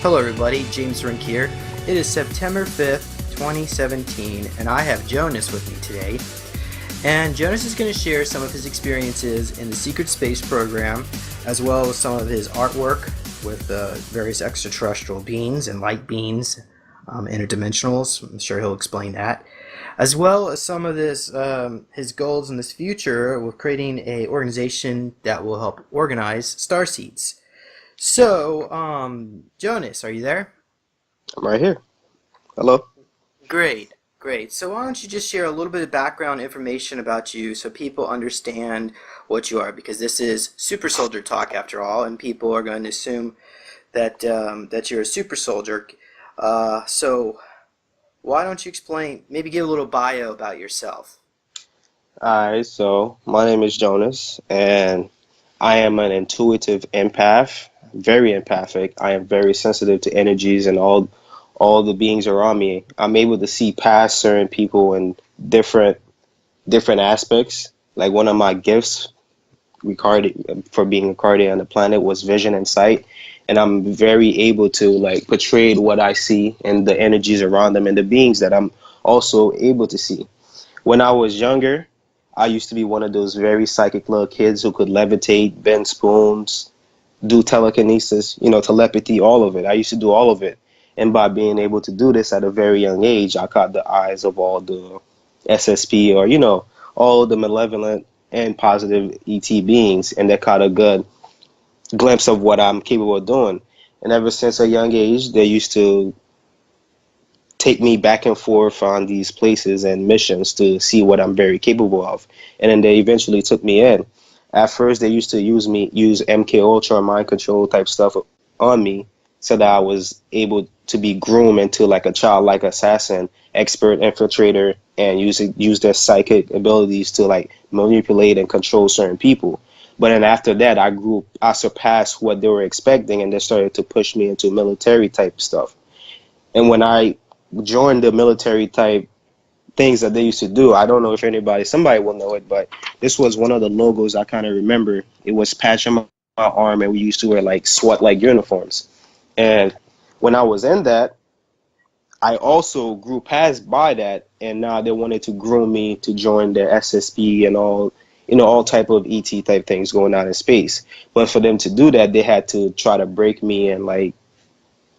Hello everybody, James Rink here. It is September 5th, 2017, and I have Jonas with me today. And Jonas is going to share some of his experiences in the Secret Space program, as well as some of his artwork with various extraterrestrial beings and light beings, interdimensionals. I'm sure he'll explain that. As well as some of his goals in this future with creating an organization that will help organize starseeds. So, Jonas, are you there? I'm right here. Hello. Great, great. So why don't you just share a little bit of background information about you so people understand what you are, because this is super soldier talk after all, and people are going to assume that that you're a super soldier. So why don't you explain, maybe give a little bio about yourself? Alright, so my name is Jonas, and I am an intuitive empath, very empathic. I am very sensitive to energies and all the beings around me. I'm able to see past certain people in different aspects. Like one of my gifts for being a Cardi on the planet was vision and sight, and I'm very able to like portray what I see and the energies around them and the beings that I'm also able to see. When I was younger, I used to be one of those very psychic little kids who could levitate, bend spoons, do telekinesis, telepathy, all of it. I used to do all of it. And by being able to do this at a very young age, I caught the eyes of all the SSP or, all the malevolent and positive ET beings. And they caught a good glimpse of what I'm capable of doing. And ever since a young age, they used to take me back and forth on these places and missions to see what I'm very capable of. And then they eventually took me in. At first, they used to use MK Ultra mind control type stuff on me so that I was able to be groomed into like a childlike assassin, expert infiltrator, and use their psychic abilities to like manipulate and control certain people. But then after that, I surpassed what they were expecting, and they started to push me into military type stuff. And when I joined the military type things that they used to do, I don't know if somebody will know it, but this was one of the logos I kind of remember. It was patched on my arm, and we used to wear like SWAT like uniforms. And when I was in that, I also grew past by that, and now they wanted to groom me to join the SSP and all type of ET type things going on in space. But for them to do that, they had to try to break me and like,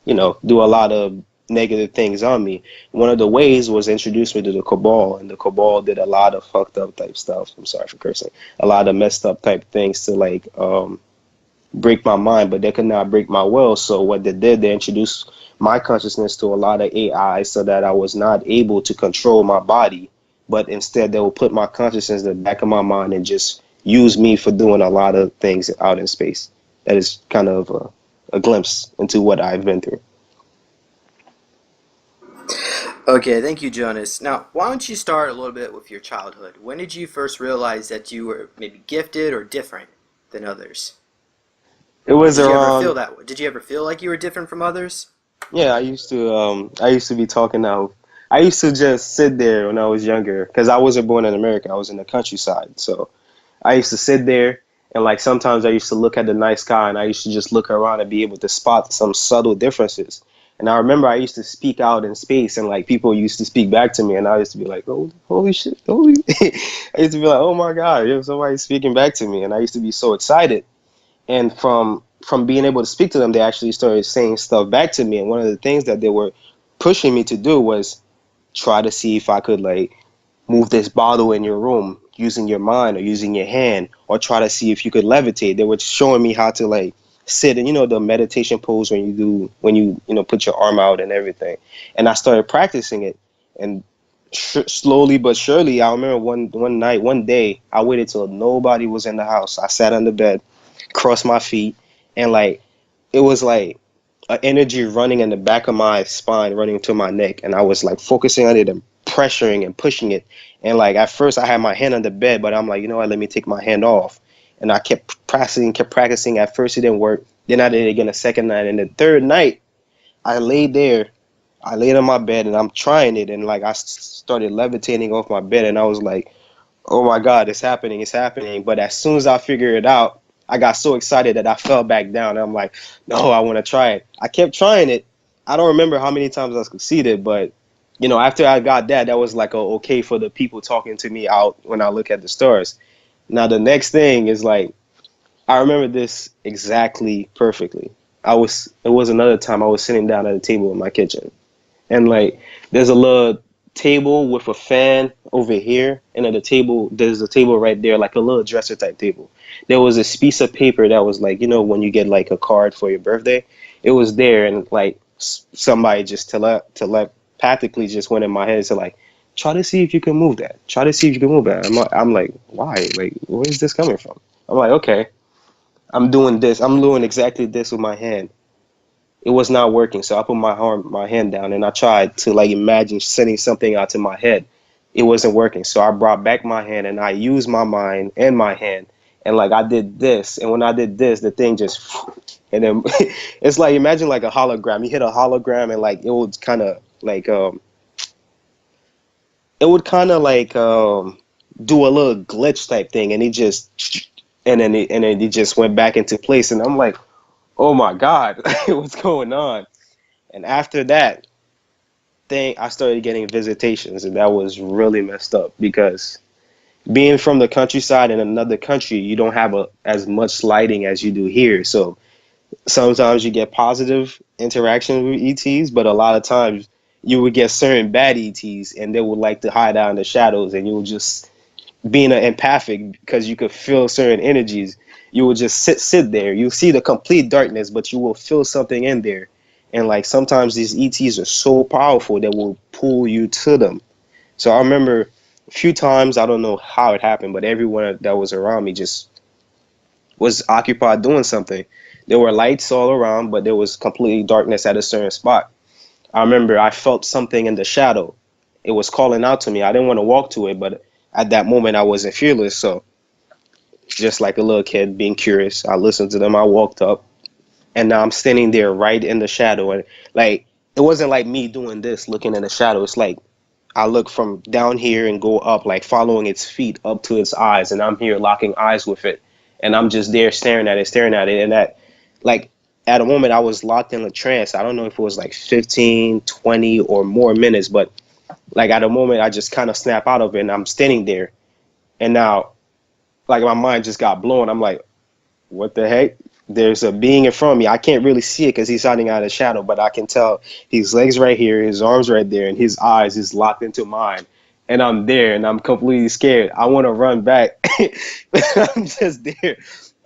do a lot of negative things on me. One of the ways was introduce me to the Cabal, and the Cabal did a lot of fucked up type stuff. I'm sorry for cursing. A lot of messed up type things to like break my mind, but they could not break my will. So what they did, they introduced my consciousness to a lot of AI so that I was not able to control my body, but instead they will put my consciousness in the back of my mind and just use me for doing a lot of things out in space. That is kind of a glimpse into what I've been through. Okay, thank you, Jonas. Now, why don't you start a little bit with your childhood? When did you first realize that you were maybe gifted or different than others? It was Did you ever around feel that way? Did you ever feel like you were different from others? Yeah, I used to be talking now. I used to just sit there when I was younger because I wasn't born in America. I was in the countryside. So I used to sit there and like sometimes I used to look at the night sky and I used to just look around and be able to spot some subtle differences. And I remember I used to speak out in space and like people used to speak back to me and I used to be like, oh, holy shit, holy. I used to be like, oh my God, somebody speaking back to me. And I used to be so excited. And from being able to speak to them, they actually started saying stuff back to me. And one of the things that they were pushing me to do was try to see if I could like move this bottle in your room using your mind or using your hand, or try to see if you could levitate. They were showing me how to like sit in, the meditation pose when you put your arm out and everything. And I started practicing it, and slowly but surely, I remember one day, I waited till nobody was in the house. I sat on the bed, crossed my feet, and like it was like an energy running in the back of my spine, running to my neck, and I was like focusing on it and pressuring and pushing it. And like at first, I had my hand on the bed, but I'm like, you know what? Let me take my hand off. And I kept practicing, kept practicing. At first, it didn't work. Then I did it again a second night, and the third night, I laid there. I laid on my bed, and I'm trying it, and like I started levitating off my bed, and I was like, oh my God, it's happening, it's happening. But as soon as I figured it out, I got so excited that I fell back down. And I'm like, no, I want to try it. I kept trying it. I don't remember how many times I succeeded, but after I got that, that was like a okay for the people talking to me out when I look at the stars. Now the next thing is like, I remember this exactly perfectly. It was another time I was sitting down at a table in my kitchen, and like there's a little table with a fan over here, and at the table there's a table right there, like a little dresser type table. There was this piece of paper that was like, when you get like a card for your birthday, it was there, and like somebody just telepathically just went in my head to like, try to see if you can move that. Try to see if you can move that. I'm like, why? Like, where is this coming from? I'm like, okay, I'm doing this. I'm doing exactly this with my hand. It was not working, so I put my hand down, and I tried to like imagine sending something out to my head. It wasn't working, so I brought back my hand and I used my mind and my hand, and like I did this, and when I did this, the thing just, and then it's like, imagine like a hologram. You hit a hologram, and like it would kind of like do a little glitch type thing, and then it just went back into place, and I'm like, oh my God, what's going on? And after that thing, I started getting visitations, and that was really messed up because being from the countryside in another country, you don't have as much lighting as you do here. So sometimes you get positive interaction with ETs, but a lot of times you would get certain bad ETs, and they would like to hide out in the shadows, and you would just, being an empathic, because you could feel certain energies, you will just sit there. You see the complete darkness, but you will feel something in there. And like sometimes these ETs are so powerful that will pull you to them. So I remember a few times, I don't know how it happened, but everyone that was around me just was occupied doing something. There were lights all around, but there was completely darkness at a certain spot. I remember I felt something in the shadow. It was calling out to me. I didn't want to walk to it, but at that moment I wasn't fearless. So just like a little kid being curious, I listened to them. I walked up, and now I'm standing there right in the shadow. And like, it wasn't like me doing this, looking in the shadow. It's like I look from down here and go up, like following its feet up to its eyes, and I'm here locking eyes with it. And I'm just there staring at it, staring at it. And that, like, at a moment I was locked in a trance. I don't know if it was like 15, 20 or more minutes, but like at a moment I just kind of snap out of it, and I'm standing there. And now, like, my mind just got blown. I'm like, what the heck? There's a being in front of me. I can't really see it because he's hiding out of the shadow, but I can tell his legs right here, his arms right there, and his eyes is locked into mine. And I'm there, and I'm completely scared. I want to run back. I'm just there.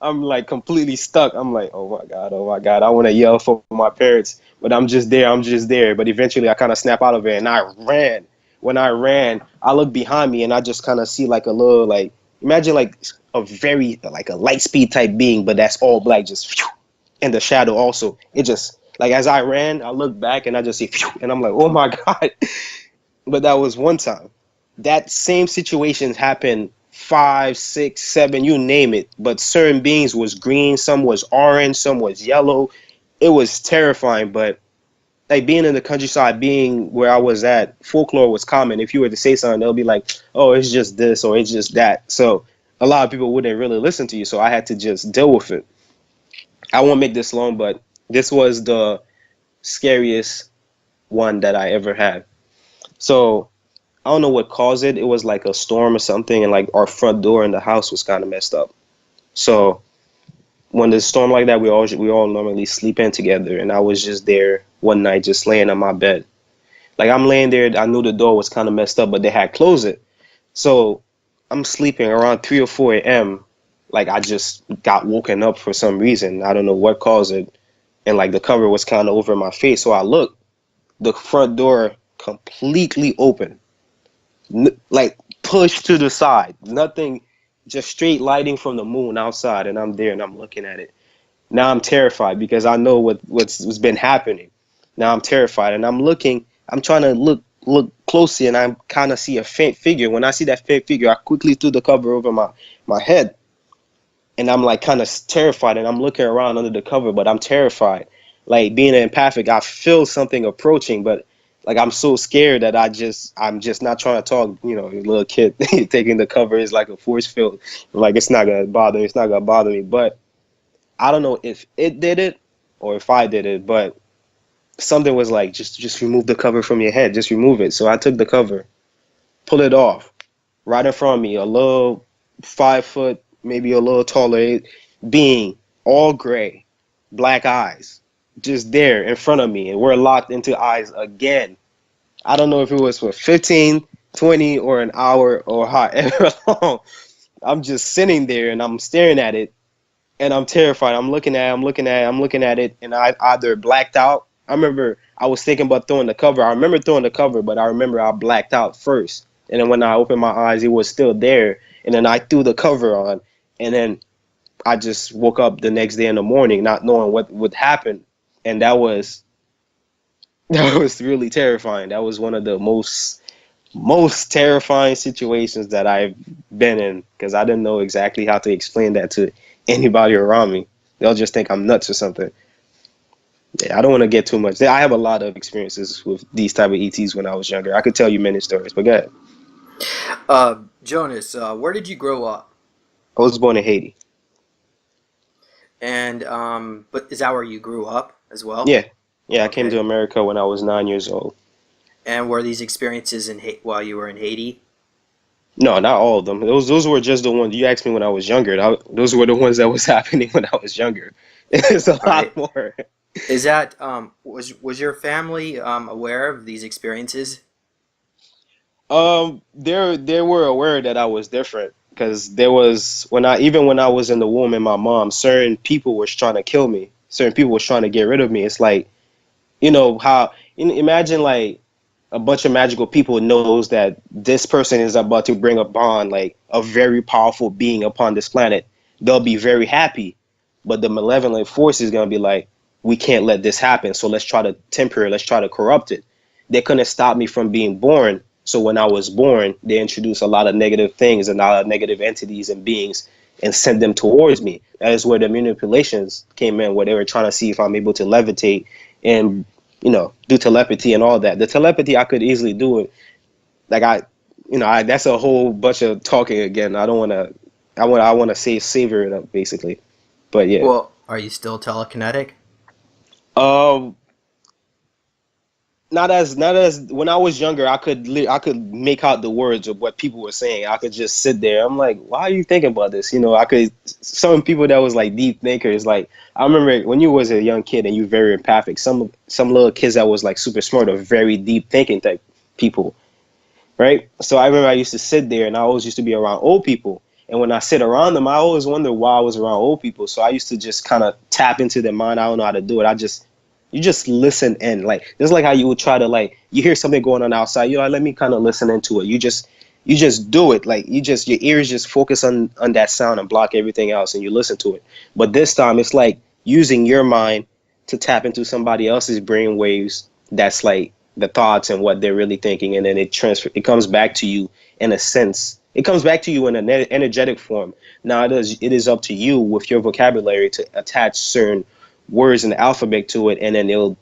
I'm like completely stuck. I'm like, oh my God, oh my God. I want to yell for my parents, but I'm just there. I'm just there. But eventually I kind of snap out of it, and I ran. When I ran, I look behind me, and I just kind of see like a little, like, imagine like a very, like a light speed type being, but that's all black, just phew, in the shadow also. It just, like, as I ran, I look back and I just see phew, and I'm like, oh my God. But that was one time. That same situation happened 5, 6, 7, you name it. But certain beings was green, some was orange, some was yellow. It was terrifying, but like being in the countryside, being where I was at, folklore was common. If you were to say something, they'll be like, oh, it's just this or it's just that. So a lot of people wouldn't really listen to you. So I had to just deal with it. I won't make this long, but this was the scariest one that I ever had. So I don't know what caused it. It was like a storm or something, and like our front door in the house was kind of messed up. So when there's a storm like that, we all normally sleep in together, and I was just there one night, just laying on my bed. Like, I'm laying there, I knew the door was kind of messed up, but they had closed it. So I'm sleeping around 3 or 4 a.m. Like, I just got woken up for some reason. I don't know what caused it, and like the cover was kind of over my face. So I looked, the front door completely open, like pushed to the side, nothing, just straight lighting from the moon outside, and I'm there and I'm looking at it. Now I'm terrified because I know what's been happening. Now I'm terrified, and I'm looking. I'm trying to look closely, and I kind of see a faint figure. When I see that faint figure, I quickly threw the cover over my head, and I'm like kind of terrified, and I'm looking around under the cover, but I'm terrified. Like, being an empathic, I feel something approaching, but like I'm so scared that I'm just not trying to talk. A little kid taking the cover is like a force field. Like, it's not gonna bother me. But I don't know if it did it or if I did it, but something was like, just remove the cover from your head, just remove it. So I took the cover, pull it off, right in front of me, a little 5 foot, maybe a little taller being, all gray, black eyes, just there in front of me, and we're locked into eyes again. I don't know if it was for 15, 20, or an hour or however long. I'm just sitting there and I'm staring at it and I'm terrified. I'm looking at it, and I either blacked out. I remember I was thinking about throwing the cover. I remember throwing the cover, but I remember I blacked out first. And then when I opened my eyes, it was still there. And then I threw the cover on, and then I just woke up the next day in the morning, not knowing what would happen. And that was that was really terrifying. That was one of the most terrifying situations that I've been in, because I didn't know exactly how to explain that to anybody around me. They'll just think I'm nuts or something. Yeah, I don't want to get too much. I have a lot of experiences with these type of ETs when I was younger. I could tell you many stories, but go ahead. Jonas, where did you grow up? I was born in Haiti. And but is that where you grew up as well? Yeah, yeah. I came to Okay. America when I was 9 years old. And were these experiences while you were in Haiti? No, not all of them. Those were just the ones you asked me when I was younger. Those were the ones that was happening when I was younger. It's a Right. lot more. Is that was your family aware of these experiences? They were aware that I was different, because there was when I was in the womb in my mom, certain people was trying to kill me. Certain people was trying to get rid of me. It's like, how, imagine like a bunch of magical people knows that this person is about to bring upon like a very powerful being upon this planet. They'll be very happy, but the malevolent force is gonna be like, we can't let this happen. So let's try to temper it. Let's try to corrupt it. They couldn't stop me from being born. So when I was born, they introduced a lot of negative things and a lot of negative entities and beings and sent them towards me. That is where the manipulations came in, where they were trying to see if I'm able to levitate and do telepathy and all that. The telepathy I could easily do it. Like that's a whole bunch of talking again. I don't want to. I want to savor it up basically. But yeah. Well, are you still telekinetic? Um, not as when I was younger, I could make out the words of what people were saying. I could just sit there. I'm like, why are you thinking about this? I could. Some people that was like deep thinkers. Like, I remember when you was a young kid and you very empathic. Some little kids that was like super smart or very deep thinking type people, right? So I remember I used to sit there and I always used to be around old people. And when I sit around them, I always wonder why I was around old people. So I used to just kind of tap into their mind. I don't know how to do it. You just listen in, like just like how you would try to, like, you hear something going on outside, you're like, let me kind of listen into it. You just do it, like your ears just focus on that sound and block everything else, and you listen to it. But this time it's like using your mind to tap into somebody else's brain waves. That's like the thoughts and what they're really thinking, and then it comes back to you in a sense. It comes back to you in an energetic form. Now it is up to you with your vocabulary to attach certain words in the alphabet to it, and then it will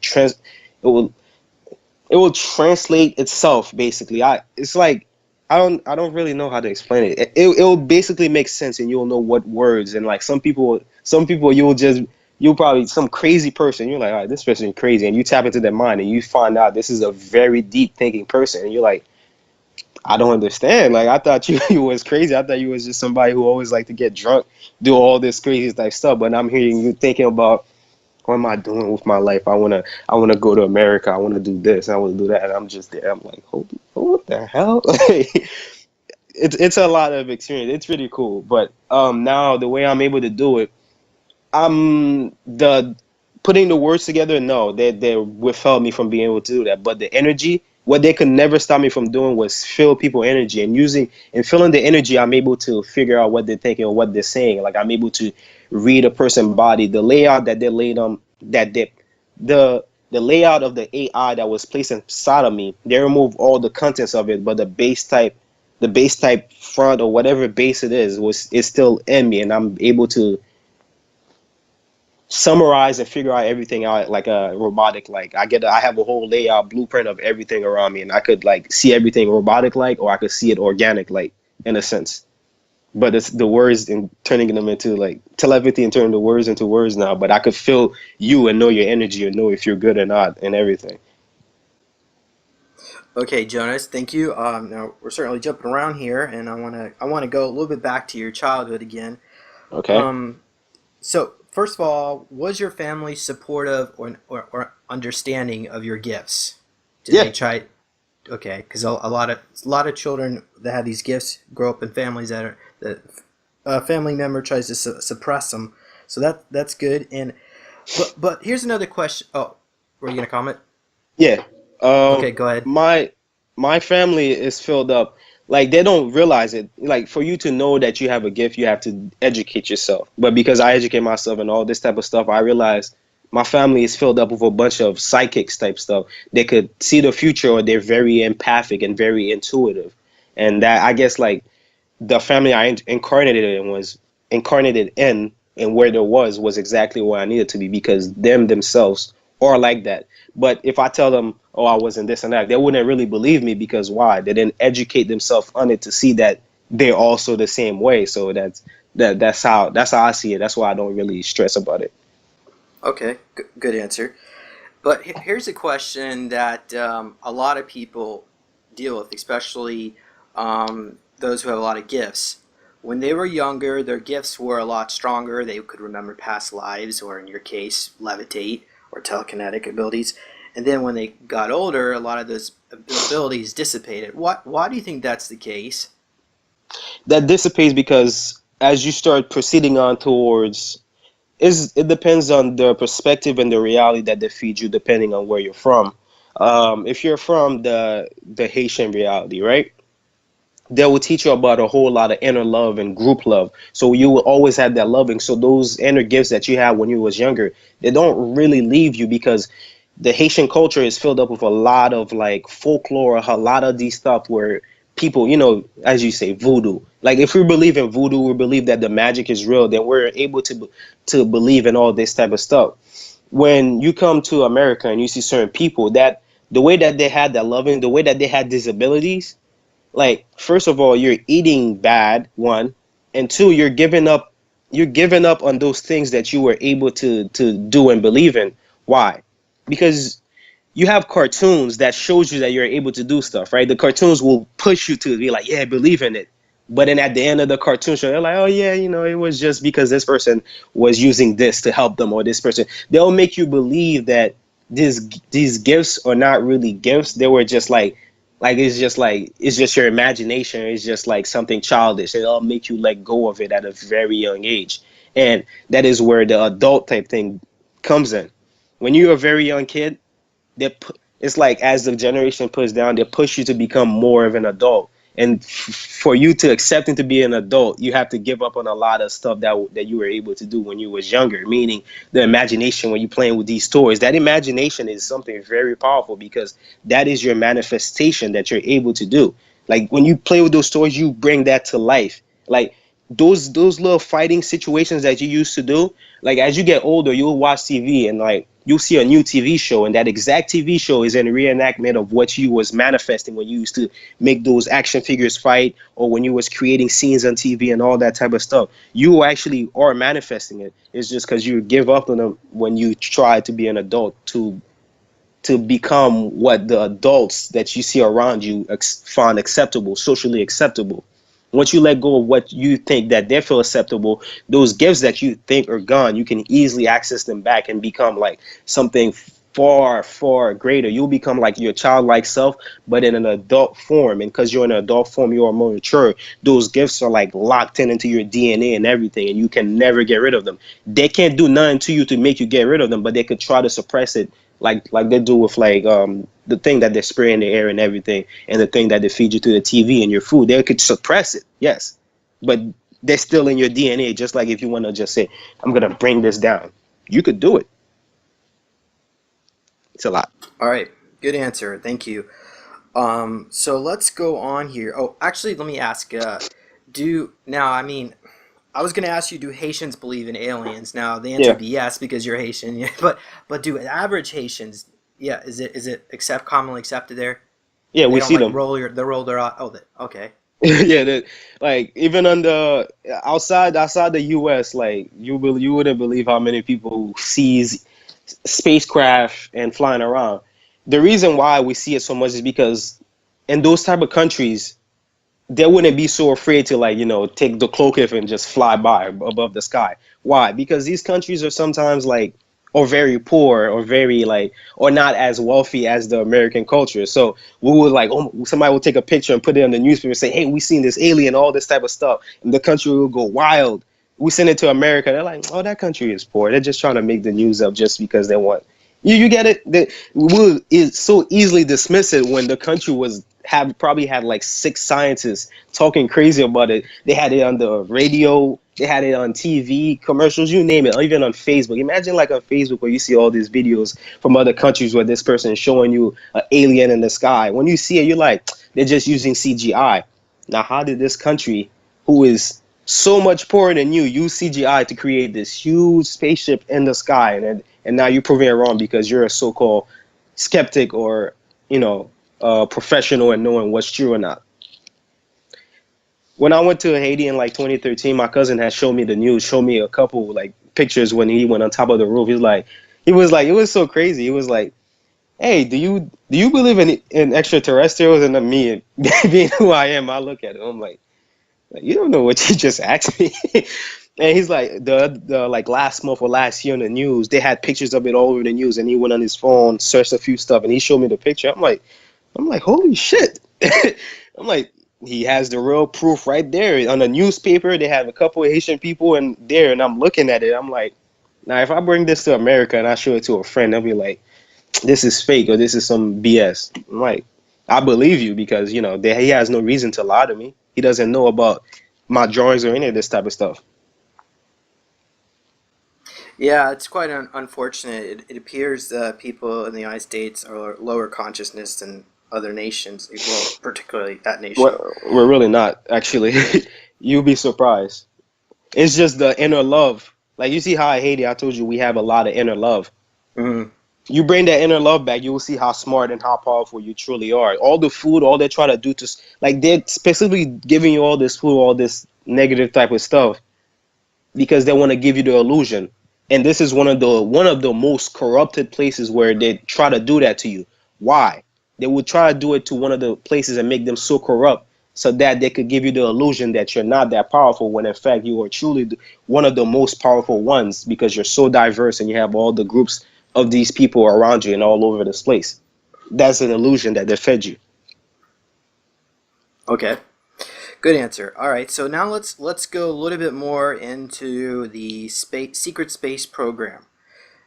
it will translate itself basically. It's like, I don't really know how to explain it. It will basically make sense, and you'll know what words. And like some people you'll probably, some crazy person, you're like, all right, this person is crazy, and you tap into their mind and you find out this is a very deep thinking person, and you're like, I don't understand. Like, I thought you you was crazy. I thought you was just somebody who always like to get drunk, do all this crazy type stuff. But I'm hearing you thinking about, what am I doing with my life? I wanna go to America. I wanna do this. I wanna do that. And I'm just there. I'm like, what the hell? It's a lot of experience. It's really cool. But now the way I'm able to do it, the putting the words together, no, they withheld me from being able to do that. But the energy, what they could never stop me from doing was feel people energy, and using and feeling the energy, I'm able to figure out what they're thinking or what they're saying. Like, I'm able to read a person's body, the layout that they laid on, that they the layout of the AI that was placed inside of me. They removed all the contents of it, but the base type front or whatever base it is still in me, and I'm able to summarize and figure out everything out like a robotic. Like, I have a whole layout blueprint of everything around me, and I could like see everything robotic like, or I could see it organic like, in a sense. but it's the words and turning them into like telepathy and turning the words into words now. But I could feel you and know your energy and know if you're good or not and everything. Okay, Jonas, thank you. Now we're certainly jumping around here, and I wanna go a little bit back to your childhood again. Okay. Um, so first of all, was your family supportive or understanding of your gifts? Did Yeah. they try? Okay, because a lot of children that have these gifts grow up in families that a family member tries to suppress them. So that's good. And but here's another question. Oh, were you gonna comment? Yeah. Okay, go ahead. My my family is filled up. Like they don't realize it. Like for you to know that you have a gift, you have to educate yourself. But because I educate myself and all this type of stuff, I realize my family is filled up with a bunch of psychics type stuff. They could see the future, or they're very empathic and very intuitive. And that I guess like the family I incarnated in and where there was exactly where I needed to be because them themselves are like that. But if I tell them, oh, I wasn't this and that, they wouldn't really believe me because why? They didn't educate themselves on it to see that they're also the same way. So that's how I see it. That's why I don't really stress about it. Okay, good answer. But here's a question that a lot of people deal with, especially those who have a lot of gifts. When they were younger, their gifts were a lot stronger. They could remember past lives, or in your case, levitate or telekinetic abilities. And then when they got older, a lot of those abilities dissipated. Why do you think that's the case? That dissipates because as you start proceeding on towards is it depends on the perspective and the reality that they feed you depending on where you're from. If you're from the Haitian reality, right? They will teach you about a whole lot of inner love and group love. So you will always have that loving. So those inner gifts that you had when you was younger, they don't really leave you because the Haitian culture is filled up with a lot of like folklore, a lot of these stuff where people, as you say, voodoo. Like if we believe in voodoo, we believe that the magic is real, then we're able to believe in all this type of stuff. When you come to America and you see certain people that the way that they had that loving, the way that they had these abilities, like first of all you're eating bad, one, and two, you're giving up on those things that you were able to do and believe in. Why? Because you have cartoons that shows you that you're able to do stuff, right? The cartoons will push you to be like, yeah, believe in it. But then at the end of the cartoon show, they're like, oh yeah, it was just because this person was using this to help them, or this person. They'll make you believe that these gifts are not really gifts. They were just it's just your imagination. It's just like something childish. It'll make you let go of it at a very young age, and that is where the adult type thing comes in. When you're a very young kid, it's like as the generation puts down, they push you to become more of an adult. And for you to accept and to be an adult, you have to give up on a lot of stuff that you were able to do when you was younger. Meaning the imagination when you're playing with these toys. That imagination is something very powerful because that is your manifestation that you're able to do. Like when you play with those toys, you bring that to life. Like those little fighting situations that you used to do, like as you get older you'll watch TV and like you'll see a new TV show, and that exact TV show is in reenactment of what you was manifesting when you used to make those action figures fight, or when you was creating scenes on TV and all that type of stuff. You actually are manifesting it. It's just because you give up on them when you try to be an adult to become what the adults that you see around you find acceptable, socially acceptable. Once you let go of what you think that they feel acceptable, those gifts that you think are gone, you can easily access them back and become like something far, far greater. You'll become like your childlike self, but in an adult form. And because you're in an adult form, you are more mature. Those gifts are like locked into your DNA and everything, and you can never get rid of them. They can't do nothing to you to make you get rid of them, but they could try to suppress it like they do with like the thing that they spray in the air and everything, and the thing that they feed you through the TV and your food. They could suppress it, yes, but they're still in your DNA. Just like if you want to just say, I'm gonna bring this down, you could do it. It's a lot. All right, good answer. Thank you. So let's go on here. Oh, actually, let me ask. Do now? I mean, I was going to ask you, do Haitians believe in aliens? Now, the answer Yeah, would be yes because you're Haitian. Yeah, but do average Haitians? Yeah, is it commonly accepted there? yeah, They we don't see like them. roll their eye. Oh, okay. Yeah, like even on the outside the U.S., like you wouldn't believe how many people sees spacecraft and flying around. The reason why we see it so much is because in those type of countries, they wouldn't be so afraid to, like, take the cloak off and just fly by above the sky. Why? Because these countries are sometimes like, or very poor, or very like, or not as wealthy as the American culture. So we would like, oh, somebody will take a picture and put it in the newspaper and say, hey, we seen this alien, all this type of stuff, and the country will go wild. We send it to America, they're like, oh, that country is poor. They're just trying to make the news up just because they want. You get it? We will is so easily dismiss it when the country was have probably had like six scientists talking crazy about it. They had it on the radio, they had it on TV commercials, you name it, or even on Facebook. Imagine like on Facebook where you see all these videos from other countries where this person is showing you an alien in the sky. When you see it, you're like, they're just using CGI. Now, how did this country, who is so much poorer than you, use CGI to create this huge spaceship in the sky? And now you're proving it wrong because you're a so-called skeptic, or professional in knowing what's true or not. When I went to Haiti in like 2013, my cousin had showed me the news, showed me a couple like pictures when he went on top of the roof. He was like, it was so crazy. He was like, hey, do you believe in extraterrestrials? And then me, being who I am, I look at it, I'm like, you don't know what you just asked me. And he's like, the like last month or last year in the news, they had pictures of it all over the news, and he went on his phone, searched a few stuff, and he showed me the picture. I'm like, holy shit. I'm like, he has the real proof right there on the newspaper. They have a couple of Haitian people in there, and I'm looking at it. I'm like, now if I bring this to America and I show it to a friend, they'll be like, this is fake, or this is some BS. I'm like, I believe you because he has no reason to lie to me. He doesn't know about my drawings or any of this type of stuff. Yeah, it's quite unfortunate. It appears that people in the United States are lower consciousness than other nations, well, particularly that nation. We're really not, actually. You'll be surprised. It's just the inner love. Like, you see how in Haiti, I told you we have a lot of inner love. Mhm. You bring that inner love back, you will see how smart and how powerful you truly are. All the food, all they try to do to, like, they're specifically giving you all this food, all this negative type of stuff because they want to give you the illusion. And this is one of the most corrupted places where they try to do that to you. Why? They would try to do it to one of the places and make them so corrupt so that they could give you the illusion that you're not that powerful, when in fact you are truly one of the most powerful ones, because you're so diverse and you have all the groups of these people around you and all over this place. That's an illusion that they fed you. Okay. Good answer. All right, so now let's go a little bit more into the secret space program.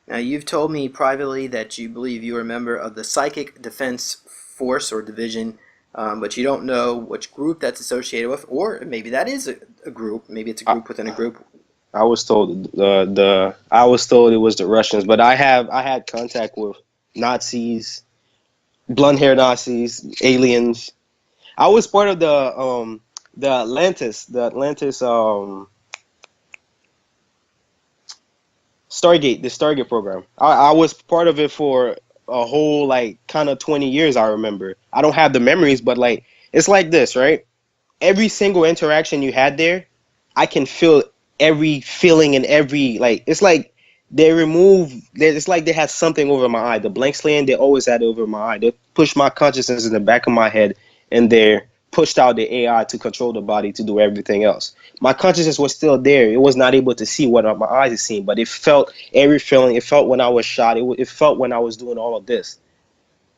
Now, you've told me privately that you believe you are a member of the Psychic Defense Force or Division, but you don't know which group that's associated with, or maybe that is a group. Maybe it's a I, group within a group. I was told I was told it was the Russians, but I had contact with Nazis, blonde hair Nazis, aliens. I was part of the Atlantis Stargate program. I was part of it for a whole like kind of 20 years. I remember. I don't have the memories, but like it's like this, right? Every single interaction you had there, I can feel every feeling and every like. It's like it's like they had something over my eye. The blank slate, they always had it over my eye. They pushed my consciousness in the back of my head, and they pushed out the AI to control the body to do everything else. My consciousness was still there. It was not able to see what my eyes is seeing, but it felt every feeling. It felt when I was shot. It felt when I was doing all of this.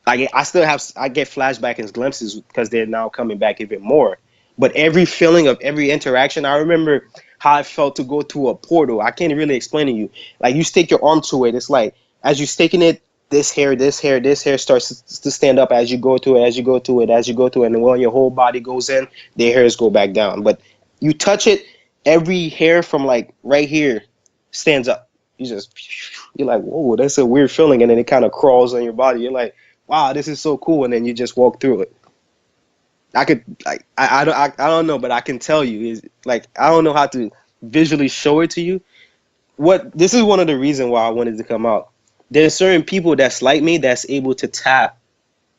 I get flashbacks and glimpses because they're now coming back even more. But every feeling of every interaction, I remember how I felt to go through a portal. I can't really explain to you. Like you stake your arm to it, it's like as you staking it, this hair starts to stand up as you go to it, as you go to it, as you go to it, and when your whole body goes in, the hairs go back down. But you touch it, every hair from like right here stands up. You're like, whoa, that's a weird feeling, and then it kind of crawls on your body. You're like, wow, this is so cool, and then you just walk through it. I could like I don't know, but I can tell you is like I don't know how to visually show it to you. What this is one of the reasons why I wanted to come out. There's certain people that's like me that's able to tap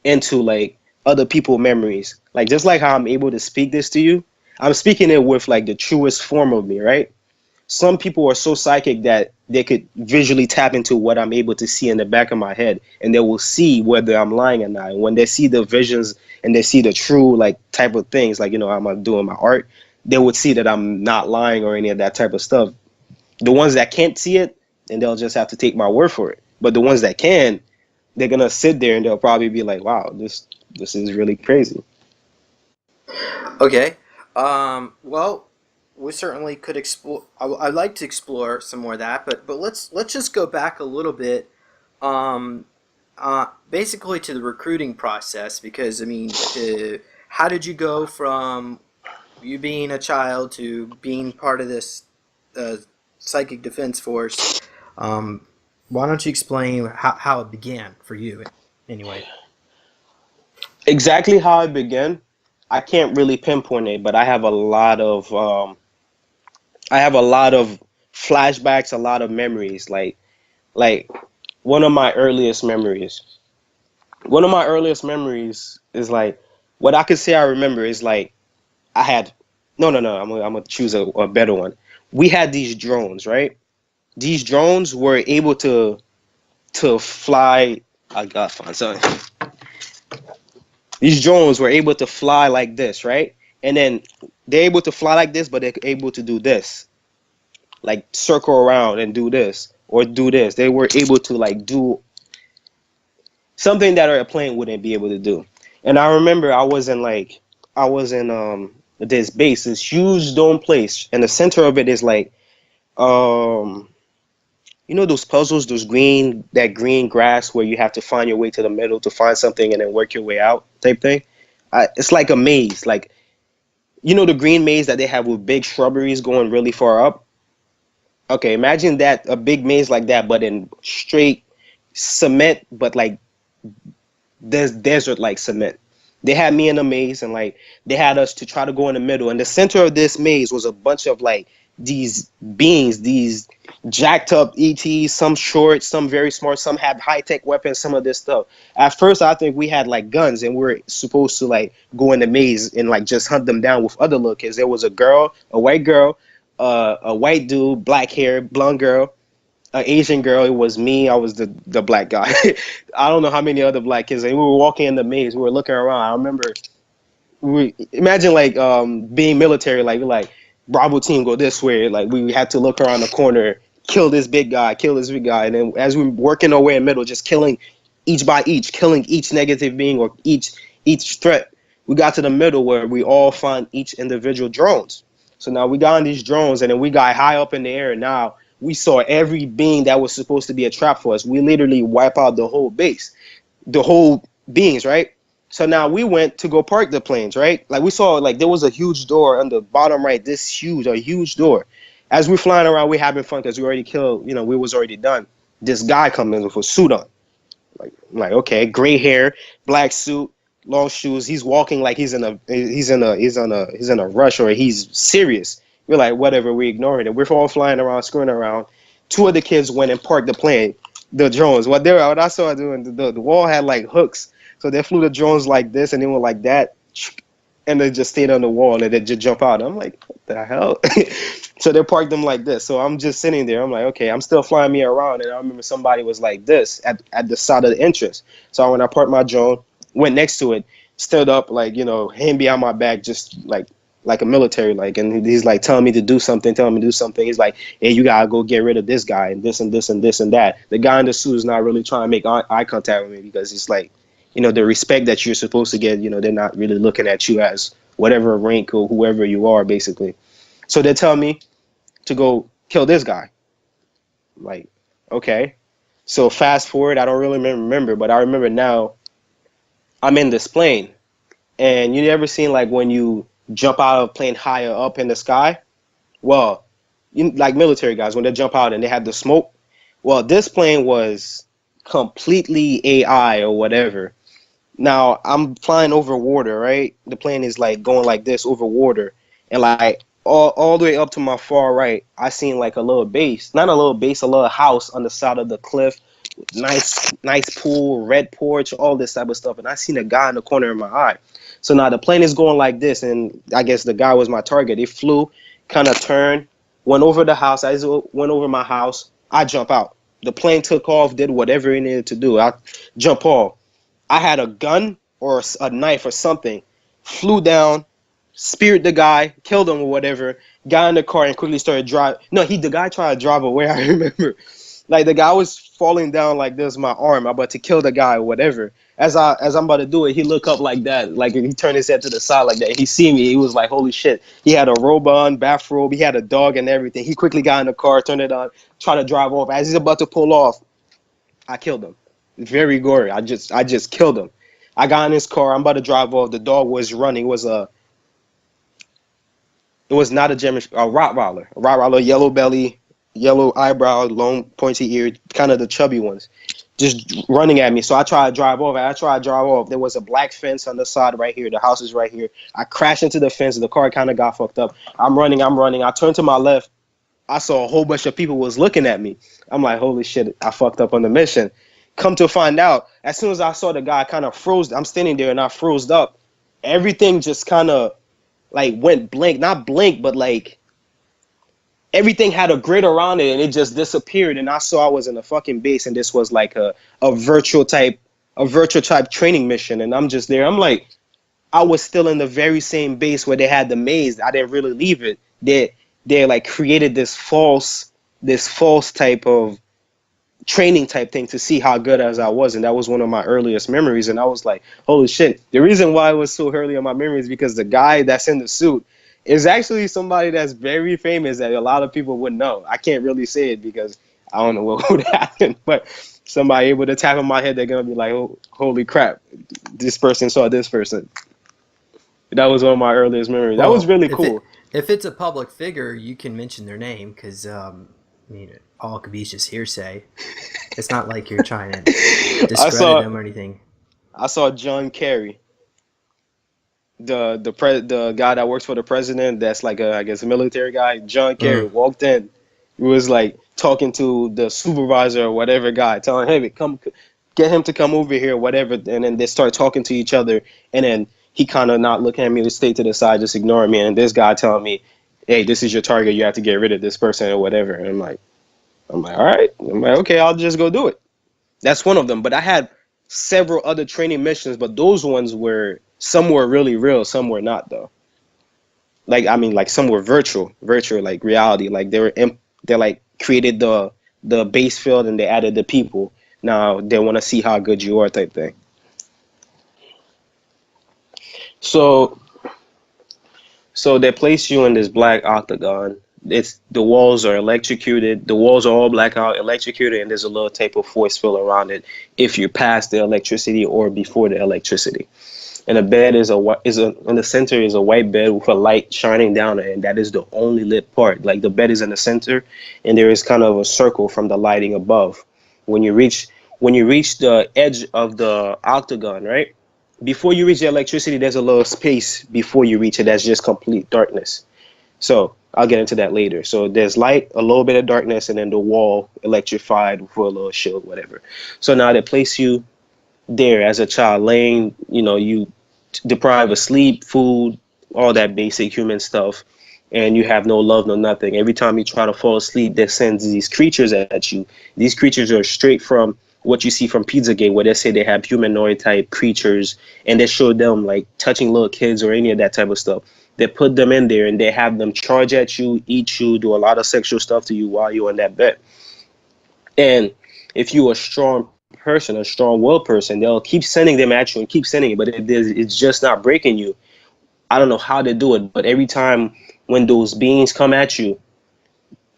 into like other people memories. Like just like how I'm able to speak this to you, I'm speaking it with like the truest form of me, right? Some people are so psychic that they could visually tap into what I'm able to see in the back of my head, and they will see whether I'm lying or not. And when they see the visions and they see the true like type of things, like I'm doing my art, they would see that I'm not lying or any of that type of stuff. The ones that can't see it, and they'll just have to take my word for it. But the ones that can, they're gonna sit there and they'll probably be like, "Wow, this is really crazy." Okay. Well, we certainly could explore. I'd like to explore some more of that, but let's just go back a little bit. Um, Basically to the recruiting process, because I mean, how did you go from you being a child to being part of this uh, psychic defense force? Um, why don't you explain how it began for you, anyway? Exactly how it began, I can't really pinpoint it, but I have a lot of flashbacks, a lot of memories. Like one of my earliest memories. One of my earliest memories is like what I could say I remember is like I had no. I'm gonna choose a better one. We had these drones, right? These drones were able to fly. I got fine. So these drones were able to fly like this, right? And then they're able to fly like this, but they're able to do this, like circle around and do this or do this. They were able to like do something that a plane wouldn't be able to do. And I remember I was in this base, this huge dome place, and the center of it is like um those puzzles, that green grass where you have to find your way to the middle to find something and then work your way out type thing. It's like a maze, like the green maze that they have with big shrubberies going really far up. Okay, imagine that, a big maze like that, but in straight cement, but like there's desert like cement. They had me in a maze and like they had us to try to go in the middle. And the center of this maze was a bunch of like these beings, these jacked up ETs, some short, some very smart, some had high tech weapons, some of this stuff. At first I think we had like guns and we were supposed to like go in the maze and like just hunt them down with other little kids. There was a girl, a white girl, a white dude, black hair, blonde girl, an Asian girl. It was me. I was the black guy. I don't know how many other black kids. And we were walking in the maze. We were looking around. I remember we imagine like being military. Like Bravo team go this way. Like we had to look around the corner, kill this big guy, kill this big guy, and then as we were working our way in the middle, just killing each by each, killing each negative being or each threat. We got to the middle where we all find each individual drones. So now we got on these drones and then we got high up in the air. And now we saw every being that was supposed to be a trap for us. We literally wipe out the whole base, the whole beings, right? So now we went to go park the planes, right? Like we saw, like there was a huge door on the bottom right, a huge door. As we're flying around, we're having fun because we already killed, we was already done. This guy comes in with a suit on. Like, I'm like, okay, gray hair, black suit, long shoes. He's walking like he's in a rush or he's serious. We're like, whatever, we ignoring it. We're all flying around, screwing around. Two of the kids went and parked the plane, the drones. What I saw doing, the wall had like hooks. So they flew the drones like this and they went like that. And they just stayed on the wall and they just jump out. I'm like, what the hell? So they parked them like this. So I'm just sitting there. I'm like, okay, I'm still flying me around. And I remember somebody was like this at the side of the entrance. So when I parked my drone, went next to it, stood up, like, hand behind my back, just like a military, like, and he's like telling me to do something, He's like, hey, you gotta go get rid of this guy and this and this and this and that. The guy in the suit is not really trying to make eye contact with me because it's like, the respect that you're supposed to get, they're not really looking at you as whatever rank or whoever you are, basically. So they tell me to go kill this guy. I'm like, okay. So fast forward, I don't really remember, but I remember now I'm in this plane. And you never seen like when you jump out of a plane higher up in the sky? Well, like military guys, when they jump out and they have the smoke. Well, this plane was completely AI or whatever. Now I'm flying over water, right? The plane is like going like this over water, and like all the way up to my far right, I seen like a little base, not a little base, a little house on the side of the cliff nice pool, red porch, all this type of stuff. And I seen a guy in the corner of my eye. So now the plane is going like this, and I guess the guy was my target. It flew, kind of turned, went over the house. I went over my house. I jump out. The plane took off, did whatever it needed to do. I jump off. I had a gun or a knife or something. Flew down, speared the guy, killed him or whatever. Got in the car and quickly started driving. No, the guy tried to drive away. I remember, like the guy was falling down like this, my arm. I'm about to kill the guy or whatever. As I'm about to do it, he looked up like that, like he turned his head to the side like that. He see me. He was like, "Holy shit!" He had a robe on, bathrobe. He had a dog and everything. He quickly got in the car, turned it on, tried to drive off. As he's about to pull off, I killed him. Very gory. I just killed him. I got in his car. I'm about to drive off. The dog was running. It was not a German, a Rottweiler, yellow belly, yellow eyebrow, long pointy ear, kind of the chubby ones, just running at me. So I tried to drive off. There was a black fence on the side right here. The house is right here. I crashed into the fence. The car kind of got fucked up. I'm running. I turned to my left. I saw a whole bunch of people was looking at me. I'm like, holy shit, I fucked up on the mission. Come to find out, as soon as I saw the guy kind of froze, I'm standing there and I froze up. Everything just kind of like went blank, not blank, but like everything had a grid around it and it just disappeared. And I saw I was in a fucking base and this was like a virtual type training mission. And I'm just there. I'm like, I was still in the very same base where they had the maze. I didn't really leave it. They like created this false type of training type thing to see how good as I was, and that was one of my earliest memories. And I was like, holy shit. The reason why it was so early in my memory is because the guy that's in the suit is actually somebody that's very famous that a lot of people would know. I can't really say it because I don't know what would happen, but somebody able to tap on my head, they're gonna be like, oh, holy crap, this person saw this person. That was one of my earliest memories. That was really cool. If it's a public figure, you can mention their name because I mean, all could be just hearsay. It's not like you're trying to discredit them or anything. I saw John Kerry, the guy that works for the president. That's like I guess a military guy. John Kerry walked in. He was like talking to the supervisor or whatever guy, telling him, "Hey, come get him to come over here, whatever." And then they start talking to each other, and then he kind of not looking at me, stay to the side, just ignoring me. And this guy telling me, "Hey, this is your target. You have to get rid of this person or whatever." And I'm like, all right. I'm like, okay, I'll just go do it. That's one of them. But I had several other training missions, but those ones were, some were really real, some were not though. Like, I mean, like some were virtual, like reality. Like they like created the base field and they added the people. Now they want to see how good you are type thing. So they place you in this black octagon. The walls are electrocuted. The walls are all blackout, electrocuted, and there's a little type of force field around it if you're past the electricity or before the electricity. And the bed is in the center is a white bed with a light shining down it, and that is the only lit part. Like the bed is in the center, and there is kind of a circle from the lighting above. When you reach the edge of the octagon, right? Before you reach the electricity, there's a little space before you reach it that's just complete darkness. So I'll get into that later. So there's light, a little bit of darkness, and then the wall electrified for a little shield, whatever. So now they place you there as a child, laying, you deprive of sleep, food, all that basic human stuff, and you have no love, no nothing. Every time you try to fall asleep, they send these creatures at you. These creatures are straight from what you see from Pizzagate, where they say they have humanoid type creatures, and they show them like touching little kids or any of that type of stuff. They put them in there and they have them charge at you, eat you, do a lot of sexual stuff to you while you're in that bed. And if you're a strong person, a strong-willed person, they'll keep sending them at you and keep sending it, but it's just not breaking you. I don't know how they do it, but every time when those beings come at you,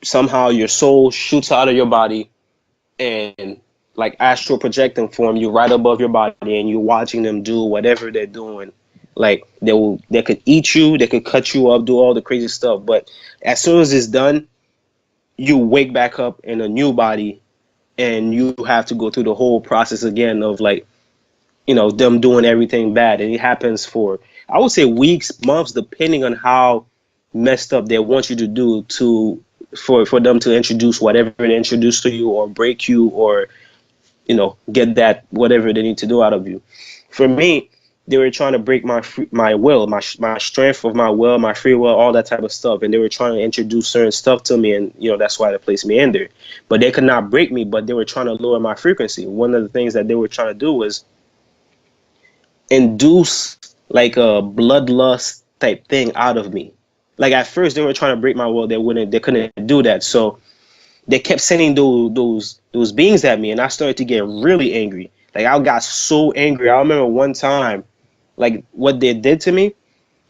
somehow your soul shoots out of your body and like astral projecting form, you right above your body and you're watching them do whatever they're doing. Like they could eat you, they could cut you up, do all the crazy stuff. But as soon as it's done, you wake back up in a new body and you have to go through the whole process again of like, them doing everything bad. And it happens for, I would say, weeks, months, depending on how messed up they want you to do for them to introduce whatever they introduce to you or break you or get that whatever they need to do out of you. For me, they were trying to break my will, my strength of my will, my free will, all that type of stuff, and they were trying to introduce certain stuff to me, and that's why they placed me in there. But they could not break me, but they were trying to lower my frequency. One of the things that they were trying to do was induce like a bloodlust type thing out of me. Like at first they were trying to break my will, they couldn't do that. So they kept sending those beings at me, and I started to get really angry. Like I got so angry. I remember one time, like what they did to me,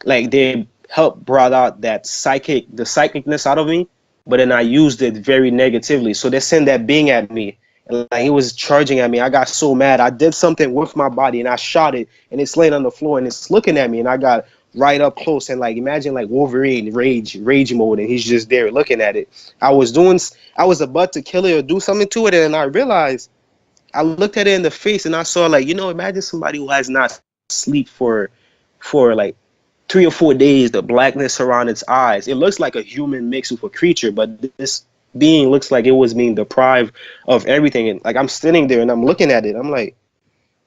like they helped brought out the psychicness out of me, but then I used it very negatively. So they sent that being at me, and like he was charging at me. I got so mad. I did something with my body, and I shot it, and it's laying on the floor, and it's looking at me, and I got right up close, and like imagine like Wolverine rage mode, and he's just there looking at it. I was about to kill it or do something to it, and I realized I looked at it in the face, and I saw like imagine somebody who has not sleep for like 3 or 4 days, the blackness around its eyes. It looks like a human mixed with a creature, but this being looks like it was being deprived of everything. And like I'm sitting there and I'm looking at it, I'm like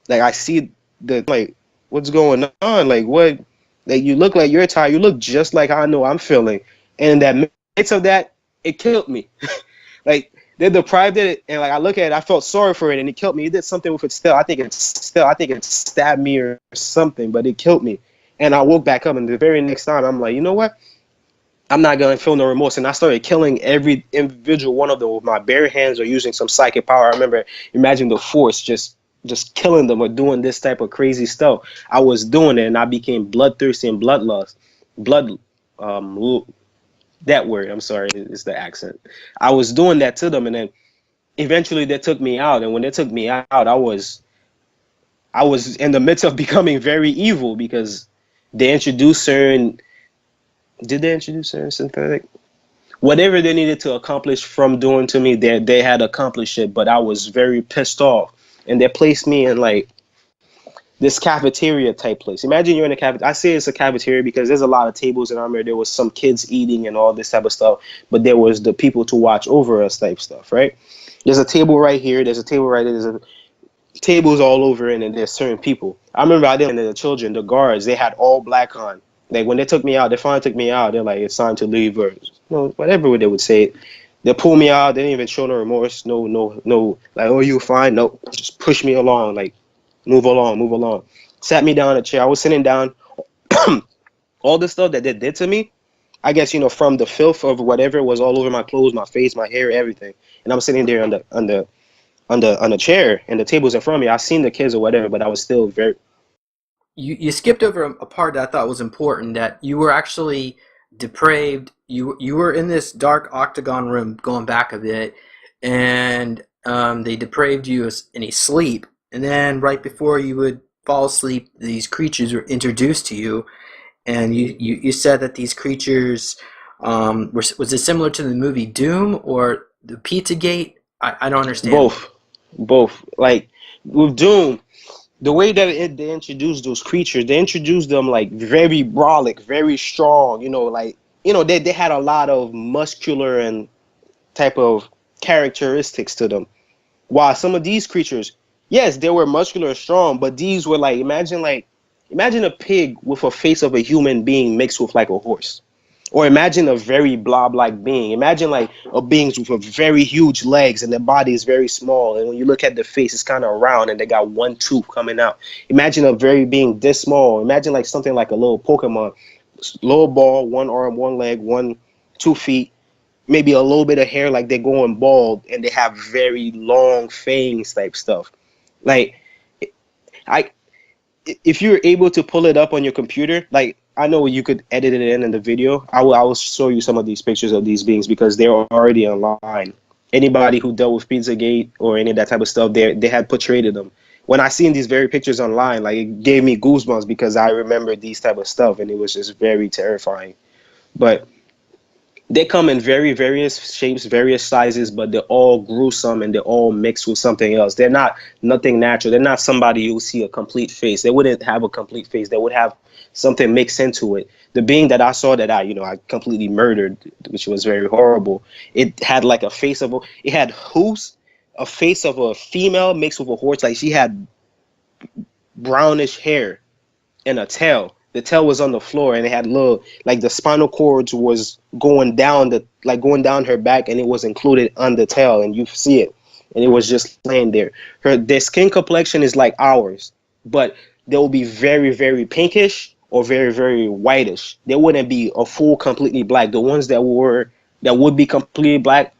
I see like what's going on? Like what? Like you look like you're tired. You look just like I know I'm feeling. And in that midst of that, it killed me. Like they deprived it, and like I look at it, I felt sorry for it, and it killed me. It did something with it still. I think it stabbed me or something, but it killed me. And I woke back up, and the very next time, I'm like, you know what? I'm not gonna feel no remorse, and I started killing every individual one of them with my bare hands or using some psychic power. I remember, imagine the force just killing them or doing this type of crazy stuff. I was doing it, and I became bloodthirsty and bloodlust. Blood, that word. I'm sorry, it's the accent. I was doing that to them, and then eventually they took me out. And when they took me out, I was in the midst of becoming very evil because they introduced certain. Did they introduce certain synthetic? Whatever they needed to accomplish from doing to me, they had accomplished it. But I was very pissed off, and they placed me in like this cafeteria type place. Imagine you're in a cafeteria. I say it's a cafeteria because there's a lot of tables, and I remember there was some kids eating and all this type of stuff, but there was the people to watch over us type stuff, right? There's a table right here. There's a table right there. There's a tables all over, and then there's certain people. I remember I did, and the children, the guards, they had all black on. Like when they took me out, they finally took me out. They're like, it's time to leave, or whatever they would say. They pulled me out. They didn't even show no remorse. No. Like, oh, you fine? Nope. Just push me along. Like, move along. Sat me down in a chair. I was sitting down. All the stuff that they did to me, I guess from the filth of whatever was all over my clothes, my face, my hair, everything. And I'm sitting there on the chair, and the table's in front of me. I seen the kids or whatever, but I was still very. You skipped over a part that I thought was important, that you were actually depraved. You were in this dark octagon room, going back a bit, and they depraved you in a sleep. And then right before you would fall asleep, these creatures were introduced to you, and you said that these creatures was it similar to the movie Doom or the Pizzagate? I don't understand. Both. Like with Doom, the way that they introduced those creatures, they introduced them like very brolic, very strong. They had a lot of muscular and type of characteristics to them. While some of these creatures, yes, they were muscular and strong, but these were like imagine a pig with a face of a human being mixed with like a horse. Or imagine a very blob-like being. Imagine like a beings with a very huge legs and their body is very small. And when you look at the face, it's kind of round and they got one tooth coming out. Imagine a very being this small. Imagine like something like a little Pokemon. Little ball, one arm, one leg, 2 feet. Maybe a little bit of hair, like they're going bald, and they have very long fangs type stuff. Like, if you're able to pull it up on your computer, like I know you could edit it in the video. I will show you some of these pictures of these beings because they're already online. Anybody who dealt with Pizzagate or any of that type of stuff, they had portrayed them. When I seen these very pictures online, like it gave me goosebumps because I remember these type of stuff, and it was just very terrifying. But they come in various shapes, various sizes, but they're all gruesome and they're all mixed with something else. They're not nothing natural. They're not somebody you'll see a complete face. They wouldn't have a complete face. They would have something mixed into it. The being that I saw that I completely murdered, which was very horrible. It had like a face of it had hoofs, a face of a female mixed with a horse. Like she had brownish hair and a tail. The tail was on the floor, and it had little, like the spinal cords was going down going down her back, and it was included on the tail, and you see it, and it was just laying there. Their skin complexion is like ours, but they will be very, very pinkish or very, very whitish. They wouldn't be a full completely black. The ones that would be completely black,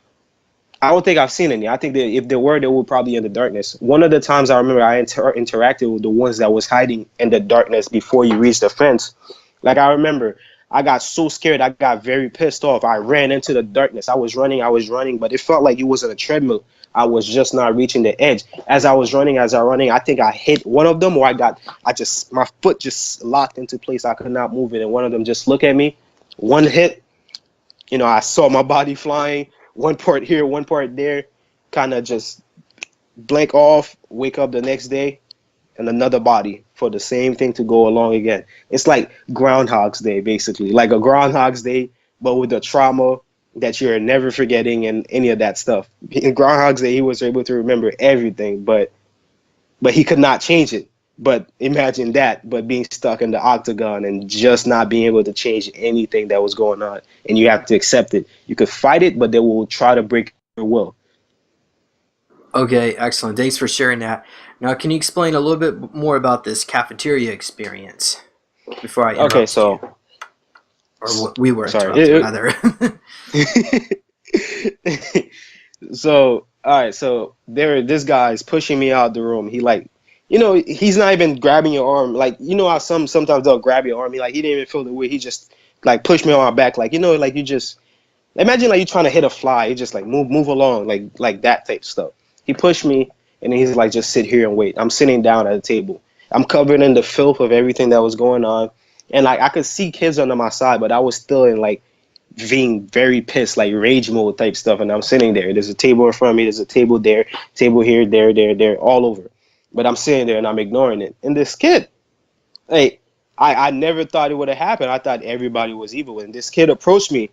I don't think I've seen any. I think that if there were, they were probably in the darkness. One of the times I remember I interacted with the ones that was hiding in the darkness before you reached the fence. Like I remember, I got so scared. I got very pissed off. I ran into the darkness. I was running, but it felt like it was on a treadmill. I was just not reaching the edge. As I was running, I think I hit one of them, or my foot just locked into place. I could not move it, and one of them just looked at me. One hit, I saw my body flying. One part here, one part there, kind of just blank off, wake up the next day, and another body for the same thing to go along again. It's like Groundhog's Day, basically. Like a Groundhog's Day, but with the trauma that you're never forgetting and any of that stuff. In Groundhog's Day, he was able to remember everything, but he could not change it. But imagine that, but being stuck in the octagon and just not being able to change anything that was going on, and you have to accept it. You could fight it, but they will try to break your will. Okay, excellent. Thanks for sharing that. Now, can you explain a little bit more about this cafeteria experience before I interrupt Okay, so you? Or what we were sorry. interrupted, rather. So, all right, so this guy's pushing me out the room. He's not even grabbing your arm. Like, how sometimes they'll grab your arm. He didn't even feel the way. He just like pushed me on my back. Like, like you just imagine like you trying to hit a fly. You just like move along, like that type stuff. He pushed me, and then he's like, just sit here and wait. I'm sitting down at a table. I'm covered in the filth of everything that was going on, and like I could see kids under my side, but I was still in like being very pissed, like rage mode type stuff. And I'm sitting there. There's a table in front of me. There's a table there, table here, there, all over. But I'm sitting there and I'm ignoring it. And this kid, hey, I never thought it would have happened. I thought everybody was evil. And this kid approached me.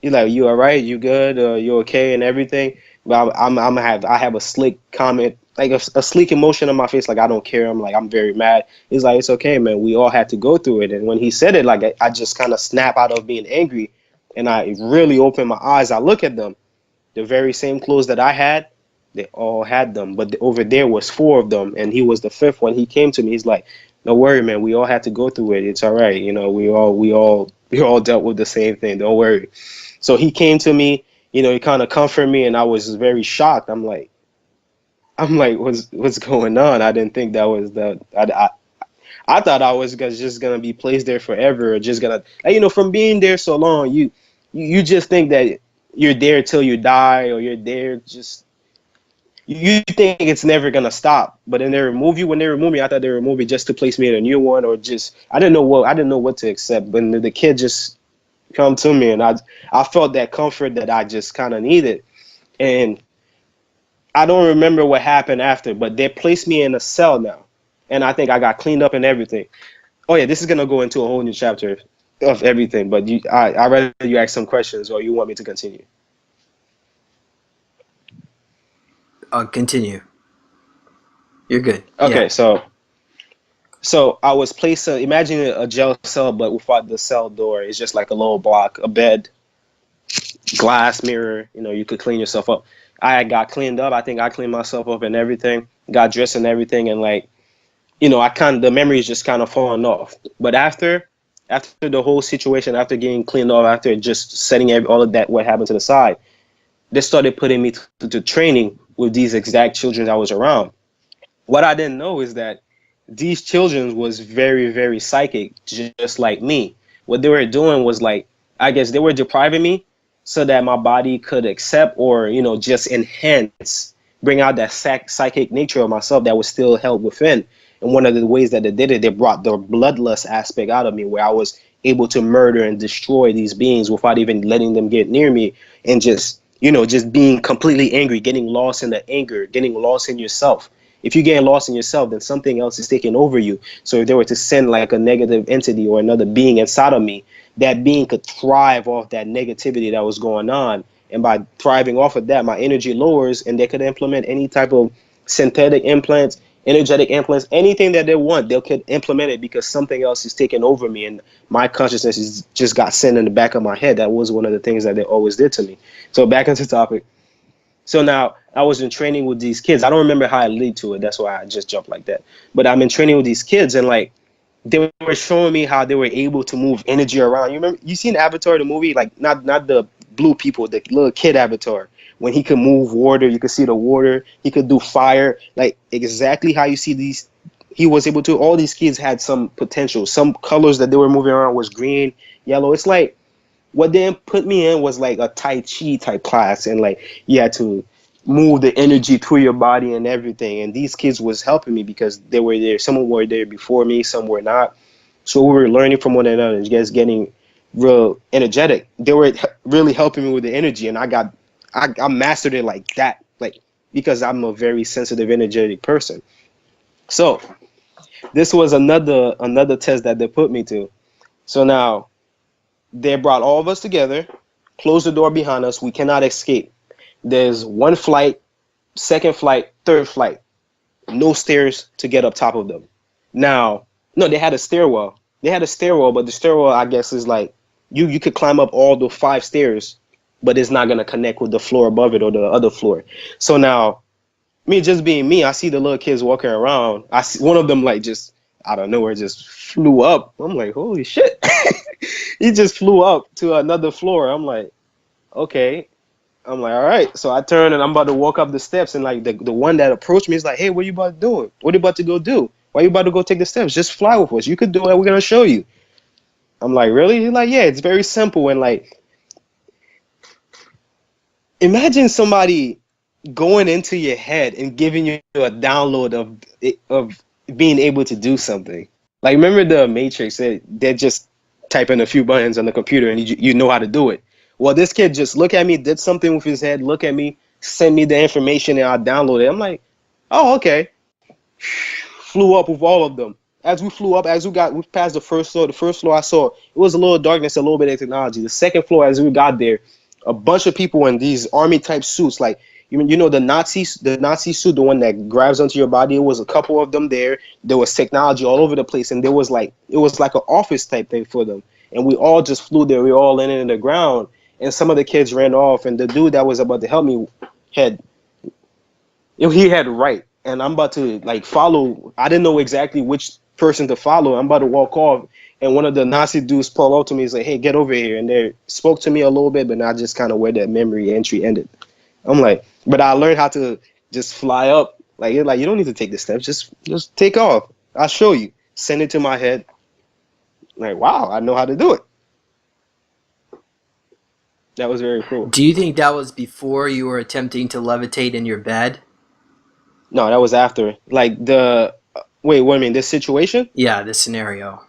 He's like, "You all right? You good? You okay?" And everything. But I have a slick comment, like a sleek emotion on my face. Like, I don't care. I'm very mad. He's like, "It's okay, man. We all had to go through it." And when he said it, like I just kind of snap out of being angry. And I really opened my eyes. I look at them. The very same clothes that I had, they all had them. But over there was 4 of them, and he was the 5th one. He came to me. He's like, "Don't worry, man. We all had to go through it. It's all right. We all dealt with the same thing. Don't worry." So he came to me. He kind of comforted me, and I was very shocked. I'm like, what's going on? I didn't think that was the. I thought I was just gonna be placed there forever, or just gonna, from being there so long, you just think that you're there till you die, or you're there just, you think it's never gonna stop. But then when they remove me, I thought they removed me just to place me in a new one, or just I didn't know what to accept. But the kid just come to me, and I felt that comfort that I just kind of needed. And I don't remember what happened after, but they placed me in a cell now. And I think I got cleaned up and everything. Oh yeah, this is gonna go into a whole new chapter of everything. But I rather you ask some questions, or you want me to continue? Continue. You're good. Okay, Yeah. so I was placed. Imagine a jail cell, but without the cell door. It's just like a little block, a bed, glass mirror. You could clean yourself up. I got cleaned up. I think I cleaned myself up and everything. Got dressed and everything, and like. The memories just kind of falling off. But after the whole situation, after getting cleaned off, after just setting all of that, what happened to the side, they started putting me to training with these exact children I was around. What I didn't know is that these children was very, very psychic, just like me. What they were doing was like, I guess they were depriving me so that my body could accept or, just enhance, bring out that psychic nature of myself that was still held within. And one of the ways that they did it, they brought the bloodlust aspect out of me, where I was able to murder and destroy these beings without even letting them get near me, and just being completely angry, getting lost in the anger, getting lost in yourself. If you get lost in yourself, then something else is taking over you. So if they were to send like a negative entity or another being inside of me, that being could thrive off that negativity that was going on. And by thriving off of that, my energy lowers, and they could implement any type of synthetic implants, energetic implants, anything that they want, they could implement it because something else is taking over me, and my consciousness is just got sent in the back of my head. That was one of the things that they always did to me. So back into the topic. So now I was in training with these kids. I don't remember how I lead to it. That's why I just jumped like that. But I'm in training with these kids, and like they were showing me how they were able to move energy around. You remember, you seen Avatar, the movie? Like not the blue people, the little kid Avatar. When he could move water, you could see the water. He could do fire, like exactly how you see these. He was able to. All these kids had some potential. Some colors that they were moving around was green, yellow. It's like what they put me in was like a Tai Chi type class, and like you had to move the energy through your body and everything. And these kids was helping me because they were there. Some were there before me, some were not. So we were learning from one another. You guys getting real energetic. They were really helping me with the energy, and I mastered it like that, like because I'm a very sensitive, energetic person. So this was another test that they put me to. So now they brought all of us together, closed the door behind us. We cannot escape. There's one flight, second flight, third flight. No stairs to get up top of them. Now, no, they had a stairwell. They had a stairwell, but the stairwell, I guess, is like you could climb up all the 5 stairs, but it's not gonna connect with the floor above it or the other floor. So now, me just being me, I see the little kids walking around. I see one of them like just out of nowhere just flew up. I'm like, holy shit. He just flew up to another floor. I'm like, okay. I'm like, all right. So I turn and I'm about to walk up the steps, and like the one that approached me is like, hey, what are you about to do? What are you about to go do? Why are you about to go take the steps? Just fly with us. You could do it. We're gonna show you. I'm like, really? He's like, yeah, it's very simple. And like, imagine somebody going into your head and giving you a download of being able to do something. Like, remember the Matrix? They're just typing a few buttons on the computer and you know how to do it. Well, this kid just look at me, did something with his head, look at me, send me the information, and I download it. I'm like, oh, okay. Flew up with all of them. As we flew up, we passed the first floor I saw, it was a little darkness, a little bit of technology. The second floor, as we got there, a bunch of people in these army type suits, like you know the Nazi suit, the one that grabs onto your body. It was a couple of them there. There was technology all over the place, and it was like an office type thing for them. And we all just flew there. We all landed in the ground, and some of the kids ran off. And the dude that was about to help me he had right, and I'm about to like follow. I didn't know exactly which person to follow. I'm about to walk off, and one of the Nazi dudes pulled up to me. He's like, "Hey, get over here!" And they spoke to me a little bit, but not just kind of where that memory entry ended. I'm like, but I learned how to just fly up. Like you're like, you don't need to take the steps. Just take off. I'll show you. Send it to my head. Like, wow, I know how to do it. That was very cool. Do you think that was before you were attempting to levitate in your bed? No, that was after. Like wait, what do you mean? This situation? Yeah, this scenario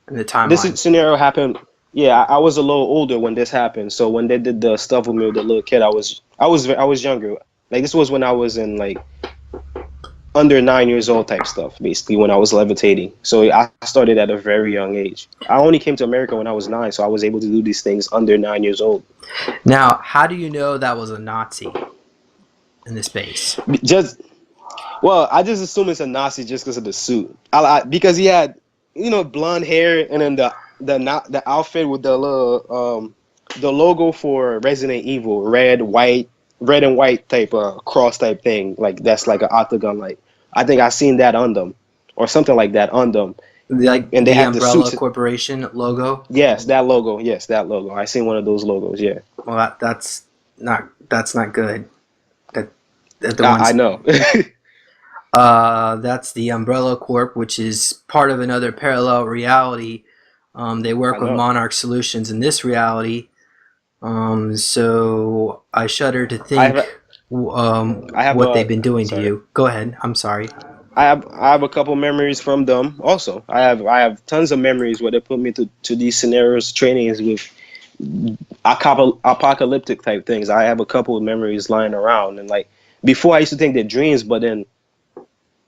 and the timeline. This scenario happened. Yeah, I was a little older when this happened. So when they did the stuff with me with the little kid, I was younger. Like this was when I was in like under 9 years old type stuff, basically when I was levitating. So I started at a very young age. I only came to America when I was 9, so I was able to do these things under 9 years old. Now, how do you know that was a Nazi in the space? I just assume it's a Nazi just because of the suit. Because he had, blonde hair, and then the outfit with the little the logo for Resident Evil, red and white type cross type thing. Like that's like an octagon. Like I think I seen that on them, or something like that on them. Like and they the have Umbrella the suits. Corporation logo. Yes, that logo. Yes, that logo. I seen one of those logos. Yeah. Well, that's not good. I know. That's the Umbrella Corp, which is part of another parallel reality. They work with Monarch Solutions in this reality. So I shudder to think what they've been doing to you. Go ahead. I'm sorry. I have a couple memories from them also. I have tons of memories where they put me to these scenarios, trainings with apocalyptic type things. I have a couple of memories lying around, and like before I used to think they're dreams, but then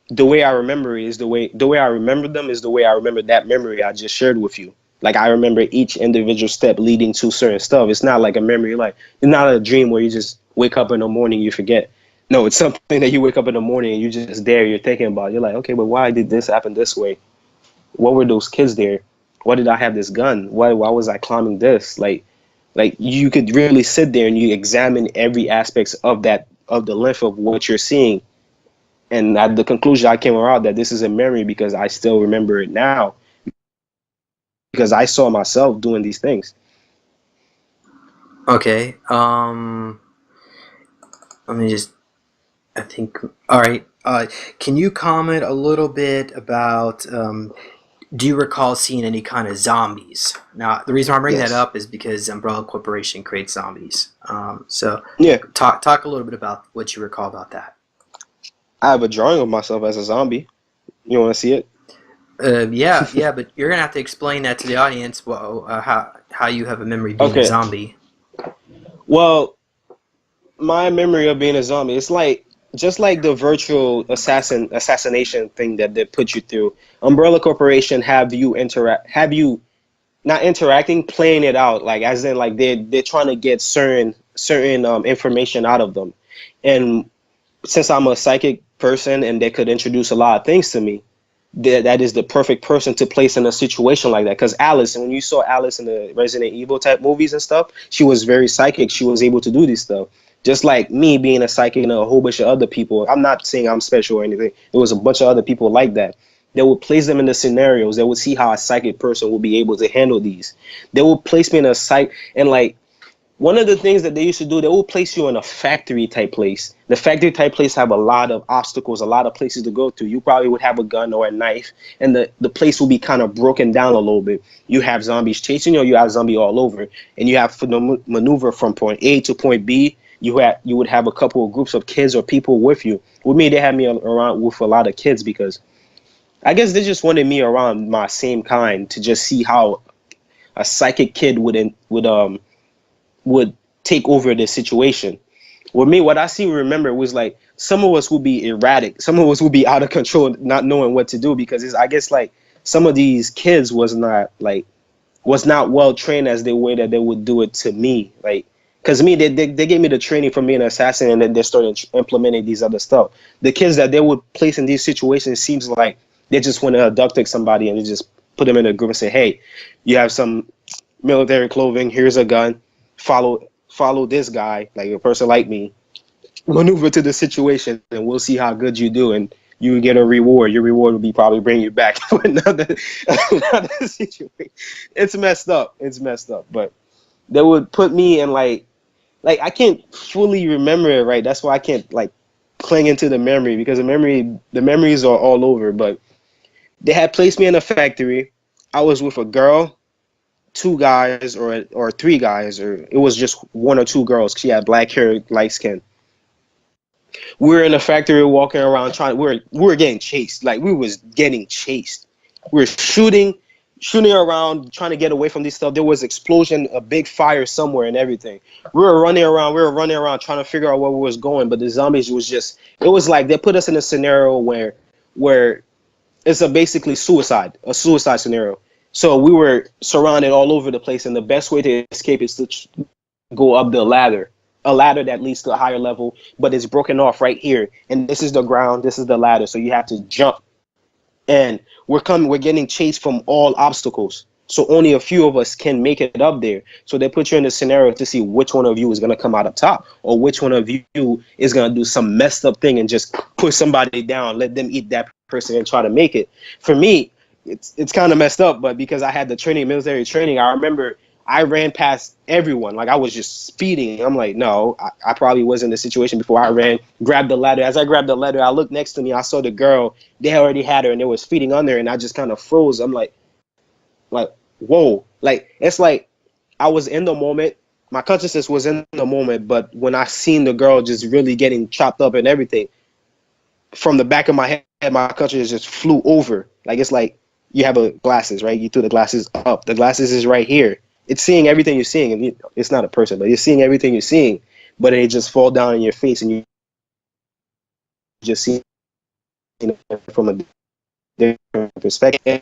the way I remember it is the way I remember them is the way I remember that memory I just shared with you. Like I remember each individual step leading to certain stuff. It's not like a memory, like it's not a dream where you just wake up in the morning you forget. No, it's something that you wake up in the morning and you just there, you're thinking about. You're like, okay, but why did this happen this way? What were those kids there? Why did I have this gun? Why was I climbing this? Like you could really sit there and you examine every aspect of that of the length of what you're seeing, and at the conclusion I came around that this is a memory because I still remember it now because I saw myself doing these things. Okay. Let me just. I think. All right. Can you comment a little bit about? Do you recall seeing any kind of zombies? Now, the reason why I bring that Yes. up is because Umbrella Corporation creates zombies. So, Yeah. talk a little bit about what you recall about that. I have a drawing of myself as a zombie. You want to see it? Yeah, yeah, but you're gonna have to explain that to the audience. Well, how you have a memory being a Okay. zombie. Well, my memory of being a zombie, it's like just like the virtual assassination thing that they put you through. Umbrella Corporation have you not interacting, playing it out, like as in like they're trying to get certain information out of them. And since I'm a psychic person and they could introduce a lot of things to me, that is the perfect person to place in a situation like that. Because Alice, when you saw Alice in the Resident Evil type movies and stuff, she was very psychic. She was able to do this stuff. Just like me being a psychic and a whole bunch of other people. I'm not saying I'm special or anything. There was a bunch of other people like that. They would place them in the scenarios. They would see how a psychic person would be able to handle these. They would place me in a psych and like one of the things that they used to do, they will place you in a factory type place. The factory type place have a lot of obstacles, a lot of places to go to. You probably would have a gun or a knife, and the place will be kind of broken down a little bit. You have zombies chasing you, or you have zombie all over, and you have to maneuver from point A to point B. You would have a couple of groups of kids or people with you. With me, they had me around with a lot of kids because I guess they just wanted me around my same kind to just see how a psychic kid would take over the situation. With me, what I see remember was like some of us will be erratic, some of us will be out of control, not knowing what to do because I guess like some of these kids was not well trained as the way that they would do it to me. Like because me, they gave me the training from being an assassin and then they started implementing these other stuff. The kids that they would place in these situations seems like they just want to abduct somebody and they just put them in a group and say, hey, you have some military clothing, here's a gun, follow this guy, like a person like me, maneuver to the situation, and we'll see how good you do, and you get a reward. Your reward will be probably bring you back to another situation. It's messed up. It's messed up. But they would put me in like I can't fully remember it right. That's why I can't like cling into the memory because the memories are all over. But they had placed me in a factory. I was with a girl, two guys or three guys, or it was just one or two girls. She had black hair, light skin. We were in a factory walking around trying. We were getting chased. Like we was getting chased. We were shooting around trying to get away from this stuff. There was explosion, a big fire somewhere, and everything. We were running around. We were running around trying to figure out where we was going. But the zombies was just. It was like they put us in a scenario where it's a suicide scenario. So we were surrounded all over the place, and the best way to escape is to go up the ladder, a ladder that leads to a higher level, but it's broken off right here. And this is the ground, this is the ladder, so you have to jump. And we're getting chased from all obstacles. So only a few of us can make it up there. So they put you in a scenario to see which one of you is gonna come out up top, or which one of you is gonna do some messed up thing and just push somebody down, let them eat that person and try to make it. For me, it's kind of messed up, but because I had the training, military training, I remember I ran past everyone. Like I was just speeding. I'm like, no, I probably was in the situation before I ran, grabbed the ladder. As I grabbed the ladder, I looked next to me. I saw the girl. They already had her and they was feeding on there. And I just kind of froze. I'm like, whoa. Like, it's like I was in the moment. My consciousness was in the moment. But when I seen the girl just really getting chopped up and everything, from the back of my head, my consciousness just flew over. Like, it's like you have a glasses, right? You threw the glasses up. The glasses is right here. It's seeing everything you're seeing, and it's not a person, but you're seeing everything you're seeing, but it just fall down in your face, and you just see from a different perspective.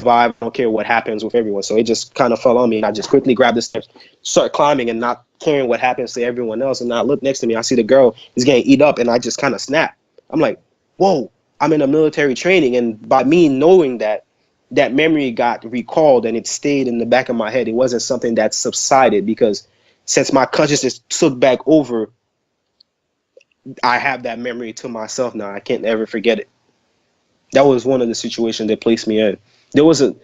I don't care what happens with everyone. So it just kind of fell on me, and I just quickly grabbed the steps, start climbing, and not caring what happens to everyone else. And I look next to me, I see the girl is getting eat up, and I just kind of snap. I'm like, whoa, I'm in a military training, and by me knowing that, that memory got recalled and it stayed in the back of my head. It wasn't something that subsided, because since my consciousness took back over, I have that memory to myself now. I can't ever forget it. That was one of the situations that placed me in. There was a,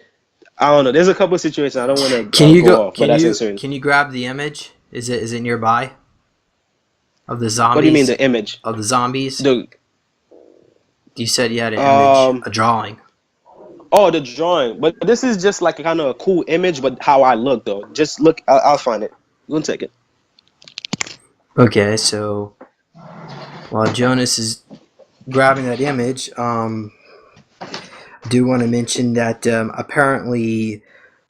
I don't know. There's a couple of situations I don't want to go off, but that's uncertain. Can you grab the image? Is it nearby of the What do you mean zombies? the image? Of the zombies? The You said you had an image, a drawing. Oh, the drawing. But this is just like a kind of a cool image, but how I look though. Just look. I'll find it. One second. Okay, so while Jonas is grabbing that image, I do want to mention that apparently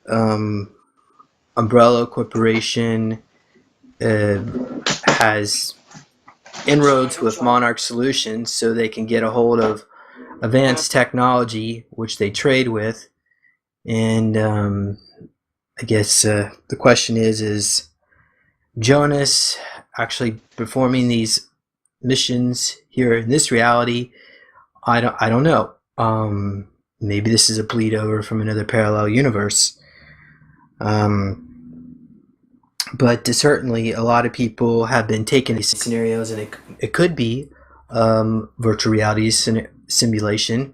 Umbrella Corporation has inroads with Monarch Solutions, so they can get a hold of advanced technology, which they trade with. And I guess the question is Jonas actually performing these missions here in this reality? I don't know. Maybe this is a bleed over from another parallel universe. But certainly a lot of people have been taking these scenarios, and it could be virtual reality simulation,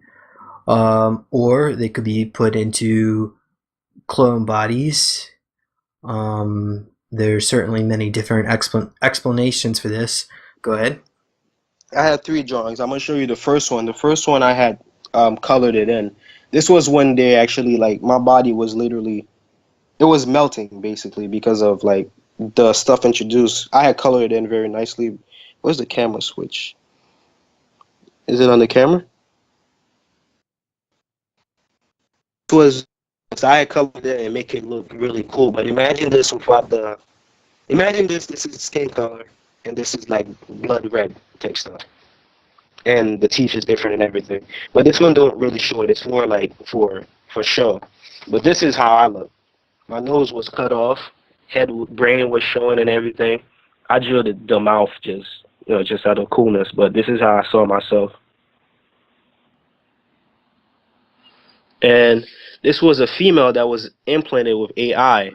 or they could be put into clone bodies. There's certainly many different explanations for this. Go ahead. I had 3 drawings. I'm gonna show you the first one. The first one I had colored it in. This was when they actually, like, my body was literally, it was melting basically because of like the stuff introduced. I had colored it in very nicely. Where's the camera switch? Is it on the camera? It was. So I had colored it and make it look really cool. But imagine this without the. Imagine this. This is skin color, and this is like blood red type stuff. And the teeth is different and everything. But this one don't really show it. It's more like for show. But this is how I look. My nose was cut off, brain was showing and everything. I drew the mouth just out of coolness. But this is how I saw myself. And this was a female that was implanted with AI,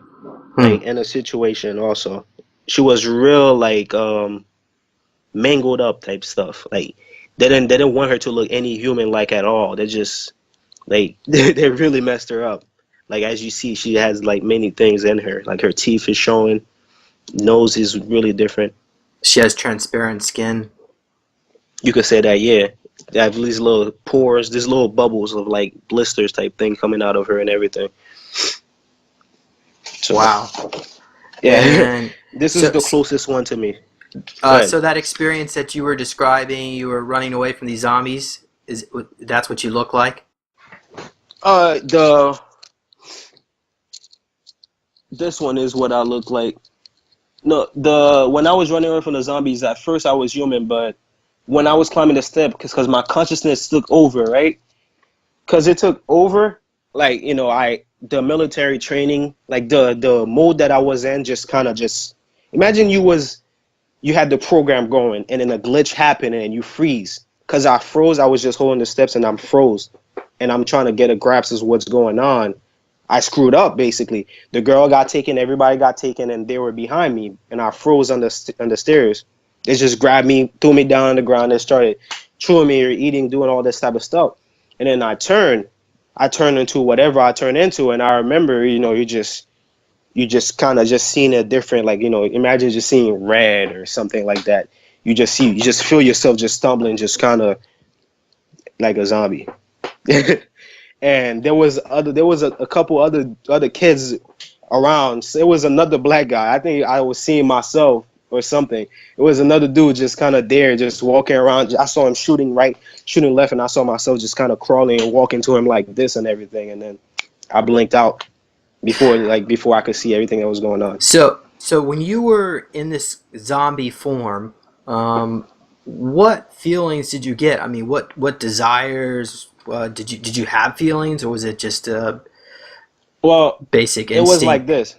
like in a situation also. She was real like mangled up type stuff. Like they didn't want her to look any human like at all. They just like they really messed her up. Like as you see, she has like many things in her. Like her teeth is showing, nose is really different. She has transparent skin. You could say that, yeah. They have these little pores, these little bubbles of like blisters type thing coming out of her and everything. So, wow. Yeah, and this is the closest one to me. So that experience that you were describing, you were running away from these zombies. That's what you look like? This one is what I look like. No, when I was running away from the zombies, at first I was human, but when I was climbing the step, because my consciousness took over, right? Because it took over, like, you know, the military training, like the mode that I was in, just kind of just imagine you had the program going, and then a glitch happened and you freeze. Because I froze, I was just holding the steps and I'm froze, and I'm trying to get a grasp of what's going on. I screwed up basically. The girl got taken, everybody got taken, and they were behind me, and I froze on the stairs. They just grabbed me, threw me down on the ground, and started chewing me or eating, doing all this type of stuff. And then I turned into whatever I turned into, and I remember, you know, you just kind of just seeing a different, like, you know, imagine just seeing red or something like that. You just feel yourself just stumbling, just kind of like a zombie. And there was a couple other kids around. So it was another black guy. I think I was seeing myself or something. It was another dude just kind of there, just walking around. I saw him shooting right, shooting left, and I saw myself just kind of crawling and walking to him like this and everything. And then I blinked out before I could see everything that was going on. So when you were in this zombie form, what feelings did you get? I mean, what desires did you have feelings, or was it just a Well, basic it was like instinct? this.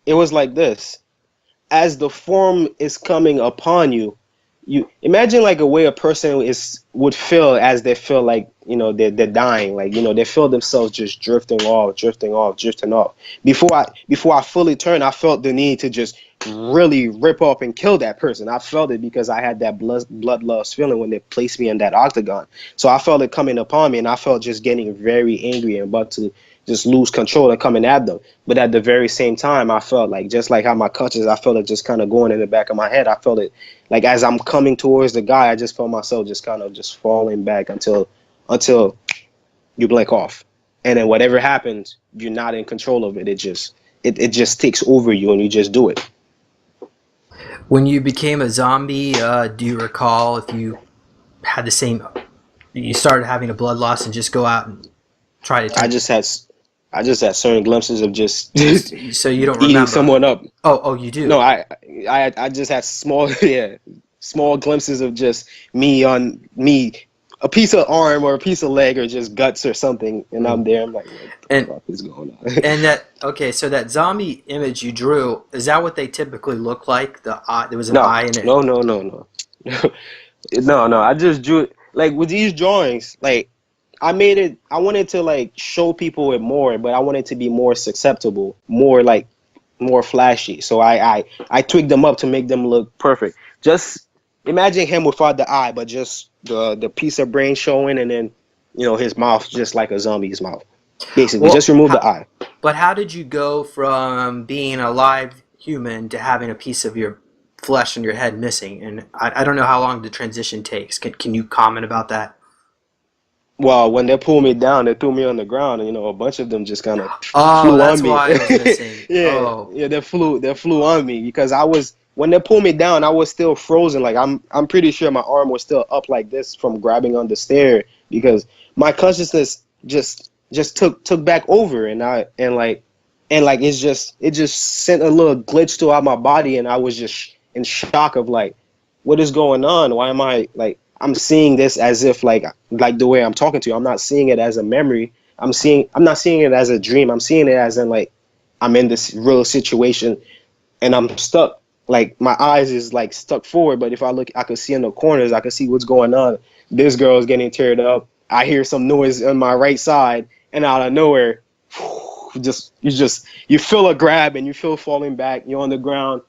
It was like this. As the form is coming upon you, you imagine like a way a person is would feel as they feel like, they're dying, like, they feel themselves just drifting off, drifting off, drifting off. Before I fully turned, I felt the need to just really rip off and kill that person. I felt it because I had that bloodlust feeling when they placed me in that octagon. So I felt it coming upon me, and I felt just getting very angry and about to just lose control and coming at them. But at the very same time, I felt like, just like how my conscience, I felt it just kind of going in the back of my head. I felt it like as I'm coming towards the guy, I just felt myself just kind of just falling back until you blink off. And then whatever happens, you're not in control of it. It just takes over you, and you just do it. When you became a zombie, do you recall if you had the same? You started having a blood loss and just go out and try to I turn. just had I just had certain glimpses of just So you don't eating remember? someone up. Oh, you No, do. I just had small yeah, small glimpses of just me, a piece of arm or a piece of leg or just guts or something, and I'm there. I'm like, what the And fuck is going on? that okay. So that zombie image you drew, is that what they typically look like? The eye, there was an No, eye in it. no, no, no, no, no. I just drew it like with these drawings. Like I made it. I wanted to like show people it more, but I wanted to be more susceptible, more flashy. So I twigged them up to make them look perfect. Just imagine him without the eye, but just the piece of brain showing, and then his mouth just like a zombie's mouth. Basically, just Well, remove the eye. but how did you go from being a live human to having a piece of your flesh and your head missing? And I don't know how long the transition takes. Can you comment about that? Well, when they pulled me down, they threw me on the ground, and a bunch of them just kind of Oh, flew on that's me. why it was missing. Yeah, Oh, yeah, they flew on me because I was when they pulled me down, I was still frozen. Like I'm pretty sure my arm was still up like this from grabbing on the stair because my consciousness just took back over, and like it just sent a little glitch throughout my body, and I was just in shock of like, what is going on? Why am I like I'm seeing this as if like the way I'm talking to you. I'm not seeing it as a memory. I'm not seeing it as a dream. I'm seeing it as in like I'm in this real situation and I'm stuck. Like my eyes is like stuck forward, but if I look, I could see in the corners. I could see what's going on. This girl is getting teared up. I hear some noise on my right side, and out of nowhere, you feel a grab and you feel falling back. You're on the ground.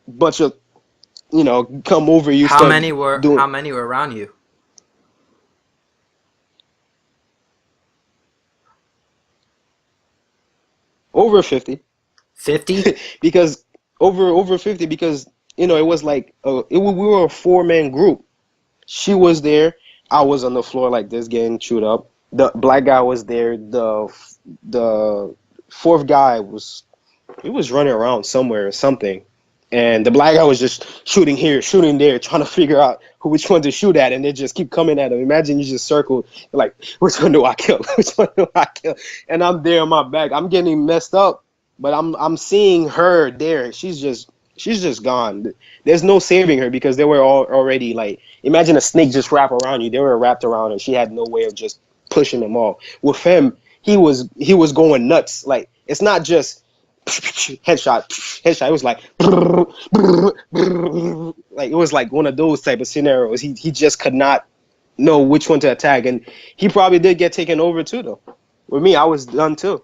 Bunch of come over. You start how doing many were around you? over 50. 50? Because over 50 because it was like we were a four-man group. She was there. I was on the floor like this getting chewed up. The black guy was there. The fourth guy was running around somewhere or something, and the black guy was just shooting here, shooting there, trying to figure out which one to shoot at, and they just keep coming at him. Imagine you just circle like, which one do I kill? Which one do I kill? And I'm there on my back. I'm getting messed up, but I'm seeing her there. She's just gone. There's no saving her because they were all already like, imagine a snake just wrap around you. They were wrapped around, and she had no way of just pushing them off. With him, he was going nuts. Like it's not just headshot, headshot. It was like, like it was like one of those type of scenarios. He just could not know which one to attack, and he probably did get taken over too. Though with me, I was done too.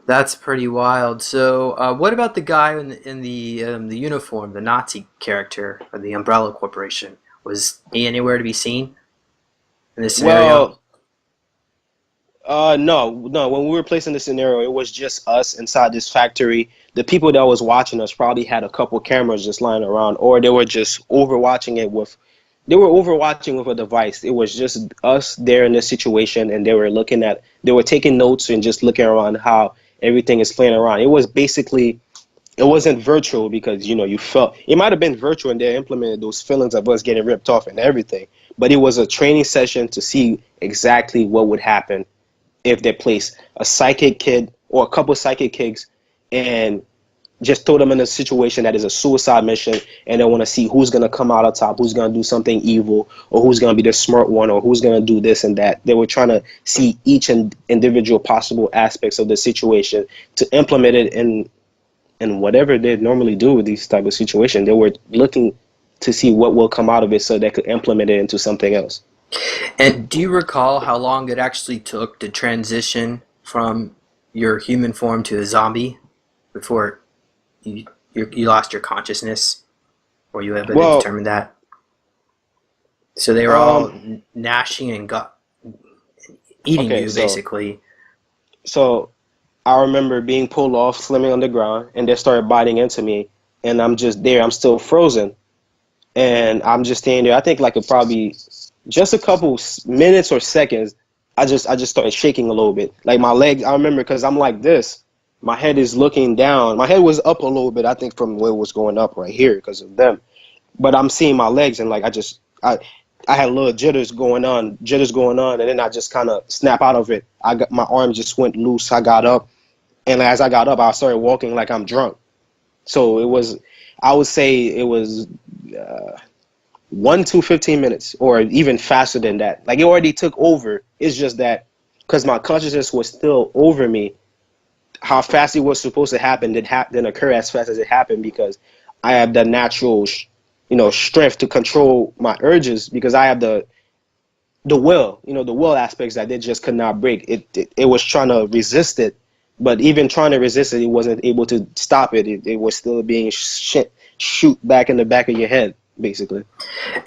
That's pretty wild. So, what about the guy in the uniform, the Nazi character of the Umbrella Corporation? Was he anywhere to be seen in this scenario? Well, no, no. When we were placed in the scenario, it was just us inside this factory. The people that was watching us probably had a couple cameras just lying around, or they were just overwatching it with. They were overwatching with a device. It was just us there in this situation, and they were taking notes and just looking around how everything is playing around. It was basically, it wasn't virtual because you felt it might have been virtual and they implemented those feelings of us getting ripped off and everything, but it was a training session to see exactly what would happen if they place a psychic kid or a couple psychic kids in just throw them in a situation that is a suicide mission, and they want to see who's going to come out on top, who's going to do something evil, or who's going to be the smart one, or who's going to do this and that. They were trying to see each individual possible aspects of the situation to implement it in whatever they normally do with these type of situations. They were looking to see what will come out of it so they could implement it into something else. And do you recall how long it actually took to transition from your human form to a zombie before you lost your consciousness? Were you able to Well, determine that? So they were all gnashing and eating okay, you, basically. so I remember being pulled off, slimming on the ground, and they started biting into me, and I'm just there. I'm still frozen, and I'm just standing there. I think like it probably just a couple minutes or seconds. I just started shaking a little bit. Like my legs, I remember because I'm like this. My head is looking down. My head was up a little bit, I think, from where it was going up right here because of them. But I'm seeing my legs, and like I had little jitters going on, and then I just kind of snap out of it. I got my arm just went loose. I got up, and as I got up, I started walking like I'm drunk. So it was, I would say it was 1 to 15 minutes, or even faster than that. Like it already took over. It's just that because my consciousness was still over me, how fast it was supposed to happen didn't occur as fast as it happened because I have the natural, strength to control my urges because I have the will, the will aspects that they just could not break. It was trying to resist it, but even trying to resist it, it wasn't able to stop it. It was still being shoot back in the back of your head, basically.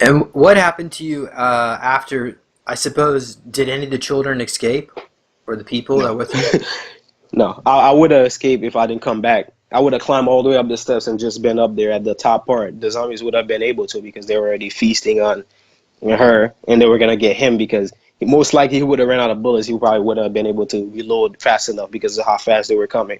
And what happened to you after, I suppose, did any of the children escape? Or the people that No. were with you? No, I would have escaped if I didn't come back. I would have climbed all the way up the steps and just been up there at the top part. The zombies would have been able to because they were already feasting on her, and they were gonna get him because most likely he would have ran out of bullets. He probably would have been able to reload fast enough because of how fast they were coming.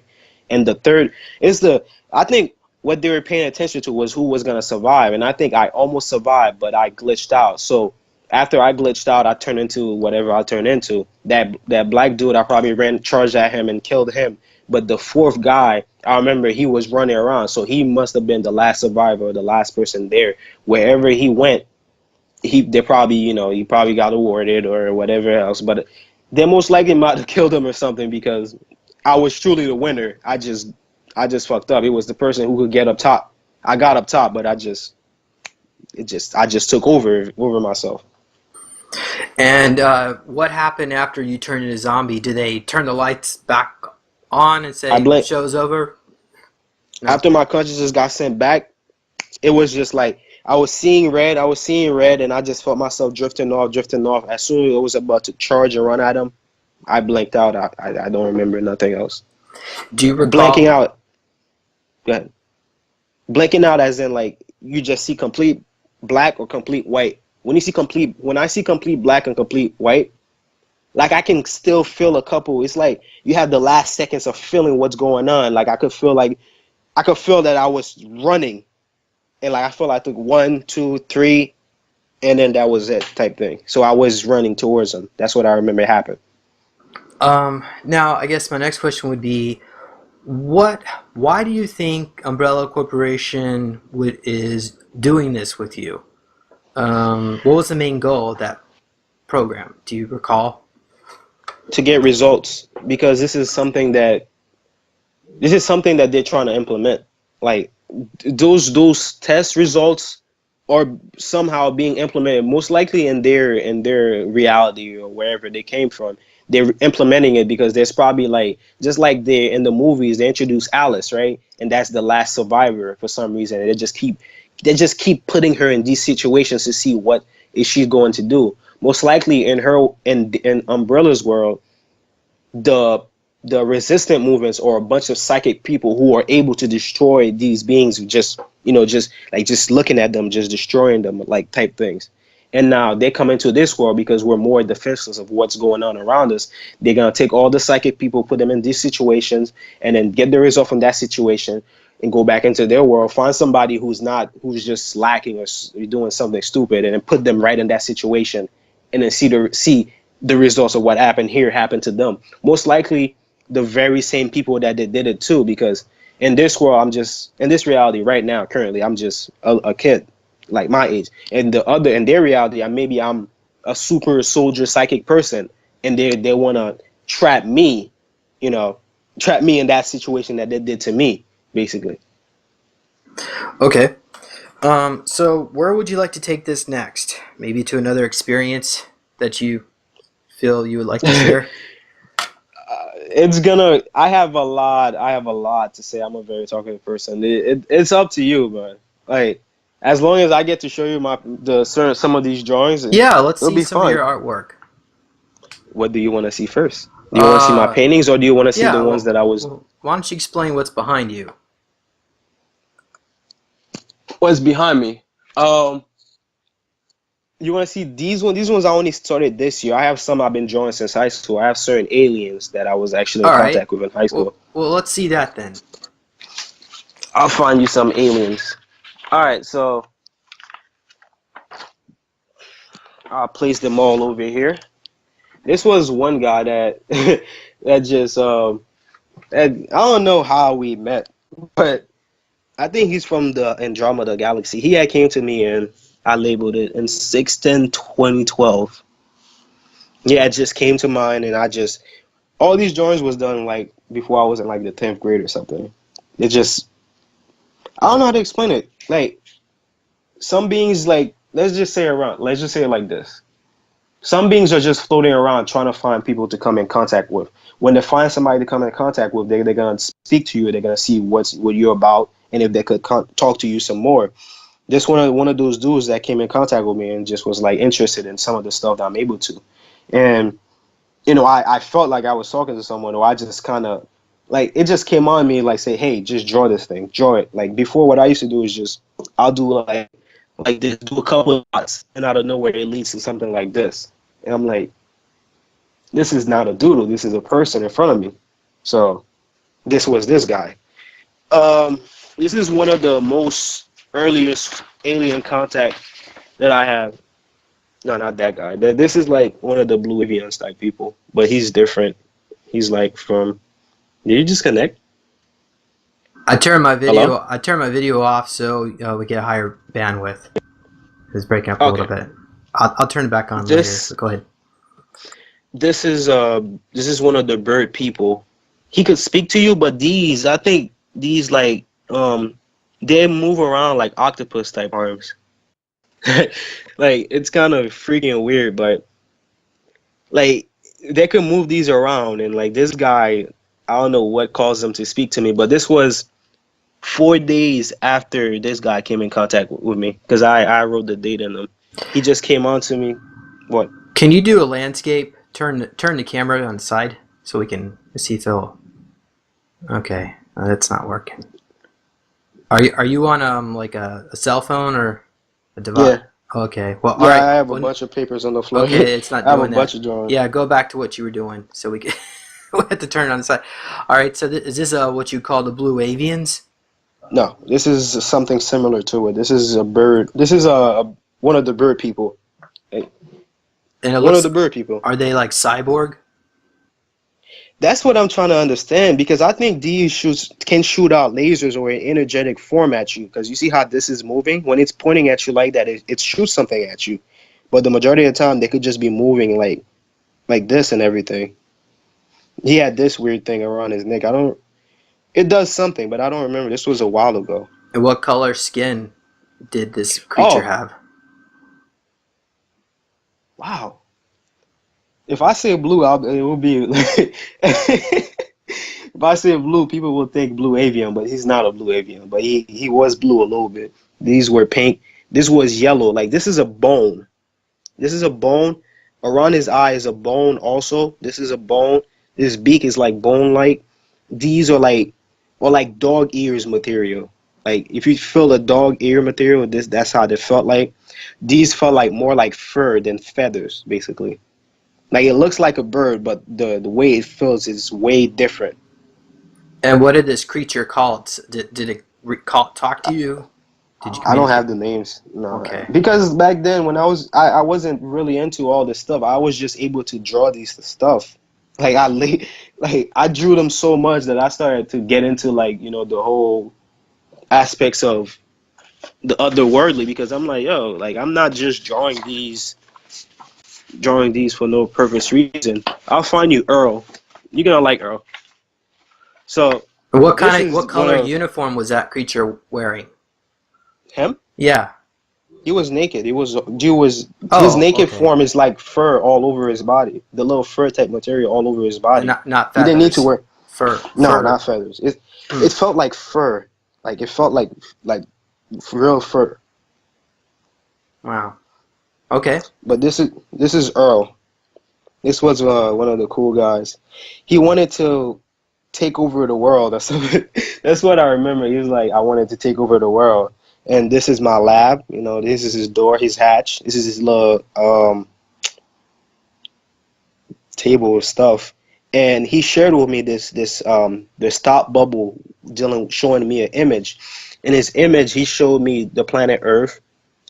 And the third is I think what they were paying attention to was who was gonna survive, and I think I almost survived, but I glitched out. So after I glitched out, I turned into whatever I turned into. That black dude, I probably charged at him and killed him. But the fourth guy, I remember he was running around, so he must have been the last survivor, the last person there. Wherever he went, they probably, he probably got awarded or whatever else. But they most likely might have killed him or something because I was truly the winner. I just fucked up. It was the person who could get up top. I got up top, but I just took over myself. And what happened after you turned into a zombie? Did they turn the lights back on and I say, blinked. show's over? No. After my consciousness got sent back, it was just like I was seeing red, and I just felt myself drifting off. As soon as it was about to charge and run at him, I blinked out. I don't remember nothing else. Do you Blanking recall? out. Go ahead. Blanking out as in like you just see complete black or complete white. When I see complete black and complete white, like I can still feel a couple. It's like you have the last seconds of feeling what's going on. Like I could feel that I was running, and like I feel like I took 1, 2, 3, and then that was it type thing. So I was running towards them. That's what I remember happened. Now, I guess my next question would be, why do you think Umbrella Corporation is doing this with you? What was the main goal of that program? Do you recall? To get results, because this is something that they're trying to implement. Like those test results are somehow being implemented, most likely in their reality or wherever they came from. They're implementing it because there's probably like just like they in the movies they introduce Alice, right? And that's the last survivor for some reason. And they just keep putting her in these situations to see what is she going to do. Most likely in Umbrella's world, the resistant movements or a bunch of psychic people who are able to destroy these beings just looking at them, just destroying them, like type things. And now they come into this world because we're more defenseless of what's going on around us. They're going to take all the psychic people, put them in these situations, and then get the result from that situation and go back into their world, find somebody who's just slacking or doing something stupid, and then put them right in that situation, and then see the results of what happened here happen to them. Most likely the very same people that they did it to, because In this world, I'm just in this reality right now. Currently, I'm just a kid, like my age. And in their reality, maybe I'm a super soldier psychic person, and they want to trap me, you know, trap me in that situation that they did to me, basically. Okay. So where would you like to take this next? Maybe to another experience that you feel you would like to share? I have a lot to say. I'm a very talkative person. It's up to you, man. Like, as long as I get to show you some of these drawings, Yeah, let's it'll see be some of your fun. artwork. What do you want to see first? Do you want to see my Uh, paintings, or do you want to see the yeah, ones that I was? why don't you explain what's behind you? What's behind me? Um, you want to see these ones? These ones I only started this year. I have some I've been drawing since high school. I have certain aliens that I was actually in All right. contact with in high school. Well, let's see that then. I'll find you some aliens. All right, so I'll place them all over here. This was one guy that that just I don't know how we met, but I think he's from the Andromeda galaxy. He had came to me and I labeled it in 6/10/2012. Yeah, it just came to mind, and all these drawings was done like before I was in like the 10th grade or something. It just I don't know how to explain it. Like some beings, like let's just say it like this. Some beings are just floating around trying to find people to come in contact with. When they find somebody to come in contact with, they're gonna speak to you. They're gonna see what you're about, and if they could talk to you some more. This one of those dudes that came in contact with me and just was like interested in some of the stuff that I'm able to, and I felt like I was talking to someone, or I just kind of like it just came on me like say, hey, just draw this thing, draw it. Like before, what I used to do is just I'll do like this, do a couple of dots, and out of nowhere it leads to something like this. And I'm like, this is not a doodle. This is a person in front of me. So this was this guy. This is one of the most earliest alien contact that I have. No, not that guy. This is like one of the Blue Avians type people, but he's different. He's like from. Did you just connect? I turned my Hello? video off so we get a higher bandwidth. It's breaking up a little Okay. bit. I'll turn it back on later. This But go ahead. this is one of the bird people. He could speak to you, but I think these like they move around like octopus type arms. Like it's kind of freaking weird, but like they could move these around, and like this guy, I don't know what caused them to speak to me, but this was 4 days after this guy came in contact with me because I wrote the date in them. He just came on to me. What? Can you do a landscape? Turn the camera on the side so we can see Phil. Okay, that's not working. Are you on like a cell phone or a device? Yeah. Okay. Well, Yeah, all right. I have a Well, bunch of papers on the floor. okay, it's not I have a doing bunch that. of drawings. Yeah, go back to what you were doing so we can. We have to turn it on the side. All right. So is this what you call the blue avians? No, this is something similar to it. This is a bird. This is one of the bird people. Hey, And it one of looks. the bird people. Are they like cyborg? That's what I'm trying to understand because I think these can shoot out lasers or an energetic form at you. Because you see how this is moving? When it's pointing at you like that, it shoots something at you. But the majority of the time, they could just be moving like this and everything. He had this weird thing around his neck. It does something, but I don't remember. This was a while ago. And what color skin did this creature Oh, have? wow. If I say blue, it will be. If I say blue, people will think blue avian, but he's not a blue avian. But he was blue a little bit. These were pink. This was yellow. Like this is a bone. This is a bone. Around his eye is a bone also. This is a bone. His beak is like bone-like. These are like dog ears material. Like if you feel a dog ear material, that's how they felt like. These felt like more like fur than feathers, basically. Like it looks like a bird, but the way it feels is way different. And what did this creature call it? Did it talk to you? Did you I don't have communicate? the names, no, Okay. because back then when I wasn't really into all this stuff. I was just able to draw these stuff. Like I drew them so much that I started to get into like, the whole aspects of the otherworldly, because I'm like, yo, like I'm not just drawing these for no purpose reason. I'll find you Earl. You're gonna like Earl. So this is What one color of uniform was that creature wearing? him. Yeah. He was naked. He was his Oh, naked okay. form is like fur all over his body. The little fur type material all over his body. Not He didn't need to feathers. wear. No, Fur. not feathers. It Hmm. it felt like fur. Like it felt like real fur. Wow. Okay. But this is Earl. This was one of the cool guys. He wanted to take over the world or something. That's what I remember. He was like, I wanted to take over the world. And this is my lab. This is his door, his hatch. This is his little table of stuff. And he shared with me this stop bubble showing me an image. In his image, he showed me the planet Earth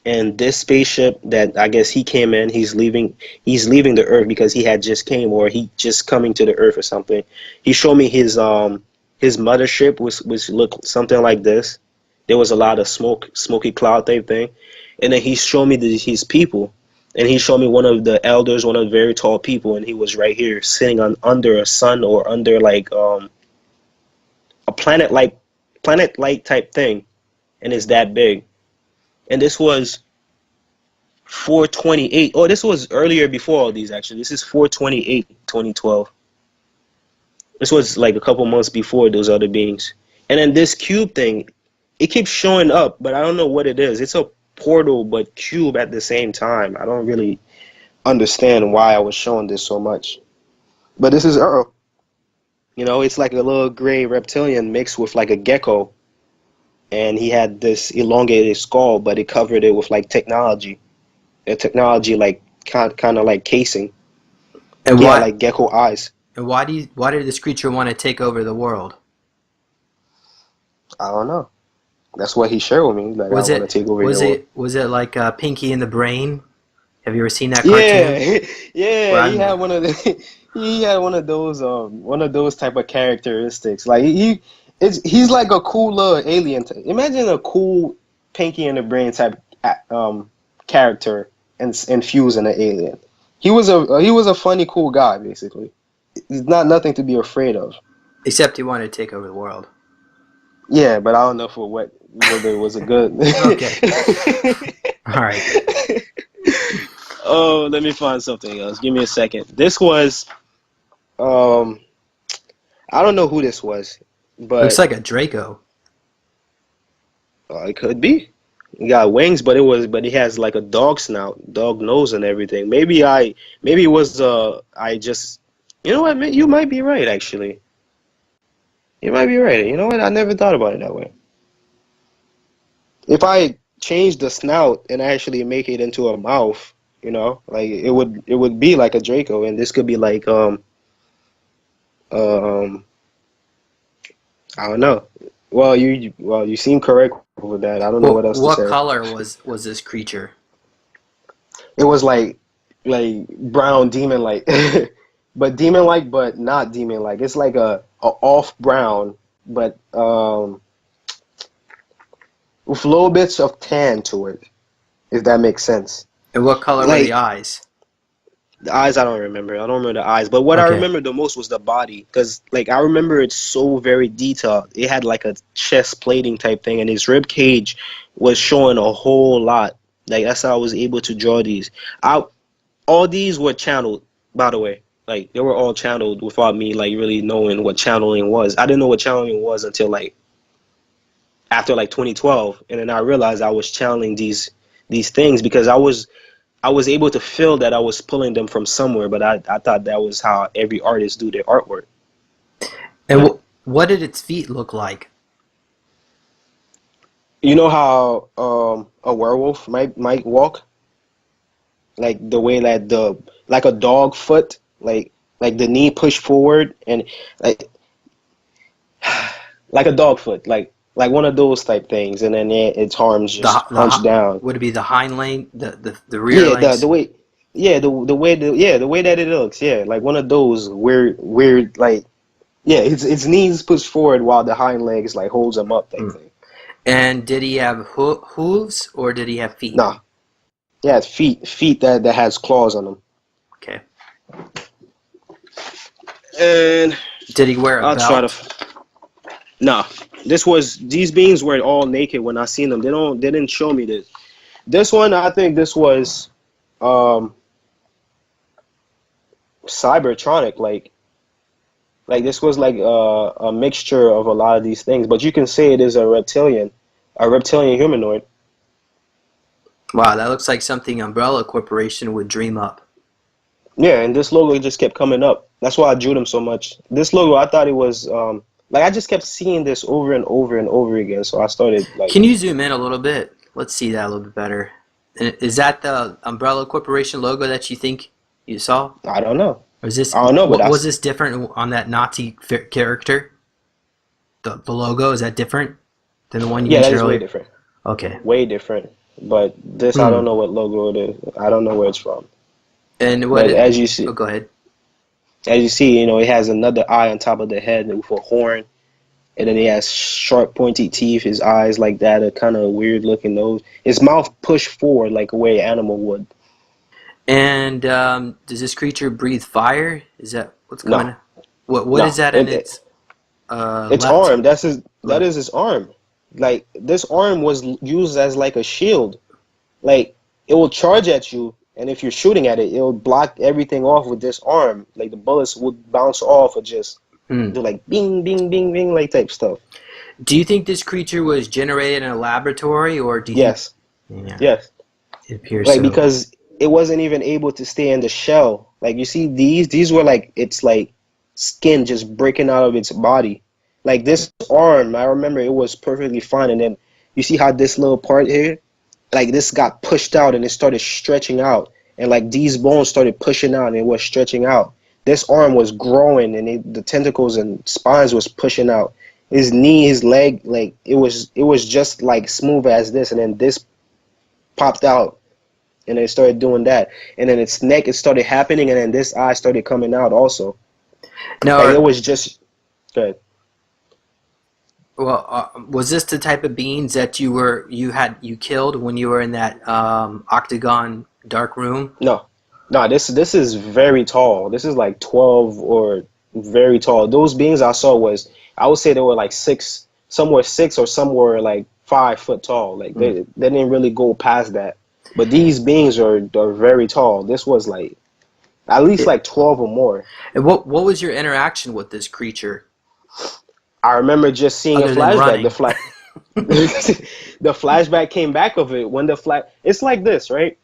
and this spaceship that I guess he came in. He's leaving the Earth because he had just came, or he just coming to the Earth or something. He showed me his mothership, which looked something like this. There was a lot of smoky cloud type thing. And then he showed me his people. And he showed me one of the elders, one of the very tall people, and he was right here sitting under a sun, or under like a planet like type thing, and it's that big. And this was 428. Oh, this was earlier before all these, actually. This is 428, 2012. This was like a couple months before those other beings. And then this cube thing, it keeps showing up, but I don't know what it is. It's a portal, but cube at the same time. I don't really understand why I was showing this so much. But this is Earl. It's like a little gray reptilian mixed with like a gecko. And he had this elongated skull, but it covered it with like technology. A technology like kind of like casing. And He had why like gecko eyes. and why did this creature want to take over the world? I don't know. That's what he shared with me. Like, I Was want to it take over your world. like Pinky and the Brain? Have you ever seen that cartoon? Yeah, yeah. Where He had I'm, one of the. He had one of those type of characteristics. Like he's like a cool little alien. Imagine a cool Pinky and the Brain type character and infusing an alien. He was a funny, cool guy. Basically, he's not nothing to be afraid of. except he wanted to take over the world. Yeah, but I don't know for whether it was a good. Okay. All right. Oh, let me find something else. Give me a second. This was, um, I don't know who this was, Looks but like a Draco. it could be. He got wings, but he has like a dog snout, dog nose, and everything. Maybe it was, I just, you know what? You might be right, actually. You might be right. You know what? I never thought about it that way. If I change the snout and actually make it into a mouth, like it would be like a Draco, and this could be like um I don't know. Well, you seem correct with that. I don't know what else to What say. color was this creature? It was like brown demon like, but demon like, but not demon like. It's like a off brown, but with little bits of tan to it, if that makes sense. And what color were the Like eyes? the eyes, I don't remember. I don't remember the eyes, but what I Okay. remember the most was the body, because like I remember it's so very detailed. It had like a chest plating type thing, and his rib cage was showing a whole lot. Like that's how I was able to draw these. I All these were channeled, by the way. Like they were all channeled without me like really knowing what channeling was. I didn't know what channeling was until like after like 2012, and then I realized I was channeling these things because I was able to feel that I was pulling them from somewhere, but I thought that was how every artist do their artwork. And what did its feet look like? You know how a werewolf might walk, like the way that the like a dog foot, like the knee pushed forward, and like like a dog foot, like one of those type things, and then its arms just The hunched down. would it be the hind leg, the rear Yeah, the legs? way, yeah, the way that it looks, yeah, like one of those weird like yeah, its knees pushed forward while the hind legs like holds him up type Hmm. thing. And did he have hooves or did he have feet? Nah, yeah, it's feet that has claws on them. Okay. And Did he wear a I'll try to. belt? Nah, these beings were all naked when I seen them. They didn't show me this. This one, I think this was um cybertronic, like this was like a mixture of a lot of these things. But you can say it is a reptilian humanoid. Wow, that looks like something Umbrella Corporation would dream up. Yeah, and this logo just kept coming up. That's why I drew them so much. This logo, I thought it was like I just kept seeing this over and over and over again. So I started like, Can you zoom in a little bit? Let's see that a little bit better. Is that the Umbrella Corporation logo that you think you saw? I don't know. Or is this, I don't know, but was this different on that Nazi character? The logo, is that different than the one you yeah, that mentioned is way earlier? different. Okay. Way different. But this, I Hmm. don't know what logo it is. I don't know where it's from. And what But it, oh, go ahead. as you see, it has another eye on top of the head with a horn, and then he has sharp, pointy teeth. His eyes like that, a kind of weird looking nose. His mouth pushed forward like a way an animal would. And does this creature breathe fire? Is that what's No, coming? What is no. that in its Its left arm. That left? is his arm. Like this arm was used as like a shield. Like it will charge at you, and if you're shooting at it, it'll block everything off with this arm. Like the bullets would bounce off or just Hmm. do like bing, bing, bing, bing, like type stuff. Do you think this creature was generated in a laboratory, or do you think? Yes, Yeah, yes. it appears Like so. because it wasn't even able to stay in the shell. Like you see these were like it's like skin just breaking out of its body. Like this arm, I remember it was perfectly fine, and then you see how this little part here, like this got pushed out and it started stretching out, and like these bones started pushing out and it was stretching out. This arm was growing and the tentacles and spines was pushing out. His knee, his leg, like it was just like smooth as this, and then this popped out and it started doing that, and then its neck it started happening, and then this eye started coming out also. Now, Like it was just good. well, was this the type of beings that you killed when you were in that octagon dark room? No, no. This is very tall. This is like 12 or very tall. Those beings I saw was I would say they were like six. Some were six or some were like 5 foot tall. Like Hmm. they didn't really go past that. But these beings are very tall. This was like at least It, like 12 or more. and what was your interaction with this creature I remember just seeing a other than flashback. running? The flashback came back of it when it's like this, right?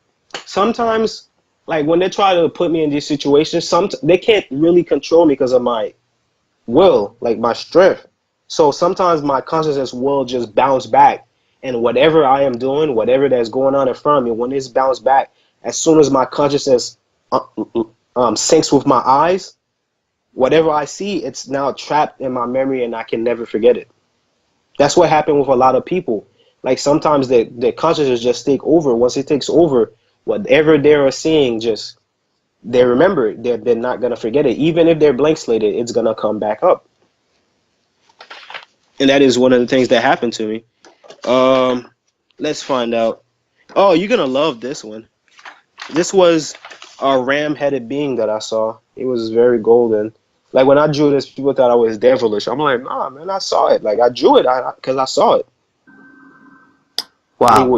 Sometimes like when they try to put me in these situations, they can't really control me because of my will, like my strength. So sometimes my consciousness will just bounce back, and whatever I am doing, whatever that's going on in front of me, when it's bounced back, as soon as my consciousness uh, syncs with my eyes, whatever I see, it's now trapped in my memory, and I can never forget it. That's what happened with a lot of people. Like sometimes their consciousness just take over. Once it takes over, whatever they are seeing, just they remember it. They're not gonna forget it. Even if they're blank slated, it's gonna come back up. And that is one of the things that happened to me. Um, let's find out. Oh, you're gonna love this one. This was a ram-headed being that I saw. It was very golden. Like when I drew this, people thought I was devilish. I'm like, nah, man, I saw it. Like I drew it because I saw it. Wow.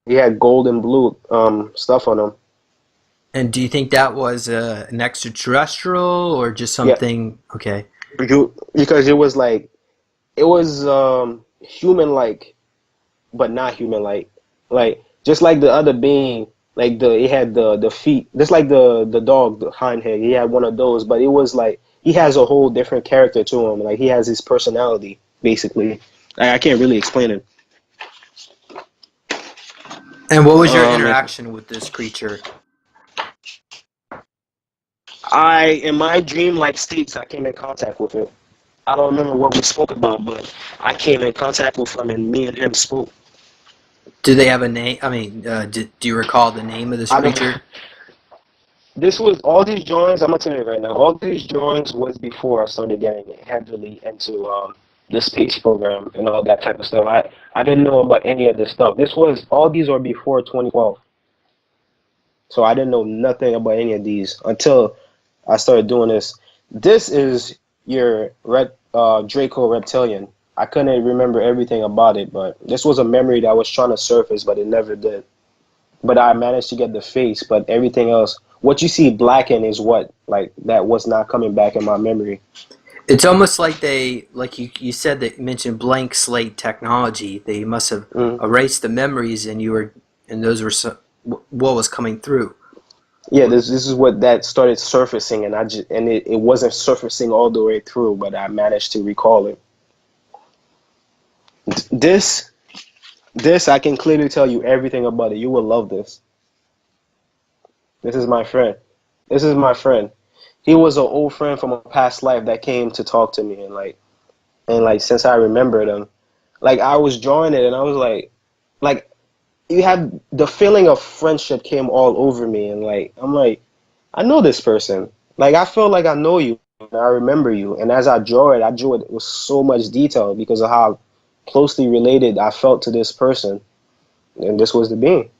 He had gold and blue stuff on him. And do you think that was an extraterrestrial or just Yeah, something? Okay. because it was like it was human like, but not human like just like the other being. Like he had the feet, just like the dog, the hind head. He had one of those, but it was like he has a whole different character to him. Like he has his personality, basically. I can't really explain it. And what was your If interaction with this creature? in my dream-like states, I came in contact with it. I don't remember what we spoke about, but I came in contact with him, and me and him spoke. Do they have a name? I mean, do you recall the name of this I don't. creature? This was all these drawings. I'm gonna tell you right now. All these drawings was before I started getting heavily into the space program and all that type of stuff. I didn't know about any of this stuff. This was all these are before 2012. So I didn't know nothing about any of these until I started doing this. This is your Draco reptilian. I couldn't remember everything about it, but this was a memory that I was trying to surface, but it never did. But I managed to get the face, but everything else, what you see blackened is what, like, that was not coming back in my memory. It's almost like like you said that you mentioned blank slate technology. They must have Mm. erased the memories, and those were what was coming through. Yeah, this is what that started surfacing, and it wasn't surfacing all the way through, but I managed to recall it. This this I can clearly tell you everything about it. You will love this. This is my friend. This is my friend. He was an old friend from a past life that came to talk to me, and since I remembered him, like I was drawing it and I was like you had the feeling of friendship came all over me, and like I'm like I know this person. Like I feel like I know you and I remember you. And as I drew it with so much detail because of how closely related I felt to this person. And this was the being.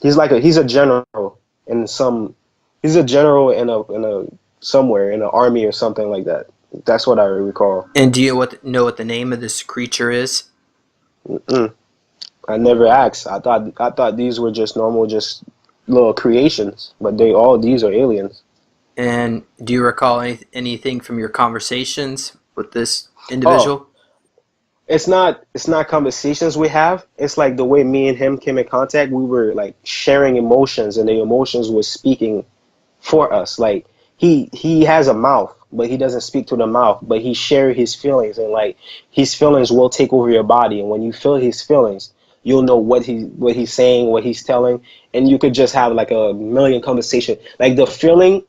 He's a general in some he's a general in a somewhere in an army or something like that. That's what I recall. And do you know what the name of this creature is? Mm-mm. I never asked. I thought these were just normal, just little creations, but these are aliens. And do you recall anything from your conversations with this Oh, individual? it's not conversations we have. It's like the way me and him came in contact. We were like sharing emotions, and the emotions were speaking for us. Like he has a mouth, but he doesn't speak to the mouth, but he shares his feelings, and like his feelings will take over your body. And when you feel his feelings, you'll know what he's saying, what he's telling, and you could just have like a million conversation. Like the feeling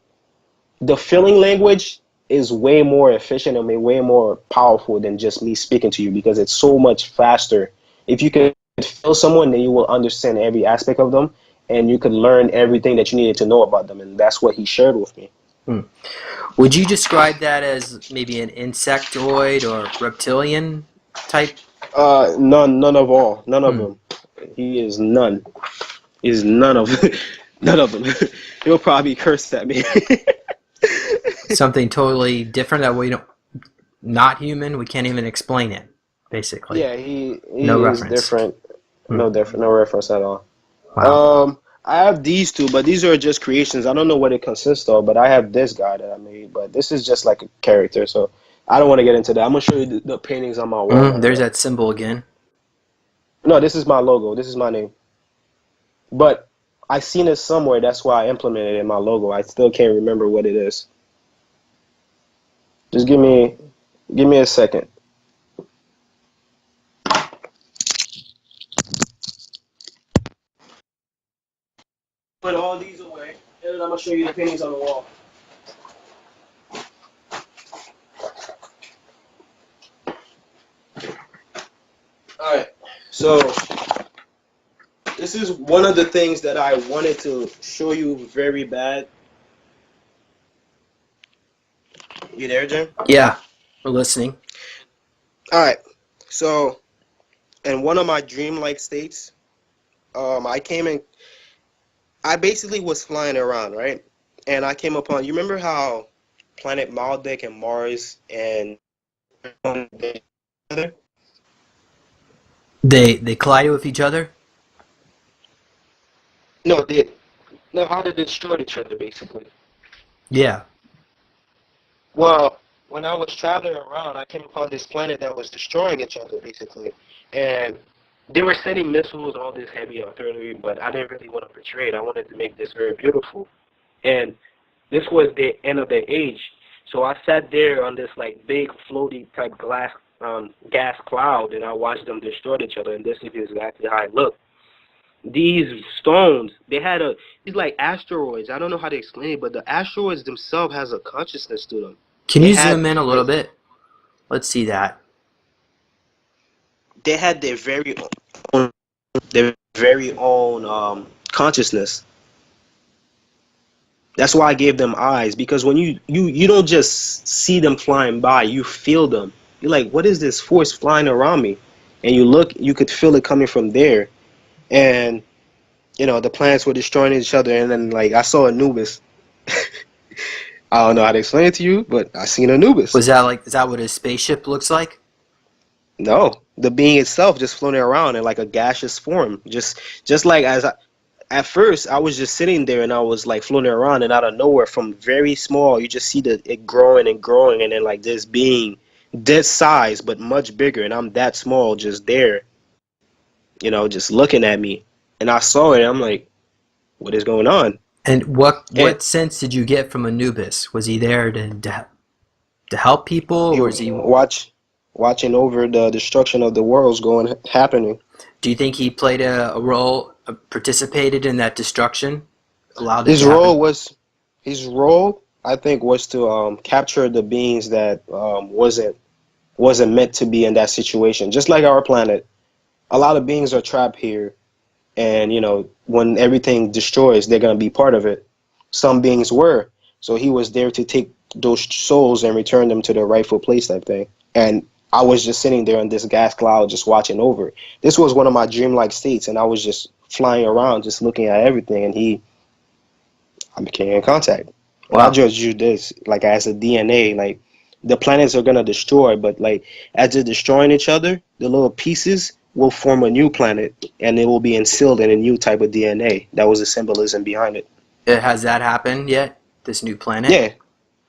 language is way more efficient and way more powerful than just me speaking to you because it's so much faster. If you can feel someone, then you will understand every aspect of them, and you could learn everything that you needed to know about them, and that's what he shared with me. Hmm. Would you describe that as maybe an insectoid or reptilian type? None of all, none of Hmm. them. He is none. He's none of, none of them. He'll probably curse at me. Something totally different that we don't, not human. We can't even explain it. Basically, Yeah, he no is reference. different. Hmm. No reference at all. Wow. I have these two, but these are just creations. I don't know what it consists of, but I have this guy that I made, but this is just like a character, so I don't want to get into that. I'm gonna show you the paintings on my wall right There's now. that symbol again. No, this is my logo. This is my name. But I seen it somewhere. That's why I implemented it in my logo. I still can't remember what it is. Just give me a second. Put all these away, and then I'm gonna show you the paintings on the wall. All right. So this is one of the things that I wanted to show you very bad. You there, Jim? Yeah, we're listening. All right. So in one of my dreamlike states, I came in. I basically was flying around, right? And I came upon. You remember how planet Maldek and Mars and They collided with each other. no, they no how they destroyed each other basically. Yeah. Well, when I was traveling around, I came upon this planet that was destroying each other basically, and they were sending missiles, all this heavy artillery, but I didn't really want to portray it. I wanted to make this very beautiful, and this was the end of the age. So I sat there on this like big floaty type gas cloud, and I watched them destroy each other. And this is exactly how it looked. These stones, these like asteroids. I don't know how to explain it, but the asteroids themselves has a consciousness to them. Can They you had zoom in a little like bit? Let's see that. they had their very own consciousness. That's why I gave them eyes, because when you don't just see them flying by, you feel them. You're like, what is this force flying around me? And you look, you could feel it coming from there. And the planets were destroying each other, and then like I saw Anubis. I don't know how to explain it to you, but I seen Anubis. Is that what his spaceship looks like? No, the being itself just floating around in like a gaseous form, just like at first I was just sitting there and I was like floating around, and out of nowhere, from very small, you just see it growing and growing, and then like this being this size but much bigger, and I'm that small just there, just looking at me. And I saw it, and I'm like, what is going on? And And what sense did you get from Anubis? Was he there to help people, he or is he? watching over the destruction of the worlds happening. Do you think he played a role, participated in that destruction, allowed it His to happen? role was his role, I think, was to capture the beings that wasn't meant to be in that situation. Just like our planet, a lot of beings are trapped here, and when everything destroys, they're gonna be part of it. Some beings were, so he was there to take those souls and return them to their rightful place, type thing. And I was just sitting there in this gas cloud, just watching over. This was one of my dreamlike states, and I was just flying around, just looking at everything. And I became in contact. And I Wow. just use this like as a DNA. Like the planets are gonna destroy, but like as they're destroying each other, the little pieces will form a new planet, and it will be instilled in a new type of DNA. That was the symbolism behind it. Has that happened yet? This new planet? Yeah,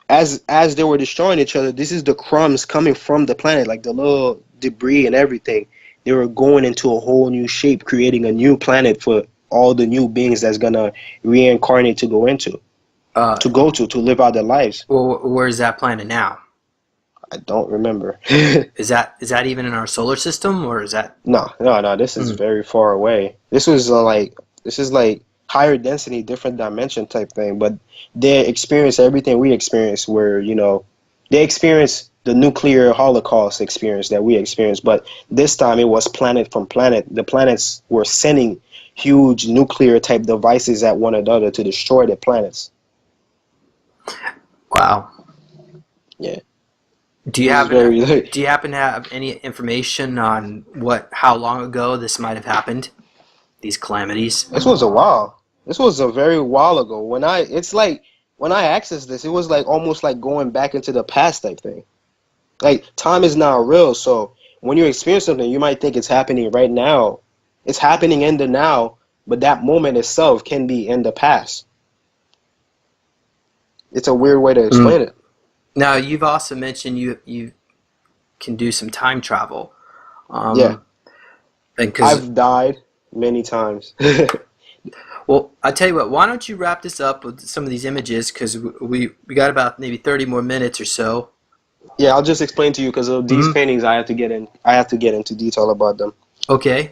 as they were destroying each other, this is the crumbs coming from the planet, like the little debris and everything. They were going into a whole new shape, creating a new planet for all the new beings that's gonna reincarnate to go into, Uh, to live out their lives. well, where's that planet now? I don't remember. Is that even in our solar system, or is that? No, no, no. This is Hmm. very far away. This is like higher density, different dimension type thing. But they experience everything we experience, where they experience the nuclear holocaust experience that we experience. But this time it was planet from planet. The planets were sending huge nuclear type devices at one another to destroy the planets. Wow. Yeah, Do you this is happen to, very do you happen to have any information on how long ago this might have happened? These calamities? This was a while. This was a very while ago. It's like when I accessed this, it was like almost like going back into the past type thing. Like time is not real, so when you experience something, you might think it's happening right now. It's happening in the now, but that moment itself can be in the past. It's a weird way to Mm. explain it. Now, you've also mentioned you can do some time travel. Yeah, Um, and because I've died many times. Well, I tell you what, why don't you wrap this up with some of these images, because we got about maybe 30 more minutes or so. Yeah, I'll just explain to you because of these Hmm. paintings. I have to get into detail about them. Okay.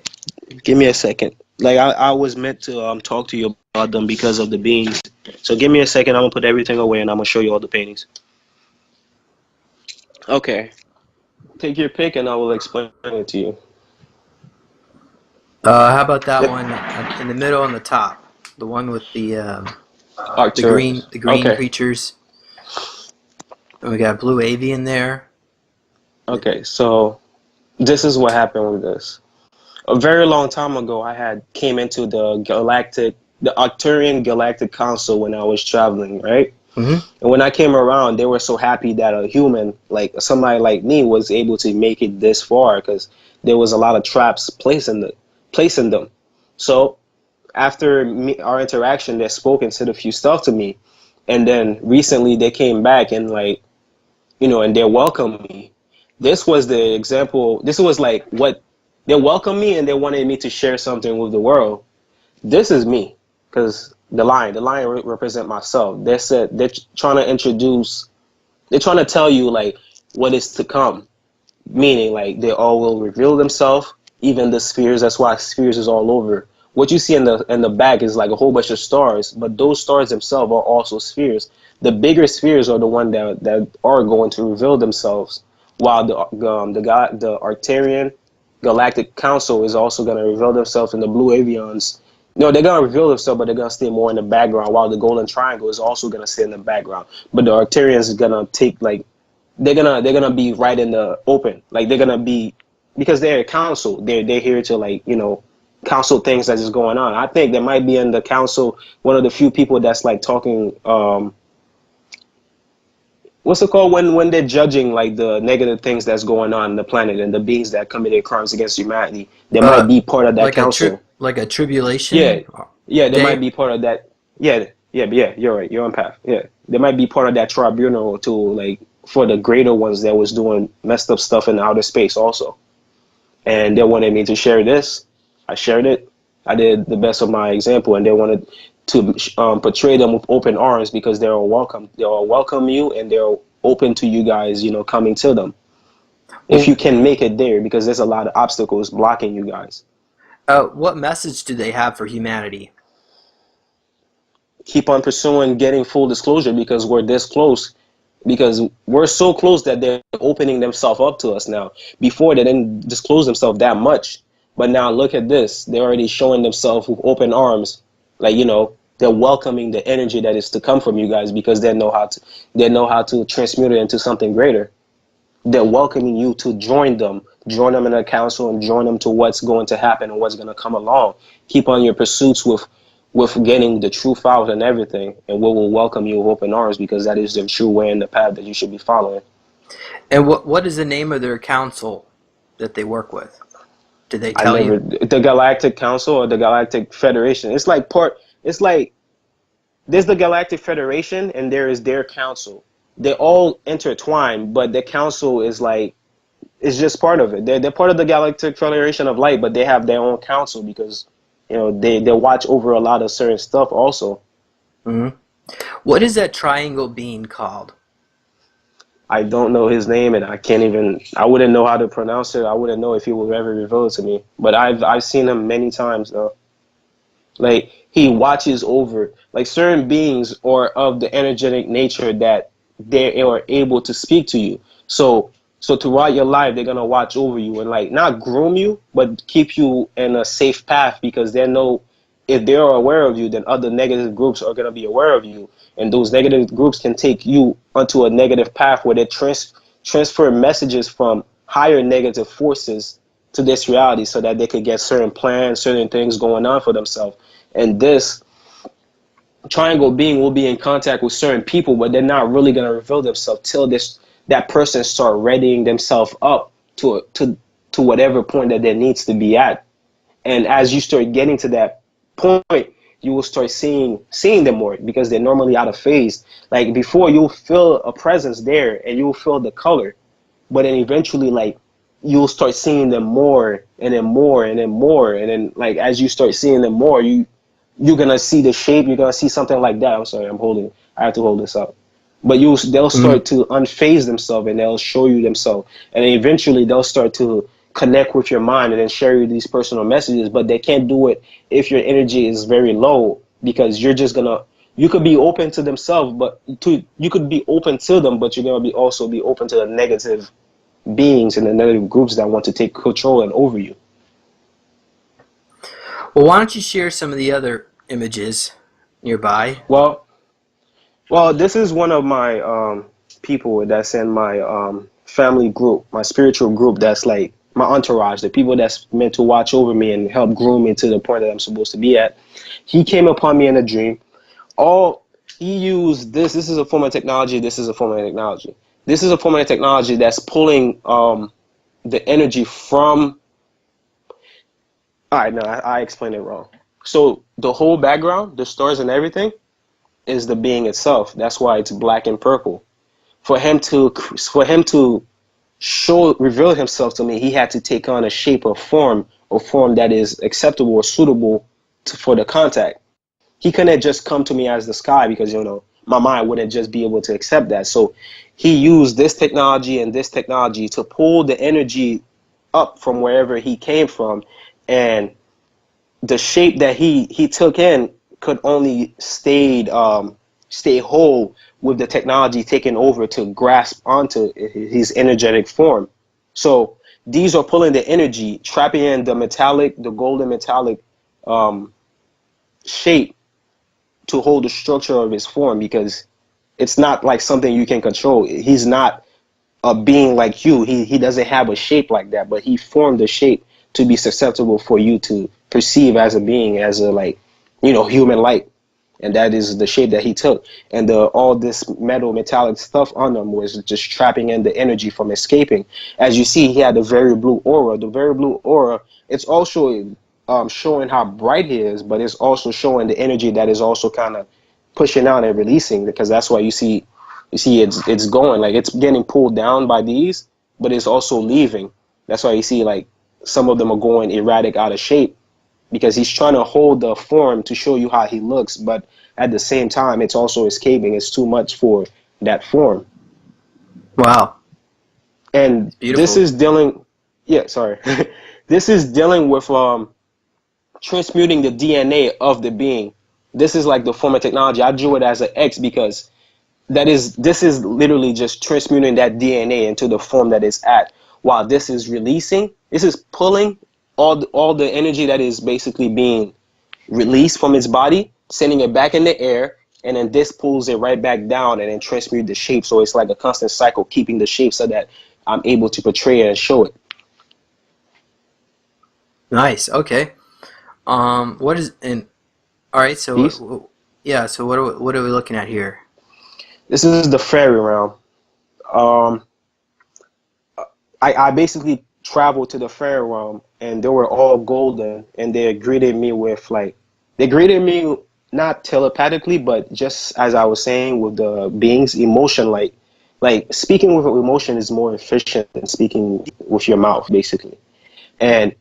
Give me a second. Like I was meant to talk to you about them because of the beings. So give me a second. I'm gonna put everything away and I'm gonna show you all the paintings. Okay. Take your pick and I will explain it to you. How about that Yep. one in the middle on the top, the one with Arcturus. the green Okay. creatures, and we got blue avian there. Okay. So this is what happened with this. A very long time ago, I had came into the Arcturian Galactic Council when I was traveling, right? Hmm. And when I came around, they were so happy that a human, like somebody like me, was able to make it this far because there was a lot of traps placing them. So after our interaction, they spoke and said a few stuff to me, and then recently they came back and and they welcomed me. This was the example. This was like what they welcomed me and they wanted me to share something with the world. This is me, because the lion represent myself. They said trying to introduce, they're trying to tell you like what is to come, meaning like they all will reveal themselves, even the spheres. That's why spheres is all over. What you see in the back is like a whole bunch of stars, but those stars themselves are also spheres. The bigger spheres are the one that are going to reveal themselves, while the Arcturian Galactic Council is also going to reveal themselves, and the blue avians No, they're gonna reveal themselves, but they're gonna stay more in the background. While the Golden Triangle is also gonna stay in the background, but the Arcturians is gonna take like they're gonna be right in the open. Like they're gonna be because they're a council. They're here to like counsel things that is going on. I think there might be in the council one of the few people that's like talking. What's it called when they're judging like the negative things that's going on in the planet and the beings that committed crimes against humanity? They might be part of that council. Like a Yeah, tribulation yeah, they might day. be part of that. Yeah, yeah. You're right. You're on path. Yeah, they might be part of that tribunal to like for the greater ones that was doing messed up stuff in outer space also. And they wanted me to share this. I shared it. I did the best of my example, and they wanted to portray them with open arms because they're all welcome. They'll welcome you, and they're open to you guys, coming to them. If you Well, can make it there, because there's a lot of obstacles blocking you guys. what message do they have for humanity? Keep on pursuing getting full disclosure because we're this close. Because we're so close that they're opening themselves up to us now. Before they didn't disclose themselves that much, but now look at this. They're already showing themselves with open arms, like they're welcoming the energy that is to come from you guys because they know how to transmute it into something greater. They're welcoming you to join them in a council and join them to what's going to happen and what's going to come along. Keep on your pursuits with getting the truth out and everything, and we will welcome you with open arms because that is the true way and the path that you should be following. And what is the name of their council that they work with? Did they I tell never you? the Galactic Council or the Galactic Federation. It's like It's like there's the Galactic Federation and there is their council. They all intertwine, but the council is like it's just part of it. They're part of the Galactic Federation of Light, but they have their own council because they watch over a lot of certain stuff also. Hmm. What is that triangle being called? I don't know his name, and I wouldn't know how to pronounce it. I wouldn't know if he would ever reveal it to me. But I've seen him many times though. Like he watches over like certain beings or of the energetic nature that they are able to speak to you. So throughout your life, they're gonna watch over you and like not groom you, but keep you in a safe path because they know if they are aware of you, then other negative groups are gonna be aware of you, and those negative groups can take you onto a negative path where they transfer messages from higher negative forces to this reality so that they could get certain plans, certain things going on for themselves. And this triangle being will be in contact with certain people, but they're not really going to reveal themselves till that person start readying themselves up to whatever point that there needs to be at. And as you start getting to that point, you will start seeing them more because they're normally out of phase. Like before, you'll feel a presence there and you'll feel the color, but then eventually, like you'll start seeing them more and then more and then more, and then like as you start seeing them more, you're gonna see the shape. You're gonna see something like that. I'm sorry, I have to hold this up. But they'll Hmm. start to unphase themselves and they'll show you themselves, and then eventually they'll start to connect with your mind and then share you these personal messages. But they can't do it if your energy is very low because you could be open to themselves, but you could be open to them, but you're gonna also be open to the negative beings and the negative groups that want to take control and over you. Well, why don't you share some of the other images nearby? Well, well, this is one of my people that's in my family group, my spiritual group. That's like my entourage, the people that's meant to watch over me and help groom me to the point that I'm supposed to be at. He came upon me in a dream. All he used this. This is a form of technology. This is a form of technology. This is a form of technology that's pulling the energy from. All right, no, I explained it wrong. So the whole background, the stars and everything, is the being itself. That's why it's black and purple. For him to reveal himself to me, he had to take on a shape or form that is acceptable or suitable for the contact. He couldn't just come to me as the sky because my mind wouldn't just be able to accept that. So he used this technology and this technology to pull the energy up from wherever he came from, and the shape that he took in could only stay whole with the technology taking over to grasp onto his energetic form. So these are pulling the energy, trapping in the golden metallic shape to hold the structure of his form, because it's not like something you can control. He's not a being like you. He doesn't have a shape like that, but he formed the shape to be susceptible for you to perceive as a being, as a, like, human like. And that is the shape that he took. And all this metallic stuff on him was just trapping in the energy from escaping. As you see, he had the very blue aura. The very blue aura, it's also showing how bright he is, but it's also showing the energy that is also kind of pushing out and releasing, because that's why you see it's going, like, it's getting pulled down by these, but it's also leaving. That's why you see, like, some of them are going erratic, out of shape, because he's trying to hold the form to show you how he looks, but at the same time it's also escaping. It's too much for that form. Wow. And this is dealing, yeah, sorry. This is dealing with transmuting the DNA of the being. This is like the form of technology. I drew it as an X because this is literally just transmuting that DNA into the form that it's at, while this is releasing. This is pulling all the energy that is basically being released from its body, sending it back in the air, and then this pulls it right back down and then transmute the shape. So it's like a constant cycle, keeping the shape so that I'm able to portray it and show it. Nice. Okay. What is in? All right. So yeah. So what are we looking at here? This is the fairy realm. I basically traveled to the fairy realm, and they were all golden, and they greeted me with, like, they greeted me not telepathically, but just as I was saying, with the being's emotion. Like speaking with emotion is more efficient than speaking with your mouth, basically. And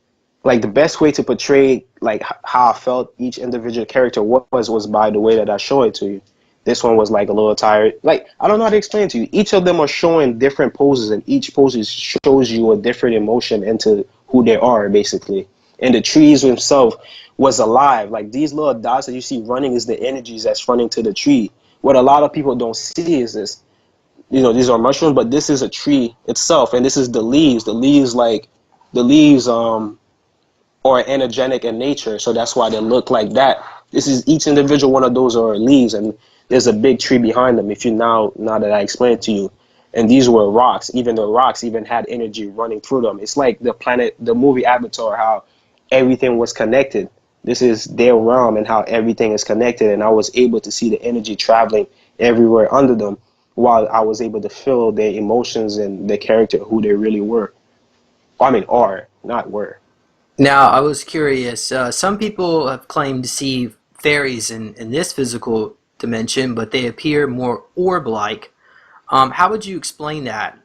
like the best way to portray like how I felt each individual character was by the way that I show it to you. This one was like a little tired. Like, I don't know how to explain to you. Each of them are showing different poses, and each pose shows you a different emotion into who they are, basically. And the trees themselves was alive. Like, these little dots that you see running is the energies that's running to the tree. What a lot of people don't see is this. These are mushrooms, but this is a tree itself, and this is the leaves. The leaves are energetic in nature, so that's why they look like that. This is each individual one of those are leaves, and there's a big tree behind them. If you now that I explained it to you, and these were rocks. Even the rocks even had energy running through them. It's like the movie Avatar, how everything was connected. This is their realm and how everything is connected, and I was able to see the energy traveling everywhere under them, while I was able to feel their emotions and their character, who they really were. I mean, are, not were. Now, I was curious. Some people have claimed to see fairies in this physical dimension, but they appear more orb-like. How would you explain that?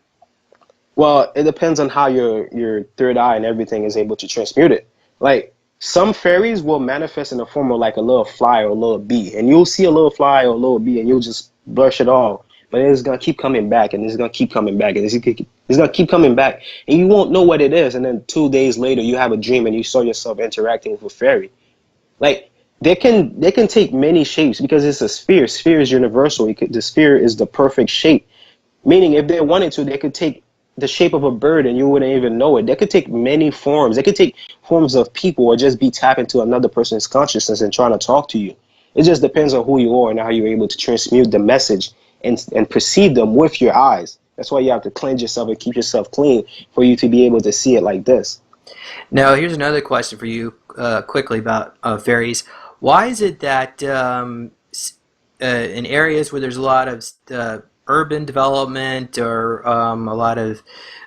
Well, it depends on how your third eye and everything is able to transmute it. Like, some fairies will manifest in the form of like a little fly or a little bee, and you'll see a little fly or a little bee, and you'll just brush it off. But it's gonna keep coming back, and it's gonna keep coming back, and it's gonna keep coming back, and you won't know what it is. And then 2 days later, you have a dream, and you saw yourself interacting with a fairy. Like, they can take many shapes because it's a sphere. Sphere is universal. The sphere is the perfect shape. Meaning, if they wanted to, they could take the shape of a bird and you wouldn't even know it. They could take many forms. They could take forms of people, or just be tapping to another person's consciousness and trying to talk to you. It just depends on who you are and how you're able to transmute the message and perceive them with your eyes. That's why you have to cleanse yourself and keep yourself clean for you to be able to see it like this. Now, here's another question for you quickly about fairies. Why is it that in areas where there's a lot of urban development or a lot of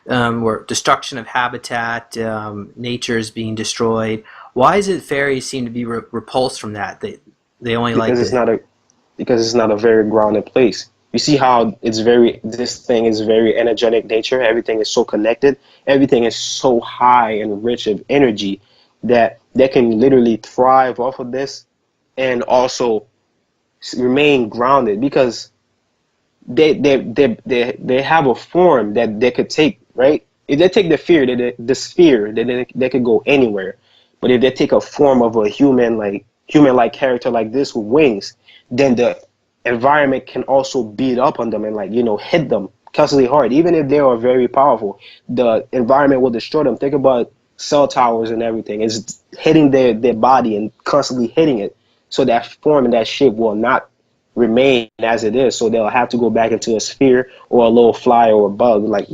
or destruction of habitat, nature is being destroyed, why is it fairies seem to be repulsed from that? They only Because like because it's not a very grounded place. You see how this thing is very energetic nature. Everything is so connected. Everything is so high and rich of energy that they can literally thrive off of this and also remain grounded, because they have a form that they could take, right? If they take the sphere, then they could go anywhere. But if they take a form of a human like character like this with wings, then the environment can also beat up on them and hit them constantly hard. Even if they are very powerful, the environment will destroy them. Think about cell towers and everything. It's hitting their body and constantly hitting it. so that form and that shape will not remain as it is. So they'll have to go back into a sphere or a little fly or a bug, like,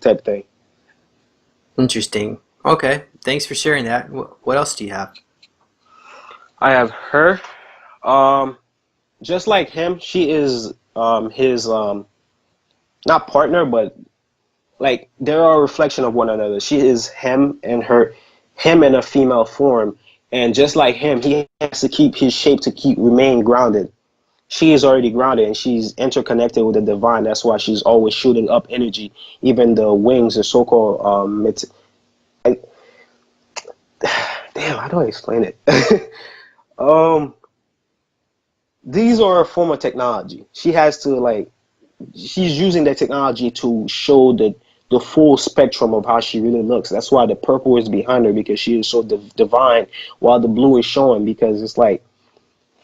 type thing. Interesting. Okay, thanks for sharing that. What else do you have? I have her. Um, just like him, she is his not partner, but like they're a reflection of one another. She is him in a female form, and just like him, he has to keep his shape to remain grounded. She is already grounded and she's interconnected with the divine. That's why she's always shooting up energy. Even the wings, the so-called I, damn, how do I explain it? um, these are a form of technology. She has to she's using that technology to show the full spectrum of how she really looks. That's why the purple is behind her, because she is so divine, while the blue is showing, because it's like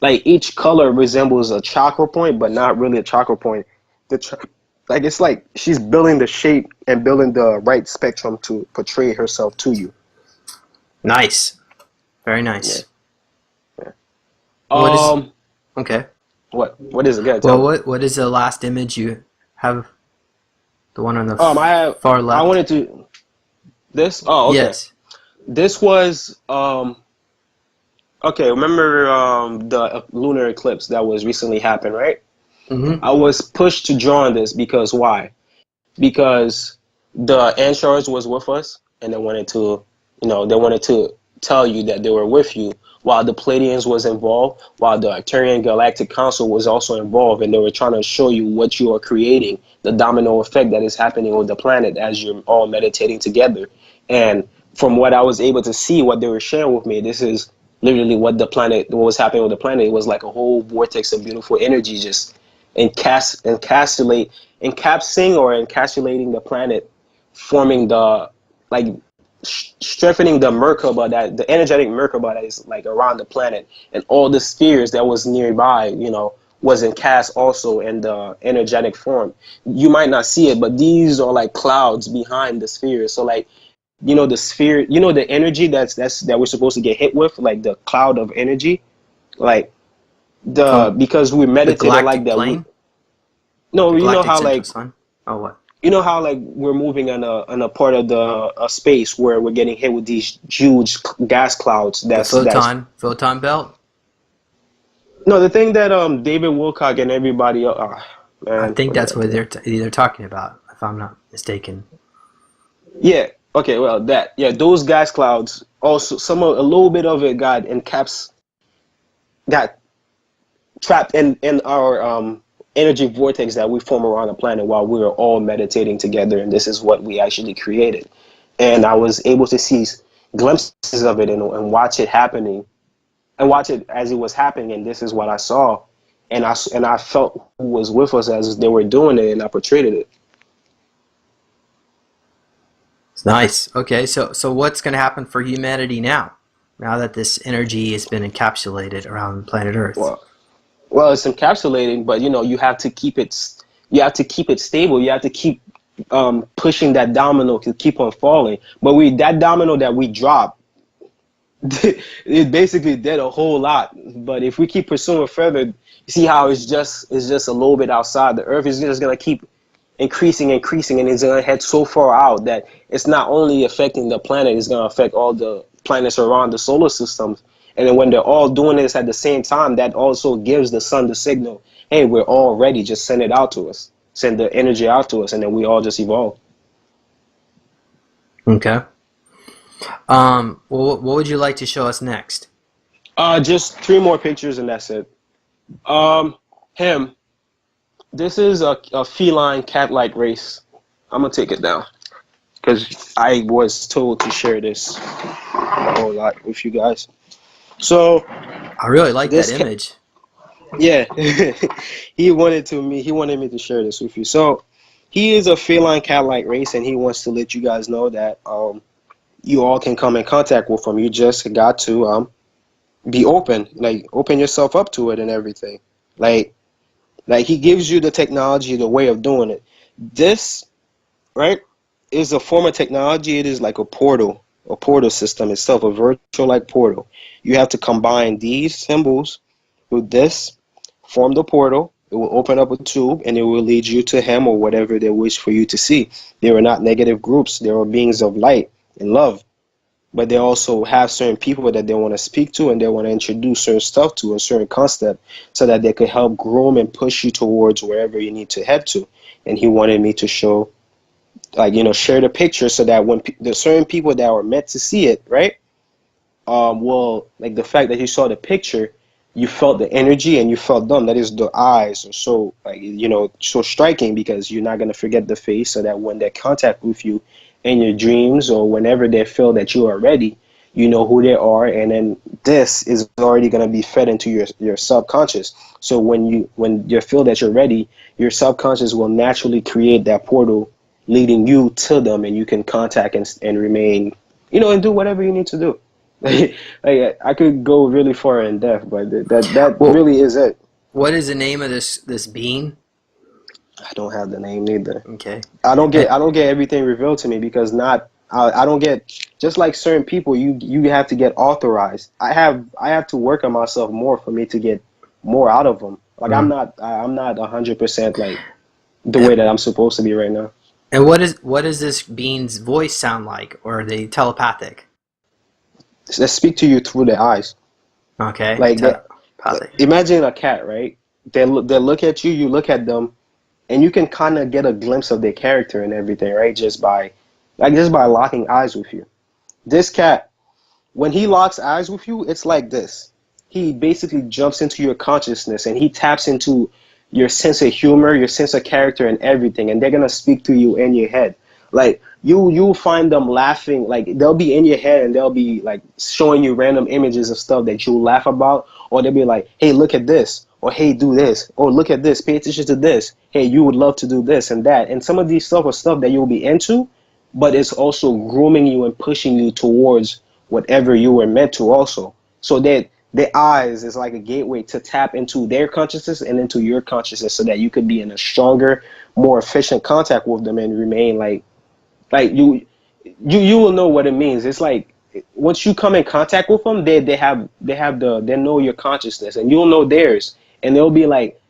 each color resembles a chakra point, but not really a chakra point. It's like she's building the shape and building the right spectrum to portray herself to you. Nice. Very Yeah. nice. Yeah. What is okay? What is it? Go tell Well, me. what is the last image you have? The one on the far I left. wanted to this. Oh, okay. Yes. This was okay. Remember the lunar eclipse that was recently happened, right? Mm-hmm. I was pushed to draw on this because why? Because the Anshars was with us, and they wanted to tell you that they were with you, while the Pleiadians was involved, while the Arcturian Galactic Council was also involved, and they were trying to show you what you are creating, the domino effect that is happening on the planet as you're all meditating together. And from what I was able to see, what they were sharing with me, this is literally what was happening with the planet. It was like a whole vortex of beautiful energy, just encapsulating or encapsulating the planet, forming the like strengthening the Merkaba, that the energetic Merkaba that is like around the planet, and all the spheres that was nearby, was encast also in the energetic form. You might not see it, but these are like clouds behind the spheres. So like, the sphere, the energy that we're supposed to get hit with, like the cloud of energy, like From because we the meditated like galactic that. plane, No, the you know galactic how central like sun. Oh, what? like we're moving on a part of the space where we're getting hit with these huge gas clouds. The That's photon belt. no, the thing that David Wilcock and everybody I man, think what did that's I what do? they're talking about, if I'm not mistaken. Yeah, okay, well, those gas clouds also, a little bit of it got trapped in our energy vortex that we form around the planet while we were all meditating together, and this is what we actually created. And I was able to see glimpses of it, and watch it happening, and watch it as it was happening, and this is what I saw, and I felt who was with us as they were doing it, and I portrayed it. It's nice. Okay, so what's going to happen for humanity now? Now that this energy has been encapsulated around planet Earth. Well, it's encapsulating, but you have to keep it stable. You have to keep pushing that domino to keep on falling. But that domino that we dropped, it basically did a whole lot. But if we keep pursuing further, you see how it's just a little bit outside. The Earth is just gonna keep increasing, and it's gonna head so far out that it's not only affecting the planet, it's gonna affect all the planets around the solar system. And then when they're all doing this at the same time, that also gives the sun the signal, hey, we're all ready, just send it out to us. Send the energy out to us, and then we all just evolve. Okay. Well, what would you like to show us next? Just three more pictures and that's it. Him. This is a feline cat-like race. I'm gonna take it down because I was told to share this a whole lot with you guys. So I really like that this cat, image. yeah, he wanted me to share this with you. So he is a feline cat-like race, and he wants to let you guys know that you all can come in contact with him. You just got to be open, like open yourself up to it and everything. Like he gives you the technology, the way of doing it. This, right, is a form of technology. It is like a portal system itself, a virtual like portal. You have to combine these symbols with this, form the portal. It will open up a tube and it will lead you to him or whatever they wish for you to see. They are not negative groups. They are beings of light and love. But they also have certain people that they want to speak to and they want to introduce certain stuff to, a certain concept, so that they could help groom and push you towards wherever you need to head to. And he wanted me to show, like, share the picture so that when the certain people that were meant to see it, right? Well, like the fact that you saw the picture, you felt the energy and you felt them. That is, the eyes are so, like, so striking, because you're not going to forget the face, so that when they contact with you in your dreams or whenever they feel that you are ready, you know who they are. And then this is already going to be fed into your subconscious. So when you feel that you're ready, your subconscious will naturally create that portal leading you to them, and you can contact and remain, and do whatever you need to do. Like, I could go really far in depth, but that Well, really is it. what is the name of this being? I don't have the name neither. Okay. I don't And, get everything revealed to me, because I don't get, just like certain people, you have to get authorized. I have to work on myself more for me to get more out of them. Like, I'm not 100% like the way that I'm supposed to be right now. and what does this being's voice sound like? Or are they telepathic? They speak to you through their eyes. Okay. Like that. Telepathic. Imagine a cat, right? They look at you, you look at them, and you can kind of get a glimpse of their character and everything, right? Just by locking eyes with you. This cat, when he locks eyes with you, it's like this. He basically jumps into your consciousness and he taps into your sense of humor, your sense of character, and everything. And they're gonna speak to you in your head. Like, you'll find them laughing. Like, they'll be in your head and they'll be like showing you random images of stuff that you'll laugh about, or they'll be like, "Hey, look at this," or "Hey, do this," or "Look at this, pay attention to this. Hey, you would love to do this and that." And some of these stuff are stuff that you'll be into, but it's also grooming you and pushing you towards whatever you were meant to also. So that the eyes is like a gateway to tap into their consciousness and into your consciousness, so that you could be in a stronger, more efficient contact with them and remain like you will know what it means. It's like, once you come in contact with them, they know your consciousness, and you'll know theirs, and they'll be like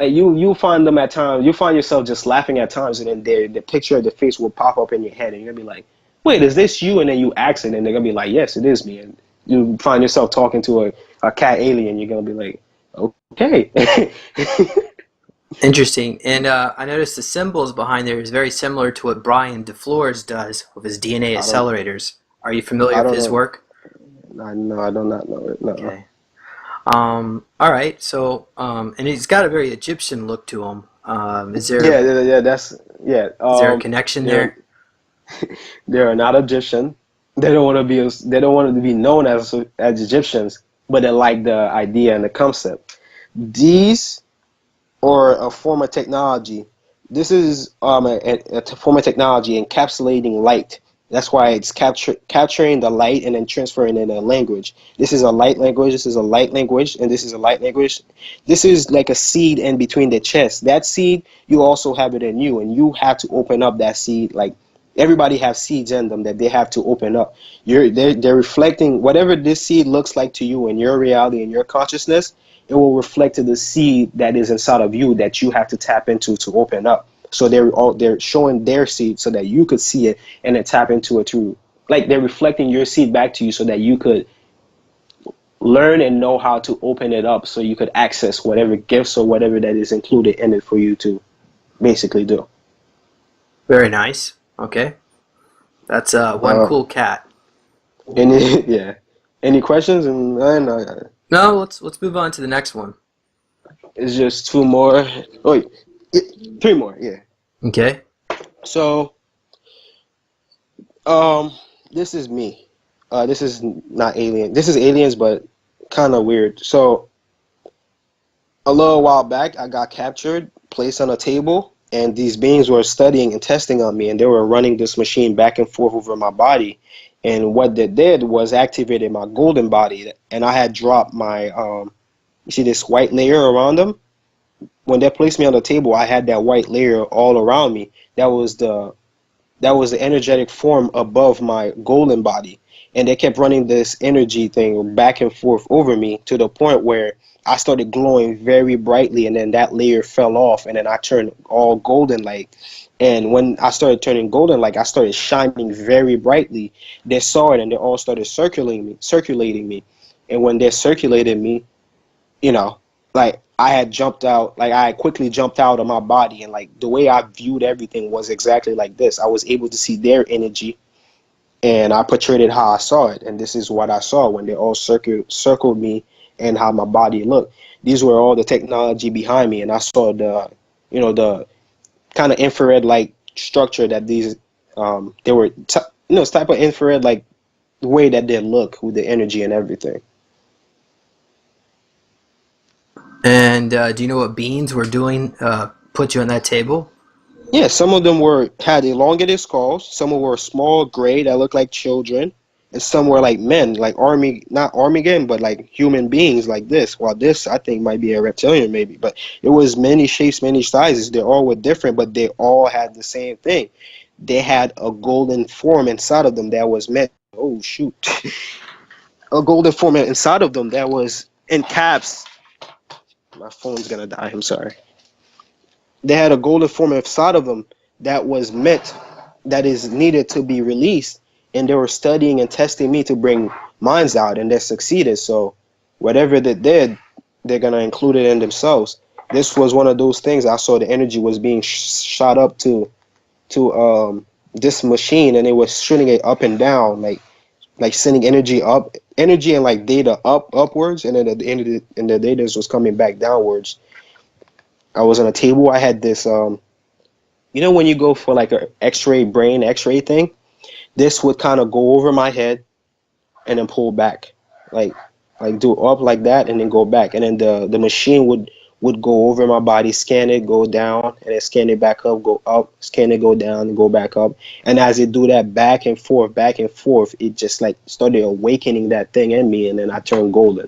you'll find them at times. You'll find yourself just laughing at times, and then the picture of the face will pop up in your head, and you're gonna be like, "Wait, is this you?" And then you ask it, and they're gonna be like, "Yes, it is me." And you find yourself talking to a cat alien. You're gonna be like, "Okay." Interesting. And I noticed the symbols behind there is very similar to what Brian DeFlores does with his DNA I don't accelerators. Are you familiar I with don't his know. work? I do not know it. No. Okay. All right. So, and he's got a very Egyptian look to him. Yeah. That's yeah. Is there a connection They're there? they're not Egyptian. They don't want to be known as Egyptians, but they like the idea and the concept. These, or a form of technology. This is a form of technology encapsulating light. That's why it's capturing the light and then transferring it in a language. This is a light language, this is a light language, and this is a light language. This is like a seed in between the chest. That seed, you also have it in you, and you have to open up that seed. Like, everybody has seeds in them that they have to open up. They're reflecting whatever this seed looks like to you in your reality and your consciousness. It will reflect to the seed that is inside of you that you have to tap into to open up. So they're showing their seed so that you could see it and then tap into it through, like, they're reflecting your seed back to you so that you could learn and know how to open it up, so you could access whatever gifts or whatever that is included in it for you to basically do. Very nice. Okay. That's one Uh, cool cat. any yeah, any questions? And No, let's move on to the next one. it's just two more. Oh, yeah, three more. Yeah. Okay. So, this is me. This is not alien. This is aliens, but kind of weird. So, a little while back, I got captured, placed on a table, and these beings were studying and testing on me, and they were running this machine back and forth over my body. And what they did was activated my golden body, and I had dropped my you see this white layer around them? When they placed me on the table, I had that white layer all around me. That was that was the energetic form above my golden body. And they kept running this energy thing back and forth over me to the point where I started glowing very brightly, and then that layer fell off, and then I turned all golden like. And when I started turning golden, like I started shining very brightly. They saw it and they all started circulating me. And when they circulated me, you know, like I had jumped out, like I had quickly jumped out of my body, and like the way I viewed everything was exactly like this. I was able to see their energy, and I portrayed it how I saw it, and this is what I saw when they all circled me and how my body looked. These were all the technology behind me, and I saw the kind of infrared like structure that these they were it's type of infrared like way that they look with the energy and everything. And do you know what beings were doing? Put you on that table? Yeah, some of them had elongated skulls. Some were small, gray that looked like children, and some were like men, like army, not army again, but like human beings like this. While this, I think, might be a reptilian, maybe. But it was many shapes, many sizes. They all were different, but they all had the same thing. They had a golden form inside of them that was meant. Oh shoot! A golden form inside of them that was in caps. My phone's gonna die. I'm sorry. They had a golden form inside of them that was meant, that is needed to be released, and they were studying and testing me to bring minds out, and they succeeded. So whatever they did, they're gonna include it in themselves. This was one of those things. I saw the energy was being shot up to this machine, and it was shooting it up and down, like sending energy and like data upwards, and then the data was coming back downwards. I was on a table. I had this when you go for like a X-ray brain X-ray thing, this would kind of go over my head and then pull back, like do up like that and then go back, and then the machine would go over my body, scan it, go down, and then scan it back up, go up, scan it, go down, and go back up. And as it do that back and forth, it just like started awakening that thing in me, and then I turned golden.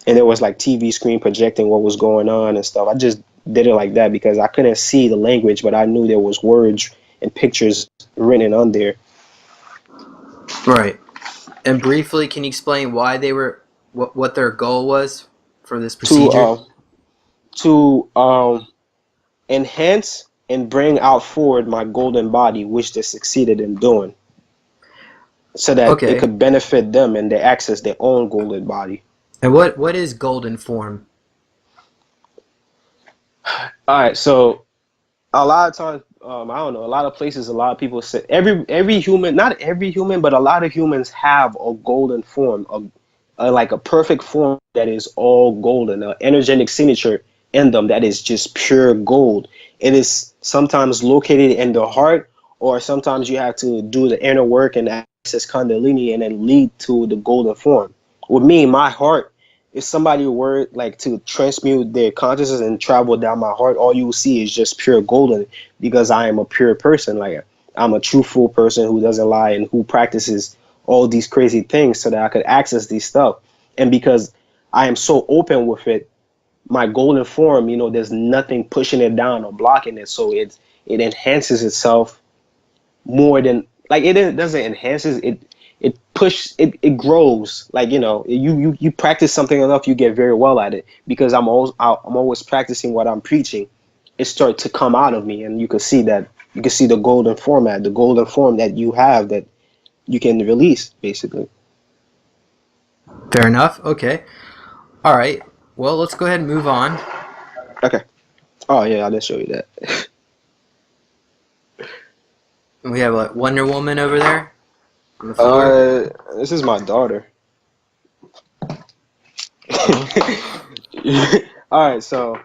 And there was like TV screen projecting what was going on and stuff. I just did it like that because I couldn't see the language, but I knew there was words and pictures written on there. Right. And briefly, can you explain why they were, what their goal was for this to procedure? enhance and bring out forward my golden body, which they succeeded in doing, so that it Okay. could benefit them and they access their own golden body. And what is golden form? All right, so a lot of times, I don't know, a lot of places, a lot of people say every human, not every human, but a lot of humans have a golden form, like a perfect form that is all golden, an energetic signature in them that is just pure gold. It is sometimes located in the heart, or sometimes you have to do the inner work and access Kundalini and then lead to the golden form. With me, my heart, if somebody were like to transmute their consciousness and travel down my heart, all you will see is just pure golden, because I am a pure person. Like I'm a truthful person who doesn't lie and who practices all these crazy things so that I could access these stuff. And because I am so open with it, my golden form, there's nothing pushing it down or blocking it. So it enhances itself more than, like, it doesn't enhances it. It grows, like, you practice something enough, you get very well at it, because I'm always practicing what I'm preaching. It starts to come out of me, and you can see the golden form that you have, that you can release, basically. Fair enough. Okay. All right. Well, let's go ahead and move on. Okay. Oh yeah, I didn't show you that. We have like Wonder Woman over there on the floor. This is my daughter. All right, so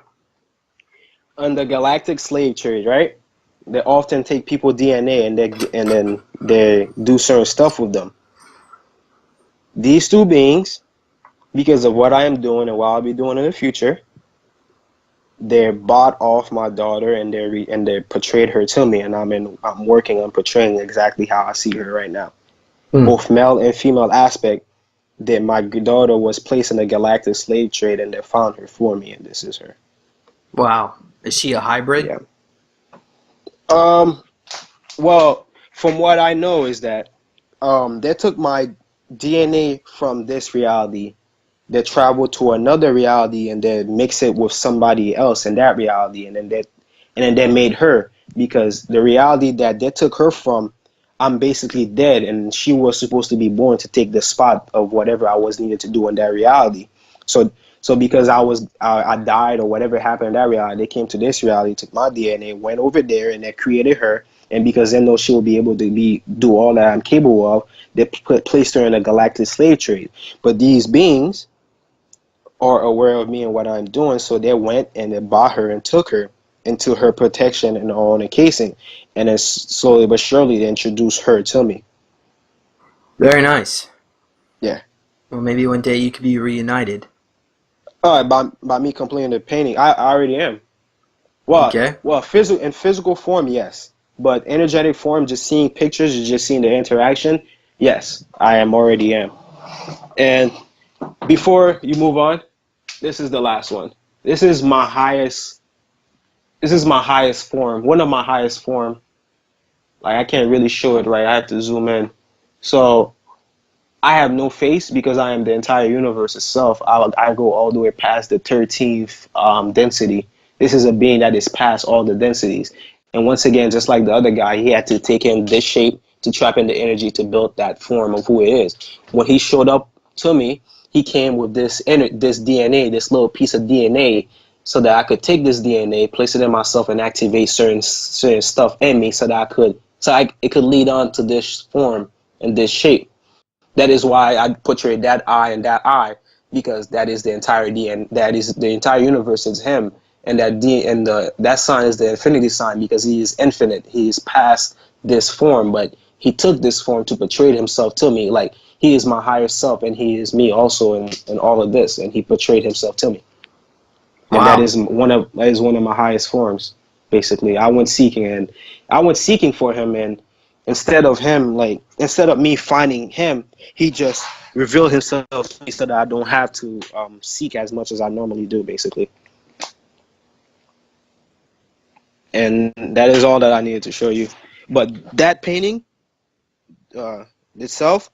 on the galactic slave trade, right? They often take people DNA and then they do certain stuff with them. These two beings, because of what I am doing and what I'll be doing in the future, they bought off my daughter, and they portrayed her to me, and I'm working on portraying exactly how I see her right now. Both male and female aspect, that my daughter was placed in a galactic slave trade, and they found her for me, and this is her. Wow. Is she a hybrid? Yeah. Well, from what I know is that they took my DNA from this reality, they traveled to another reality, and then mix it with somebody else in that reality, and then they made her, because the reality that they took her from, I'm basically dead, and she was supposed to be born to take the spot of whatever I was needed to do in that reality. So so because I died or whatever happened in that reality, they came to this reality, took my DNA, went over there, and they created her. And because they know she will be able to do all that I'm capable of, they placed her in a galactic slave trade. But these beings are aware of me and what I'm doing, so they went and they bought her and took her into her protection and all encasing, and then slowly but surely they introduced her to me. Very nice. Yeah. Well, maybe one day you could be reunited. By me completing the painting, I already am. Okay. Well, physical form, yes, but energetic form, just seeing pictures, just seeing the interaction, yes, I am already am. And before you move on, this is the last one. This is my highest. This is my highest form. One of my highest form. Like, I can't really show it right. I have to zoom in. So I have no face because I am the entire universe itself. I go all the way past the 13th density. This is a being that is past all the densities. And once again, just like the other guy, he had to take in this shape to trap in the energy to build that form of who it is. When he showed up to me, he came with this DNA, this little piece of DNA, so that I could take this DNA, place it in myself, and activate certain stuff in me, so that it could lead on to this form and this shape. That is why I portrayed that eye and that eye, because that is the entirety, and that is the entire universe is him, and that sign is the infinity sign, because he is infinite. He is past this form, but he took this form to portray himself to me. Like, he is my higher self, and he is me also in all of this, and he portrayed himself to me. And Wow. that is one of my highest forms. Basically, I went seeking for him, and instead of me finding him, he just revealed himself to me, so that I don't have to seek as much as I normally do, basically. And that is all that I needed to show you. But that painting uh, itself,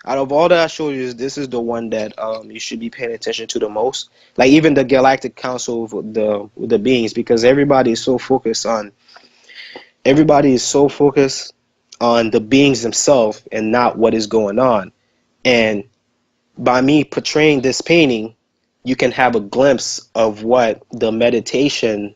out of all that I showed you, this is the one that you should be paying attention to the most. Like, even the Galactic Council of the beings, because everybody is so focused on the beings themselves and not what is going on. And by me portraying this painting, you can have a glimpse of what the meditation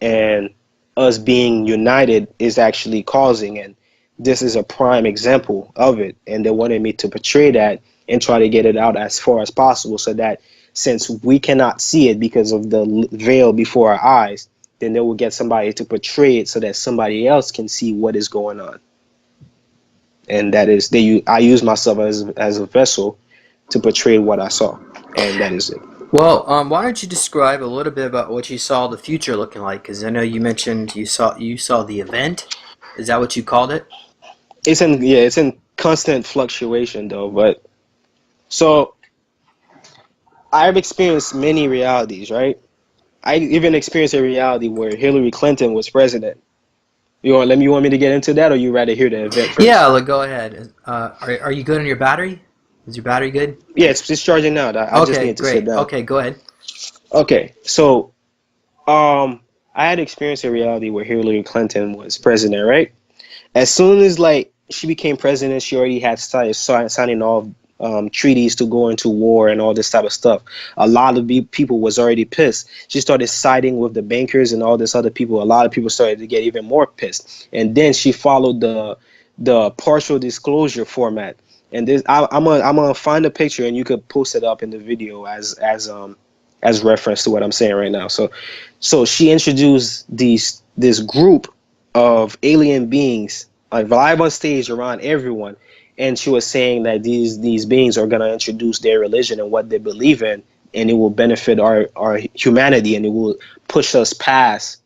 and us being united is actually causing. And this is a prime example of it. And they wanted me to portray that and try to get it out as far as possible, so that since we cannot see it because of the veil before our eyes, then they will get somebody to portray it so that somebody else can see what is going on. And that is, I use myself as a vessel to portray what I saw. And that is it. Well, why don't you describe a little bit about what you saw the future looking like? Because I know you mentioned you saw the event. Is that what you called it? It's in constant fluctuation though. But so I've experienced many realities, right? I even experienced a reality where Hilary Clinton was president. You want me to get into that, or you rather hear the event Yeah, first? go ahead. Are you good on your battery? Is your battery good? Yeah, it's charging now. I just Okay, need to sit great. down. Okay, go ahead. Okay, so I had experienced a reality where Hillary Clinton was president, right? As soon as like she became president, she already had started signing off treaties to go into war and all this type of stuff. A lot of people was already pissed. She started siding with the bankers and all this other people. A lot of people started to get even more pissed. And then she followed the partial disclosure format. And this, I'm gonna find a picture, and you could post it up in the video as reference to what I'm saying right now. So she introduced this group of alien beings like live on stage around everyone, and she was saying that these beings are gonna introduce their religion and what they believe in, and it will benefit our humanity, and it will push us past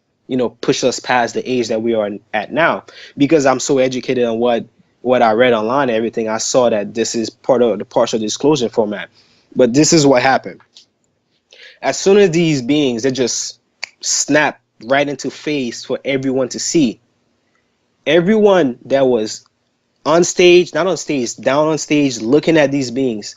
push us past the age that we are at now. Because I'm so educated on what I read online and everything, I saw that this is part of the partial disclosure format. But this is what happened. As soon as these beings, they just snap right into face for everyone to see. everyone that was on stage, not on stage, down on stage, looking at these beings,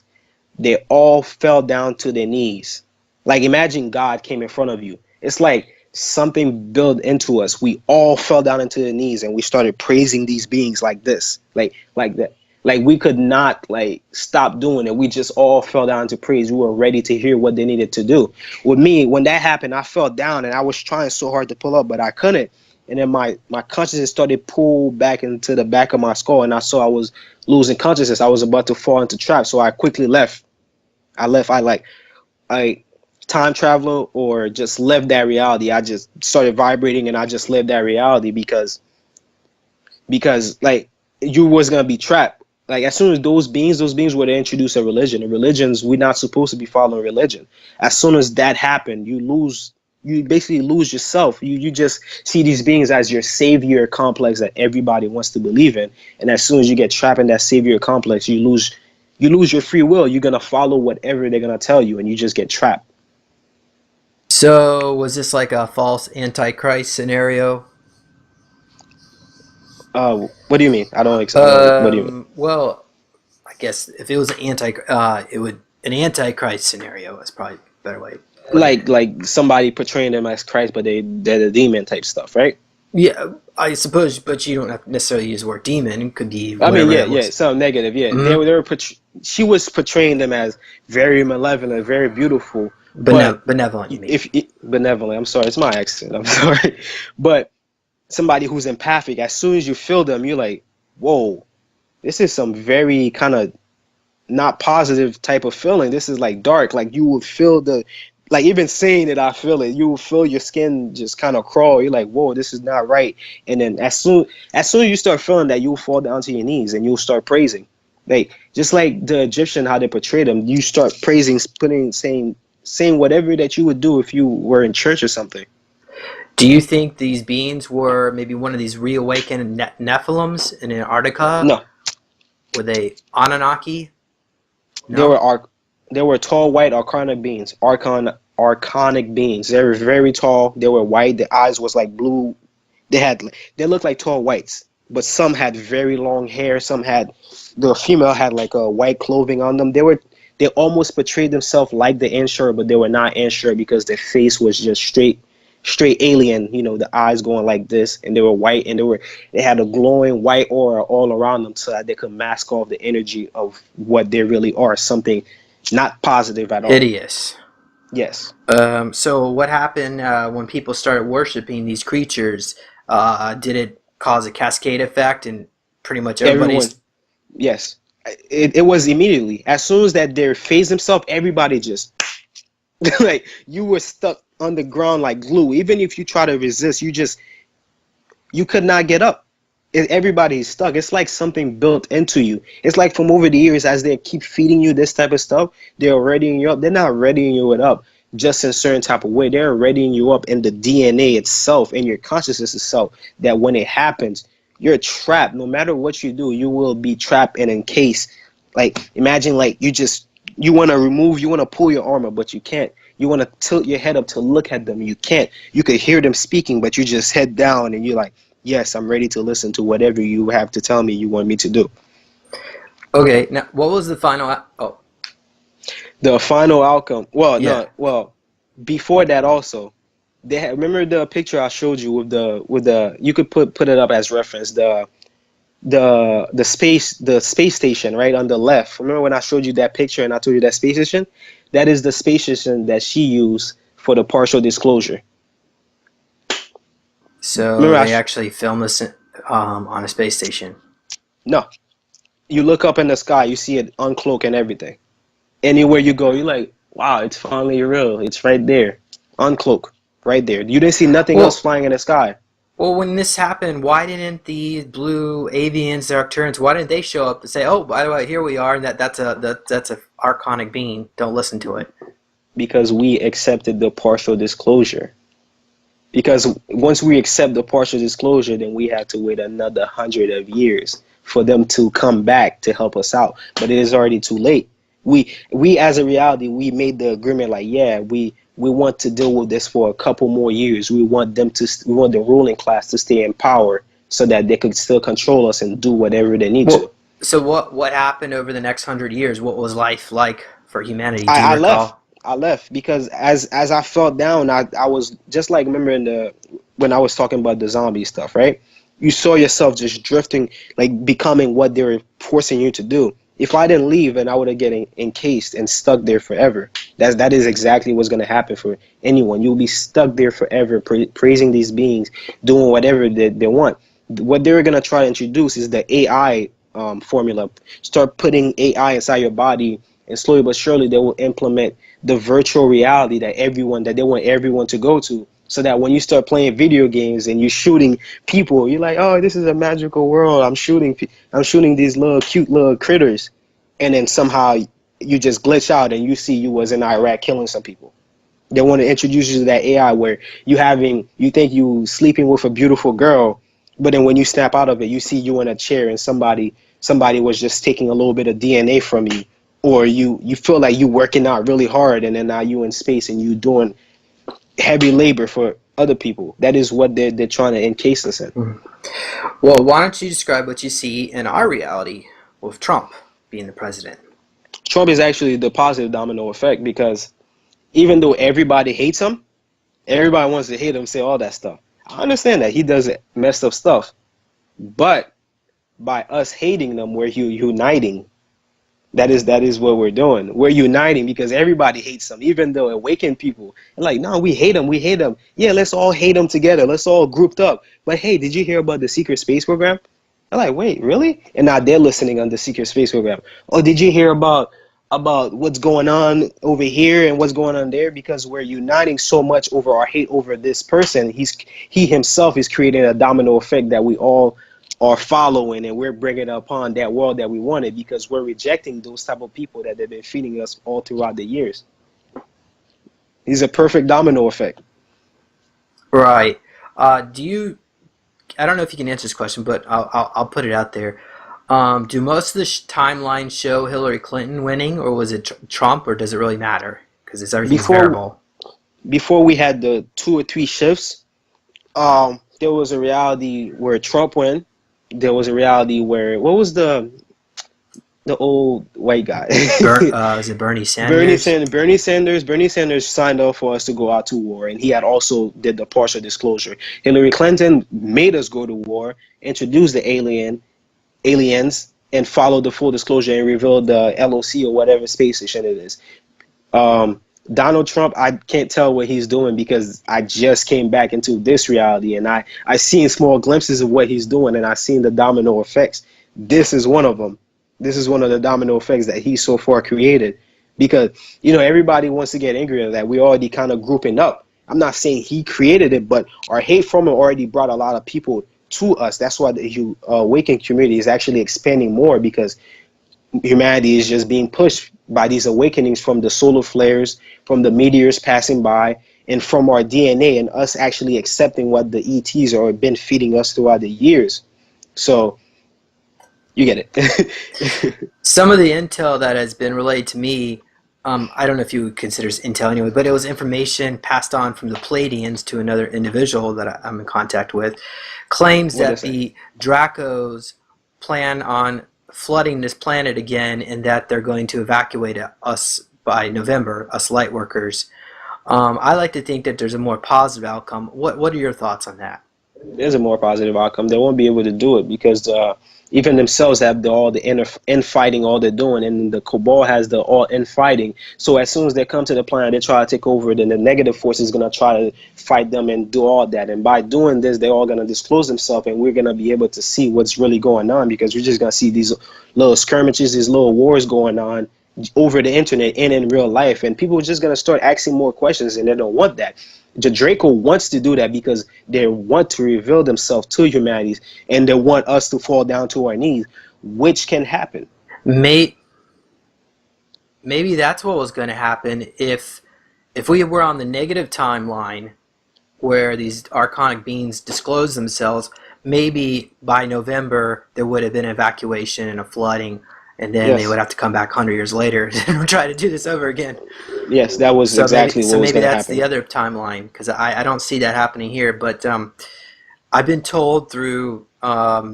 they all fell down to their knees. Like imagine God came in front of you. It's like something built into us. We all fell down into the knees and we started praising these beings like this, like that. Like we could not like stop doing it. We just all fell down to praise. We were ready to hear what they needed to do. With me, when that happened, I fell down and I was trying so hard to pull up, but I couldn't. And then my consciousness started pulled back into the back of my skull, and I saw I was losing consciousness. I was about to fall into trap, so I quickly left. I time traveler or just left that reality. I just started vibrating and I just lived that reality because like you was gonna be trapped. Like as soon as those beings were to introduce a religion, and religions we're not supposed to be following religion. As soon as that happened, you basically lose yourself. You just see these beings as your savior complex that everybody wants to believe in. And as soon as you get trapped in that savior complex, you lose your free will. You're gonna follow whatever they're gonna tell you, and you just get trapped. So was this like a false antichrist scenario? What do you mean? I don't. What do you mean? Well, I guess if it was it would an antichrist scenario is probably a better way. Like somebody portraying them as Christ, but they're the demon type stuff, right? Yeah, I suppose, but you don't have to necessarily use the word demon. It could be I mean, whatever yeah, it yeah, was. something negative. Yeah, Mm-hmm. she was portraying them as very malevolent, very beautiful, but Benevolent, you mean? if benevolent. I'm sorry, it's my accent. I'm sorry, but somebody who's empathic, as soon as you feel them, you're like, whoa, this is some very kind of not positive type of feeling. This is like dark. Like you will feel like even saying it, I feel it. You will feel your skin just kind of crawl. You're like, whoa, this is not right. And then as soon as you start feeling that, you'll fall down to your knees and you'll start praising. Like just like the Egyptian, how they portrayed them, you start praising, saying whatever that you would do if you were in church or something. Do you think these beings were maybe one of these reawakened Nephilims in Antarctica? No, Were they Anunnaki? they No? were arc, they were tall, white, archonic beings. They were very tall. They were white. The eyes was like blue. They looked like tall whites, but some had very long hair. The female had like a white clothing on them. They almost portrayed themselves like the insurer, but they were not insured because their face was just straight alien. The eyes going like this, and they were white, and they had a glowing white aura all around them, so that they could mask off the energy of what they really are, something not positive at all. Hideous. Yes. So what happened when people started worshiping these creatures? Did it cause a cascade effect and pretty much Everyone. everybody's... Yes. It was immediately. As soon as that they phased themselves, everybody just like you were stuck on the ground like glue. Even if you try to resist, you could not get up. Everybody's stuck. It's like something built into you. It's like from over the years, as they keep feeding you this type of stuff, they're readying you up. They're not readying you up just in a certain type of way. They're readying you up in the DNA itself, in your consciousness itself, that when it happens, you're trapped. No matter what you do, you will be trapped and encased. Like imagine like you want to pull your armor, but you can't. You want to tilt your head up to look at them. You can't. You could hear them speaking, but you just head down and you're like, yes, I'm ready to listen to whatever you have to tell me you want me to do. Okay, now what was the final... The final outcome. Well, Yeah. no, well, before that also, remember the picture I showed you with the you could put it up as reference, the space station right on the left. Remember when I showed you that picture and I told you that space station? That is the space station that she used for the partial disclosure. So Remember they actually filmed this on a space station. no, you look up in the sky, you see it uncloak and everything. Anywhere you go, you're like, wow, it's finally real. It's right there, uncloak, right there. You didn't see nothing else flying in the sky. Well, when this happened, why didn't the blue avians, the Arcturians, why didn't they show up to say, "Oh, by the way, here we are," and that's a archonic being. Don't listen to it. Because we accepted the partial disclosure. Because once we accept the partial disclosure, then we have to wait another 100 of years for them to come back to help us out. But it is already too late. We as a reality, we made the agreement like, yeah, we want to deal with this for a couple more years. We want the ruling class to stay in power so that they could still control us and do whatever they need to. Well, so what happened over the next 100 years? What was life like for humanity? Do you I left. recall? I left because as I felt down, I was just like, remember in the when I was talking about the zombie stuff, right? You saw yourself just drifting, like becoming what they were forcing you to do. If I didn't leave, and I would have getting encased and stuck there forever. That is exactly what's going to happen for anyone. You'll be stuck there forever, praising these beings, doing whatever they want. What they're going to try to introduce is the AI formula. Start putting AI inside your body, and slowly but surely they will implement the virtual reality that they want everyone to go to, so that when you start playing video games and you're shooting people, you're like, oh, this is a magical world. I'm shooting these little cute little critters, and then somehow you just glitch out and you see you was in Iraq killing some people. They want to introduce you to that AI where you think you sleeping with a beautiful girl, but then when you snap out of it, you see you in a chair and somebody was just taking a little bit of DNA from you, or you feel like you working out really hard, and then now you in space and you doing heavy labor for other people. That is what they're trying to encase us in. Well, why don't you describe what you see in our reality with Trump being the president? Trump is actually the positive domino effect, because even though everybody hates him, everybody wants to hate him, say all that stuff. I understand that he does messed up stuff, but by us hating them, we're uniting. That is what we're doing. We're uniting because everybody hates them, even though awakened people are like, no, we hate them. We hate them. Yeah, let's all hate them together. Let's all grouped up. But hey, did you hear about the secret space program? I'm like, wait, really? And now they're listening on the secret space program. Oh, did you hear about what's going on over here and what's going on there? Because we're uniting so much over our hate over this person. He himself is creating a domino effect that we all are following, and we're bringing upon that world that we wanted, because we're rejecting those type of people that they've been feeding us all throughout the years. He's a perfect domino effect. Right. Do you? I don't know if you can answer this question, but I'll put it out there. Do most of the timelines show Hillary Clinton winning, or was it Trump, or does it really matter? Because everything's variable. Before we had the 2 or 3 shifts, there was a reality where Trump won. There was a reality where, what was the old white guy? Is it Bernie Sanders? Bernie Sanders signed off for us to go out to war, and he had also did the partial disclosure. Hillary Clinton made us go to war, introduced the aliens, and followed the full disclosure and revealed the LOC or whatever space station it is. Donald Trump, I can't tell what he's doing because I just came back into this reality, and I seen small glimpses of what he's doing, and I seen the domino effects. This is one of them. This is one of the domino effects that he so far created, because everybody wants to get angry at that. We already kind of grouping up. I'm not saying he created it, but our hate from it already brought a lot of people to us. That's why the awakened community is actually expanding more, because humanity is just being pushed by these awakenings from the solar flares, from the meteors passing by, and from our DNA, and us actually accepting what the ETs are been feeding us throughout the years. So you get it. Some of the intel that has been relayed to me, I don't know if you would consider it intel anyway, but it was information passed on from the Pleiadians to another individual that I'm in contact with, claims that the Dracos plan on flooding this planet again, and that they're going to evacuate us by November, us light workers. I like to think that there's a more positive outcome. What are your thoughts on that? There's a more positive outcome. They won't be able to do it because even themselves have all the infighting, all they're doing, and the cabal has the all infighting. So as soon as they come to the planet, they try to take over, then the negative force is going to try to fight them and do all that. And by doing this, they're all going to disclose themselves, and we're going to be able to see what's really going on, because we're just going to see these little skirmishes, these little wars going on over the internet and in real life. And people are just going to start asking more questions, and they don't want that. The Draco wants to do that because they want to reveal themselves to humanity, and they want us to fall down to our knees, which can happen. Maybe that's what was going to happen if we were on the negative timeline where these archonic beings disclose themselves. Maybe by November there would have been evacuation and a flooding, and then they would have to come back 100 years later and try to do this over again. Yes, that was exactly what was going to happen. So maybe that's the other timeline, because I don't see that happening here. But I've been told through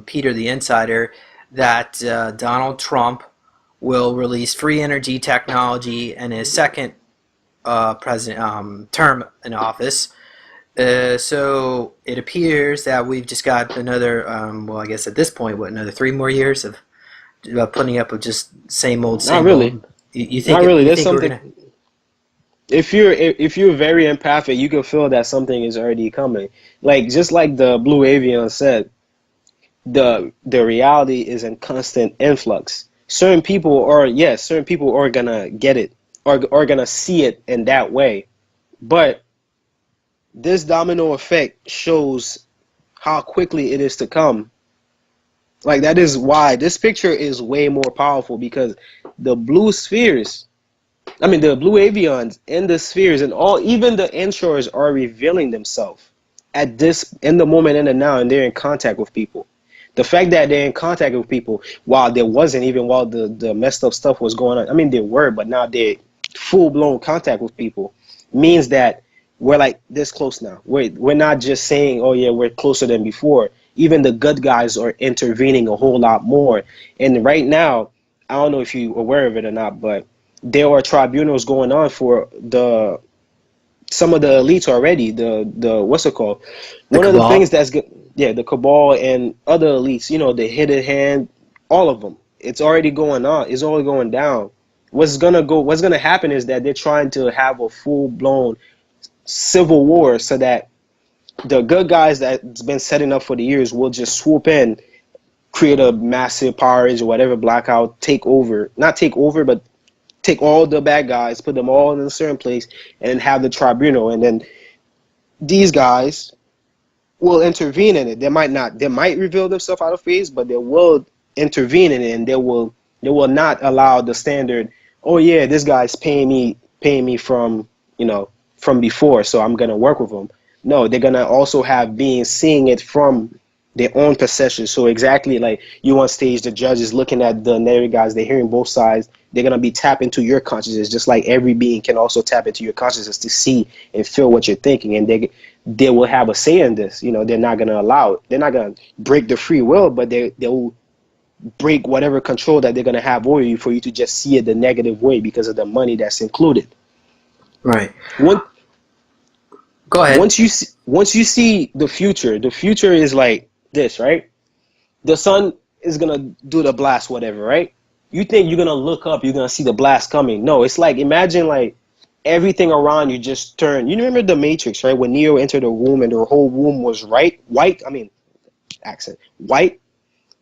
Peter the Insider that Donald Trump will release free energy technology in his second president term in office. So it appears that we've just got another, well, I guess at this point, what, another 3 more years of putting up with just same old, Not same really. old. You think Not really. you There's think we're something. gonna? If you're very empathic, you can feel that something is already coming. Like just like the Blue Avian said, the reality is in constant influx. Certain people are gonna get it, or are gonna see it in that way. But this domino effect shows how quickly it is to come. Like that is why this picture is way more powerful, because the blue spheres, I mean the blue avions in the spheres and all, even the insurers are revealing themselves at this, in the moment, in the now, and they're in contact with people. The fact that they're in contact with people while there wasn't, even while the messed up stuff was going on. I mean, they were, but now they're full blown contact with people, means that we're like this close now. We're not just saying, oh yeah, we're closer than before. Even the good guys are intervening a whole lot more. And right now, I don't know if you're aware of it or not, but there are tribunals going on for the some of the elites already. The what's it called? The One of the things cabal. that's good, yeah, the cabal and other elites. You know, the hidden hand, all of them. It's already going on. It's already going down. What's gonna happen is that they're trying to have a full blown civil war, so that the good guys that's been setting up for the years will just swoop in, create a massive power rage or whatever, blackout, take over, not take over, but take all the bad guys, put them all in a certain place, and then have the tribunal. And then these guys will intervene in it. They might reveal themselves out of phase, but they will intervene in it, and they will not allow the standard, oh yeah, this guy's paying me from, from before, so I'm gonna work with him. No, they're gonna also have beings seeing it from their own perception. So exactly like you on stage, the judge is looking at the narrative guys, they're hearing both sides. They're gonna be tapped into your consciousness, just like every being can also tap into your consciousness to see and feel what you're thinking. And they will have a say in this. They're not gonna allow it. They're not gonna break the free will, but they'll break whatever control that they're gonna have over you for you to just see it the negative way because of the money that's included. Right. One, Go ahead. once you see the future is like this, right? The sun is gonna do the blast, whatever, right? You think you're gonna look up, you're gonna see the blast coming. No, it's like, imagine like everything around you just turned. You remember the Matrix, right? When Neo entered the room and the whole room was white. I mean, accent white.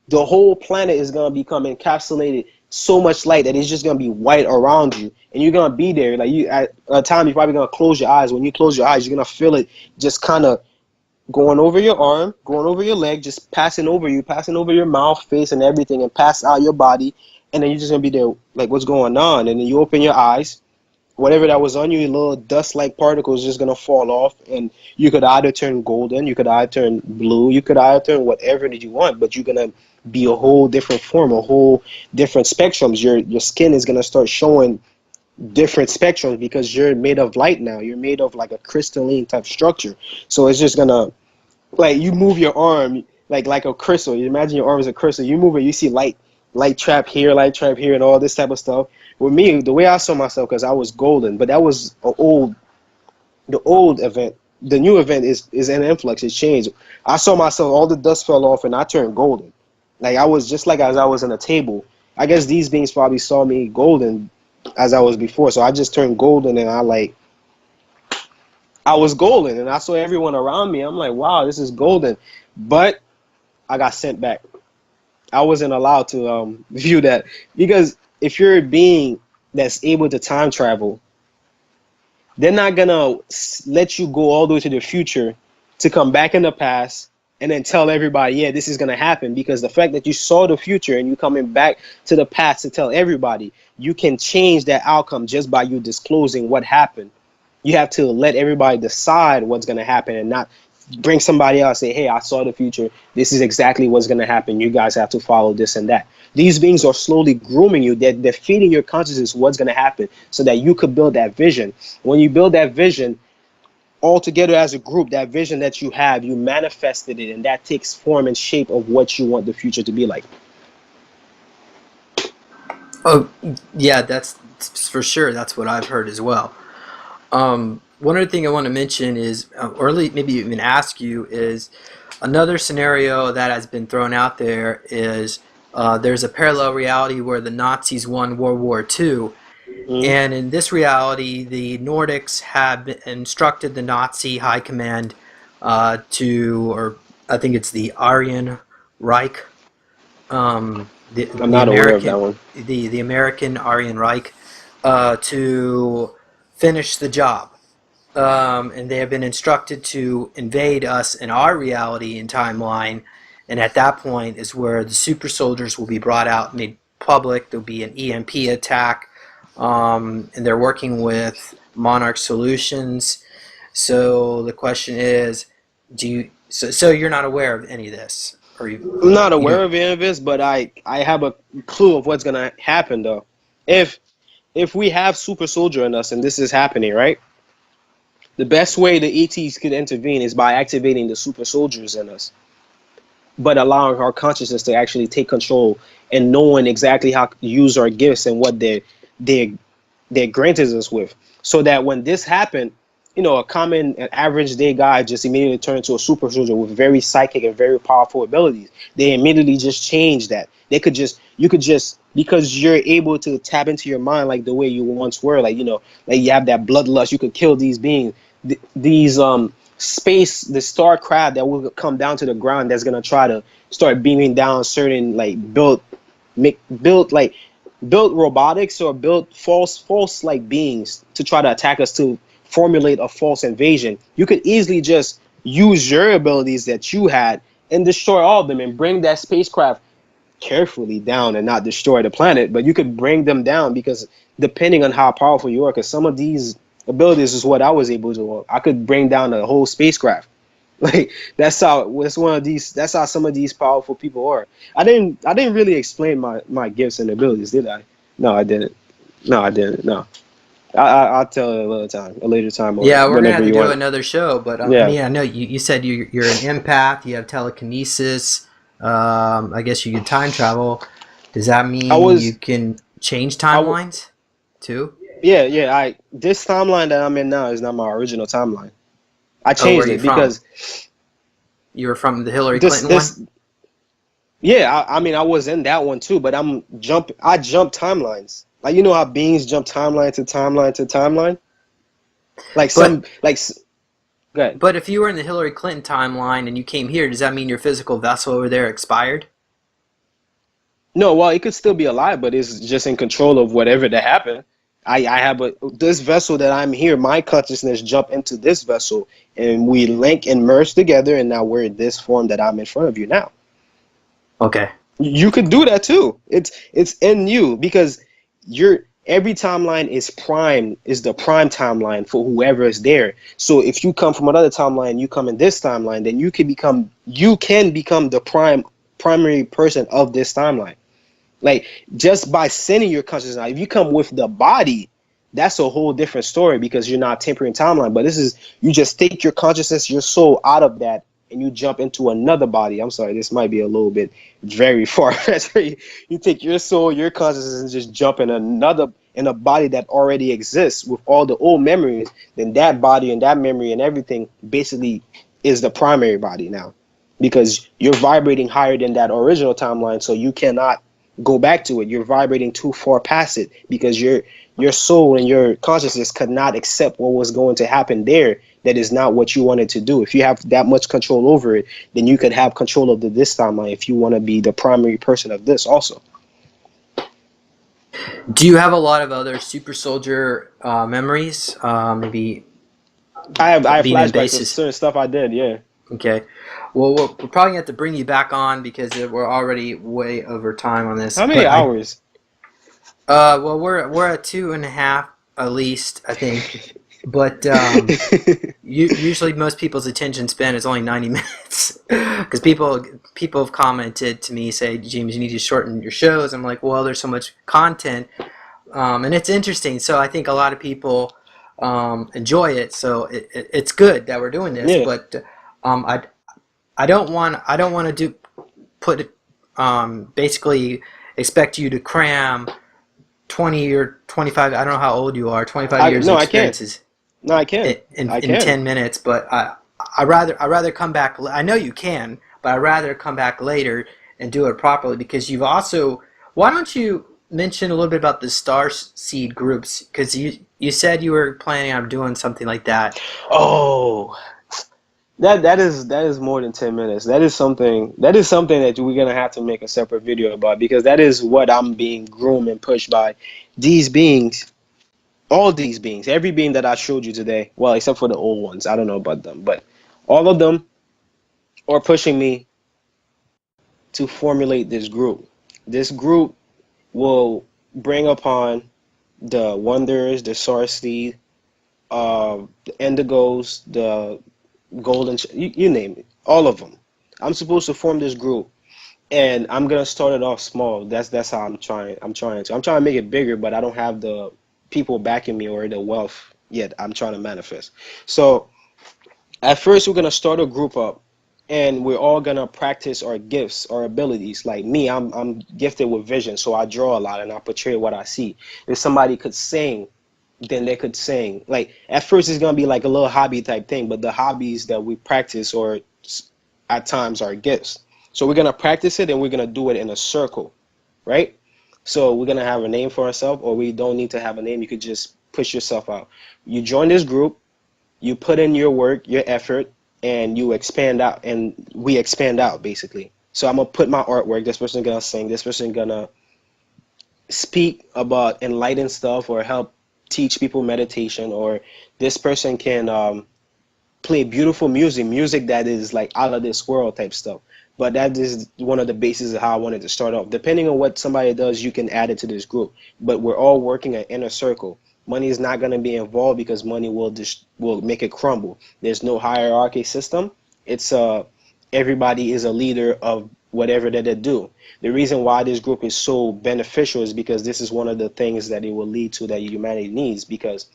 The whole planet is gonna become encapsulated so much light that it's just gonna be white around you, and you're gonna be there. Like you, at a time, you're probably gonna close your eyes. When you close your eyes, you're gonna feel it just kind of going over your arm, going over your leg, just passing over you, passing over your mouth, face, and everything, and pass out your body. And then you're just gonna be there, like, what's going on? And then you open your eyes, whatever that was on you, little dust-like particles just gonna fall off, and you could either turn golden, you could either turn blue, you could either turn whatever that you want, but you're gonna be a whole different form, a whole different spectrums. Your skin is gonna start showing different spectrums because you're made of light now. You're made of like a crystalline type structure. So it's just gonna, like, you move your arm like a crystal. You imagine your arm is a crystal. You move it, you see light trap here, and all this type of stuff. With me, the way I saw myself, because I was golden, but that was the old event. The new event is an influx. It's changed. I saw myself, all the dust fell off, and I turned golden. Like I was just like as I was in a table. I guess these beings probably saw me golden as I was before, so I just turned golden, and I was golden, and I saw everyone around me. I'm like, wow, this is golden, but I got sent back. I wasn't allowed to view that, because if you're a being that's able to time travel, they're not gonna let you go all the way to the future to come back in the past and then tell everybody, yeah, this is gonna happen. Because the fact that you saw the future and you coming back to the past to tell everybody, you can change that outcome just by you disclosing what happened. You have to let everybody decide what's gonna happen, and not bring somebody else and say, hey, I saw the future. This is exactly what's gonna happen. You guys have to follow this and that. These beings are slowly grooming you. They're feeding your consciousness what's gonna happen so that you could build that vision. When you build that vision, all together as a group, that vision that you have, you manifested it, and that takes form and shape of what you want the future to be like. Oh, yeah, that's for sure. That's what I've heard as well. One other thing I want to mention is, or at least maybe even ask you, is another scenario that has been thrown out there is there's a parallel reality where the Nazis won World War II. Mm. And in this reality, the Nordics have instructed the Nazi high command or I think it's the Aryan Reich, I'm the not aware of that American, one. the American Aryan Reich, to finish the job. And they have been instructed to invade us in our reality and timeline. And at that point is where the super soldiers will be brought out, made public. There'll be an EMP attack. And they're working with Monarch Solutions. So the question is, so you're not aware of any of this, or I'm not you aware don't? of any of this, but I have a clue of what's gonna happen though. If we have super soldier in us and this is happening, right? The best way the ETs could intervene is by activating the super soldiers in us, but allowing our consciousness to actually take control and knowing exactly how to use our gifts and what they granted us with, so that when this happened, a common an average day guy just immediately turned into a super soldier with very psychic and very powerful abilities. They immediately just change that. You could just, because you're able to tap into your mind like the way you once were, like like you have that bloodlust, you could kill these beings, these the star craft that will come down to the ground, that's gonna try to start beaming down certain like built robotics or built false like beings to try to attack us, to formulate a false invasion. You could easily just use your abilities that you had and destroy all of them and bring that spacecraft carefully down and not destroy the planet, but you could bring them down, because depending on how powerful you are, because some of these abilities is what I was able to do. I could bring down a whole spacecraft. Like that's how some of these powerful people are. I didn't really explain my gifts and abilities, did I? No, I didn't. No. I'll tell it a later time, or Yeah, we're gonna whenever have to you do want. another show, but I Yeah, mean, I know you said you're an empath. You have telekinesis. I guess you can time travel. Does that I mean you was. can change I w- timelines too? yeah. This timeline that I'm in now is not my original timeline. I Oh, where are changed you it from? because You were from the Hillary this Clinton one? this yeah. I mean, I was in that one too, but I jump timelines. Like, how beings jump timeline to timeline to timeline. Like But some like. Go ahead. but if you were in the Hillary Clinton timeline and you came here, does that mean your physical vessel over there expired? No, well, it could still be alive, but it's just in control of whatever that happened. I have this vessel that I'm here, my consciousness jump into this vessel, and we link and merge together, and now we're in this form that I'm in front of you now. Okay. You could do that too. It's in you, because every timeline is the prime timeline for whoever is there. So if you come from another timeline, you come in this timeline, then you can become the primary person of this timeline. Like, just by sending your consciousness out. If you come with the body, that's a whole different story, because you're not tempering timeline. But this is, you just take your consciousness, your soul out of that, and you jump into another body. I'm sorry, this might be a little bit very far-fetched. You take your soul, your consciousness, and just jump in a body that already exists with all the old memories. Then that body and that memory and everything basically is the primary body now, because you're vibrating higher than that original timeline, so you cannot go back to it. You're vibrating too far past it, because your soul and your consciousness could not accept what was going to happen there. That is not what you wanted to do. If you have that much control over it, then you could have control of this timeline if you want to be the primary person of this also. Do you have a lot of other super soldier memories? Maybe I have being in flashbacks of bases. certain stuff I did. Yeah. Okay. Well, we're probably going to have to bring you back on because we're already way over time on this. How many But hours? well, we're at 2.5 at least, I think. But usually most people's attention span is only 90 minutes because people have commented to me, say, James, you need to shorten your shows. I'm like, well, there's so much content, and it's interesting. So I think a lot of people enjoy it. So it's good that we're doing this, Yeah. but um, I I don't want to do put basically expect you to cram 20 or 25. I don't know how old you are. 25 I years no, of I can. experiences No, I can. I in can. 10 minutes, but I rather come back. I know you can, but I'd rather come back later and do it properly because you've also. Why don't you mention a little bit about the Starseed groups? Because you said you were planning on doing something like that. Oh, that is more than 10 minutes. That is something that we're gonna have to make a separate video about because that is what I'm being groomed and pushed by these beings, all these beings, every being that I showed you today. Well, except for the old ones. I don't know about them, but all of them are pushing me to formulate this group. This group will bring upon the Wonders, the Starseed, the Indigos, the Golden, you name it, all of them. I'm supposed to form this group, and I'm gonna start it off small. That's how I'm trying. I'm trying to make it bigger, but I don't have the people backing me or the wealth yet. I'm trying to manifest. So at first, we're gonna start a group up, and we're all gonna practice our gifts, our abilities. Like me, I'm gifted with vision, so I draw a lot and I portray what I see. If somebody could sing, then they could sing. Like at first, it's gonna be like a little hobby type thing, but the hobbies that we practice or at times are gifts. So we're gonna practice it and we're gonna do it in a circle, right? So we're gonna have a name for ourselves, or we don't need to have a name. You could just push yourself out. You join this group, you put in your work, your effort, and you expand out, and we expand out basically. So I'm gonna put my artwork. This person gonna sing. This person gonna speak about enlightened stuff or help teach people meditation, or this person can play beautiful music that is like out of this world type stuff. But that is one of the bases of how I wanted to start off. Depending on what somebody does, you can add it to this group. But we're all working an inner circle. Money is not going to be involved because money will make it crumble. There's no hierarchy system. It's everybody is a leader of whatever that they do. The reason why this group is so beneficial is because this is one of the things that it will lead to that humanity needs, because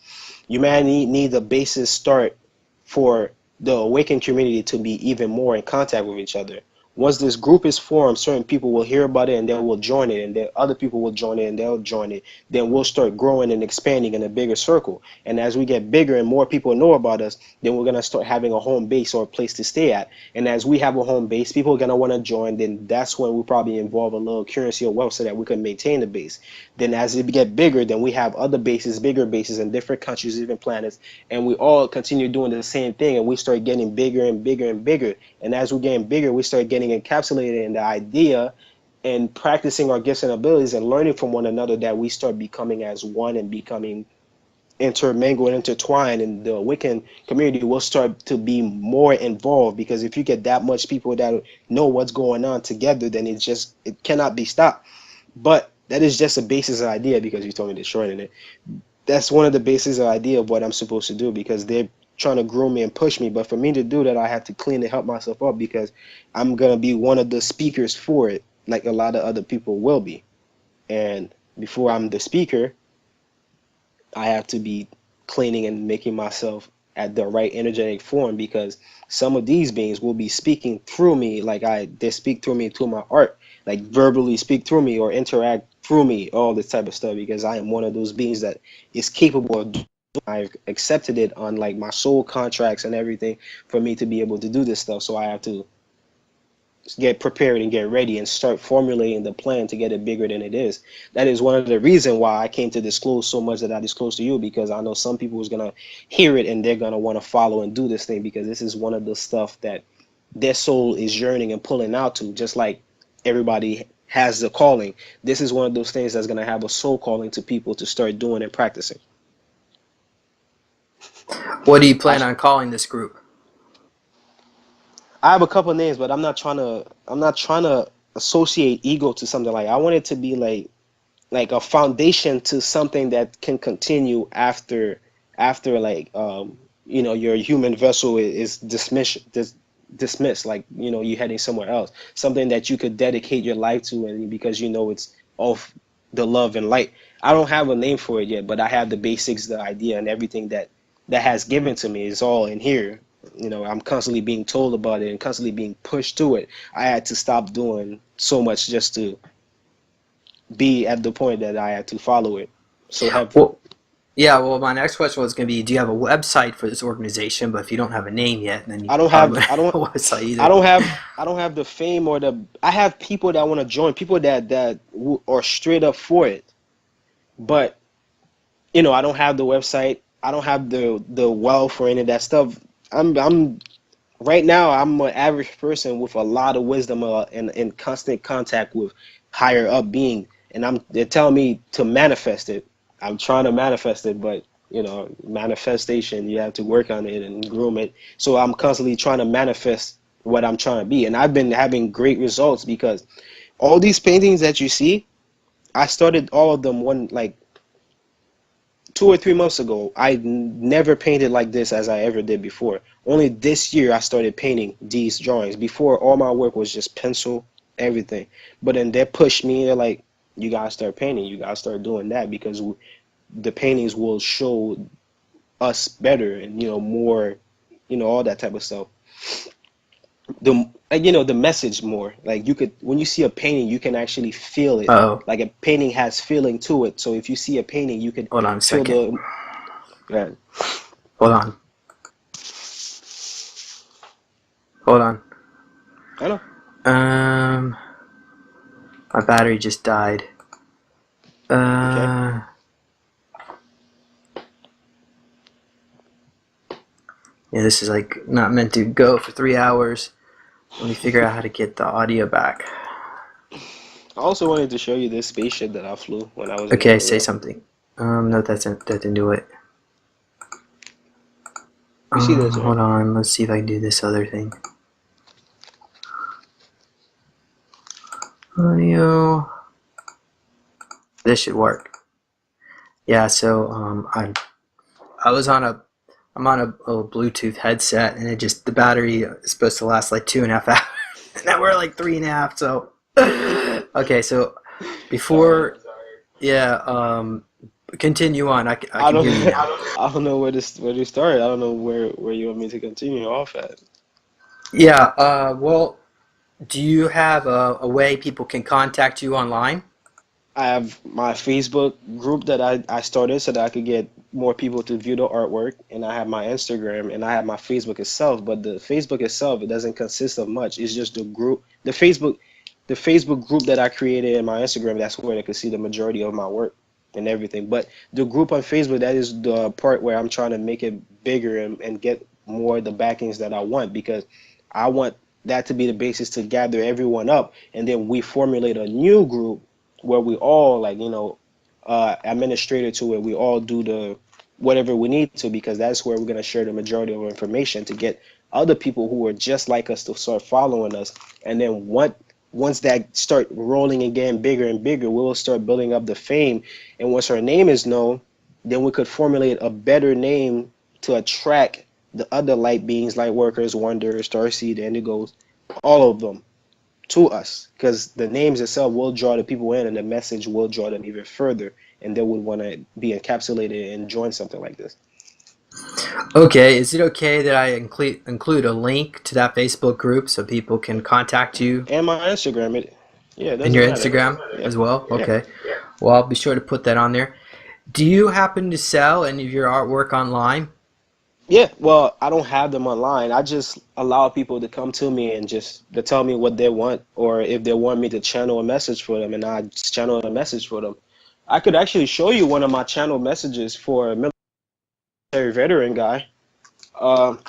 humanity needs a basis start for the awakened community to be even more in contact with each other. Once this group is formed, certain people will hear about it and they will join it, and then other people will join it and they'll join it. Then we'll start growing and expanding in a bigger circle. And as we get bigger and more people know about us, then we're gonna start having a home base or a place to stay at. And as we have a home base, people are gonna want to join. Then that's when we probably involve a little currency or wealth so that we can maintain the base. Then as it get bigger, then we have other bases, bigger bases in different countries, different planets, and we all continue doing the same thing, and we start getting bigger and bigger and bigger. And as we're getting bigger, we start getting encapsulated in the idea and practicing our gifts and abilities and learning from one another, that we start becoming as one and becoming intermingled, intertwined, and the Wiccan community will start to be more involved. Because if you get that much people that know what's going on together, then it cannot be stopped. But that is just a basis of idea, because you told me to shorten it. That's one of the bases of idea of what I'm supposed to do, because they're trying to groom me and push me. But for me to do that, I have to clean and help myself up, because I'm gonna be one of the speakers for it, like a lot of other people will be. And before I'm the speaker, I have to be cleaning and making myself at the right energetic form, because some of these beings will be speaking through me, like they speak through me through my art, like verbally speak through me or interact through me, all this type of stuff, because I am one of those beings that is capable of. I've accepted it on like my soul contracts and everything for me to be able to do this stuff. So I have to get prepared and get ready and start formulating the plan to get it bigger than it is. That is one of the reasons why I came to disclose so much that I disclosed to you, because I know some people is gonna hear it and they're gonna want to follow and do this thing, because this is one of the stuff that their soul is yearning and pulling out to, just like everybody has the calling. This is one of those things that's gonna have a soul calling to people to start doing and practicing. What do you plan I on calling this group? I have a couple names, but I'm not trying to associate ego to something. Like I want it to be like a foundation to something that can continue after like your human vessel is dismissed, like you heading somewhere else, something that you could dedicate your life to, and because it's of the love and light. I don't have a name for it yet, but I have the basics, the idea, and everything that has given to me is all in here. I'm constantly being told about it and constantly being pushed to it. I had to stop doing so much just to be at the point that I had to follow it. So have Well, yeah. Well, my next question was going to be, do you have a website for this organization? But if you don't have a name yet, then you I don't probably have wouldn't I don't have a website I either. don't have I don't have the fame or the I have people that want to join, people that are straight up for it. But I don't have the website. I don't have the wealth or any of that stuff. I'm right now. I'm an average person with a lot of wisdom and in constant contact with higher up being, and they're telling me to manifest it. I'm trying to manifest it, but manifestation, you have to work on it and groom it. So I'm constantly trying to manifest what I'm trying to be, and I've been having great results because all these paintings that you see, I started all of them one like 2 or 3 months ago. I never painted like this as I ever did before. Only this year I started painting these drawings. Before, all my work was just pencil, everything. But then they pushed me. They're like, you gotta start painting. You gotta start doing that because the paintings will show us better and more, all that type of stuff. The message more. Like you could, when you see a painting, you can actually feel it. Oh, Like a painting has feeling to it. So if you see a painting, you could hold on a feel second. the. Yeah. Hold on. Hold on. I know. Um, my battery just died. Okay. Uh, yeah, this is like not meant to go for 3 hours. Let me figure out how to get the audio back. I also wanted to show you this spaceship that I flew when I was in Okay, say Israel. something. No, that didn't do it. You see this, right? Hold on. Let's see if I can do this other thing. Audio. This should work. Yeah. So I was on a I'm on a Bluetooth headset, and the battery is supposed to last like 2.5 hours. And now we're like 3.5. So okay. So Sorry. before, yeah. Continue on. I I can don't hear you now. I don't know where to start. I don't know where you want me to continue off at. Yeah. Well, do you have a way people can contact you online? I have my Facebook group that I started so that I could get more people to view the artwork, and I have my Instagram and I have my Facebook itself. But the Facebook itself, it doesn't consist of much. It's just the group, the Facebook group that I created in my Instagram. That's where they can see the majority of my work and everything. But the group on Facebook, that is the part where I'm trying to make it bigger and get more of the backings that I want because I want that to be the basis to gather everyone up, and then we formulate a new group where we all like administrator to it. We all do the whatever we need to because that's where we're gonna share the majority of our information to get other people who are just like us to start following us. And then once that start rolling and getting bigger and bigger, we will start building up the fame. And once our name is known, then we could formulate a better name to attract the other light beings, light workers, wanderers, starseed, indigos, all of them to us because the names itself will draw the people in and the message will draw them even further and they would want to be encapsulated and join something like this. Okay, is it okay that I include a link to that Facebook group so people can contact you And my Instagram, yeah, it in doesn't your matter. Instagram Yeah, as well? yeah, Okay. Well, I'll be sure to put that on there. Do you happen to sell any of your artwork online? yeah. Well, I don't have them online. I just allow people to come to me and just to tell me what they want or if they want me to channel a message for them and I just channel a message for them. I could actually show you one of my channel messages for a military veteran guy. um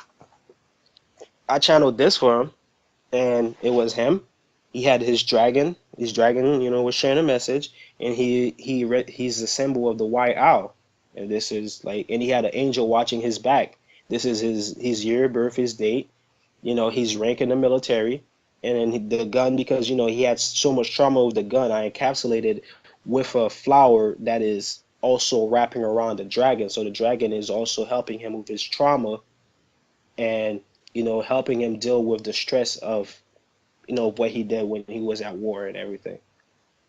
I channeled this for him and it was him. He had his dragon. His dragon, was sharing a message, and he's the symbol of the white owl, and this is like, and he had an angel watching his back. This is his year of birth, his date. He's rank in the military, and then the gun because he had so much trauma with the gun. I encapsulated with a flower that is also wrapping around the dragon, so the dragon is also helping him with his trauma and helping him deal with the stress of what he did when he was at war and everything,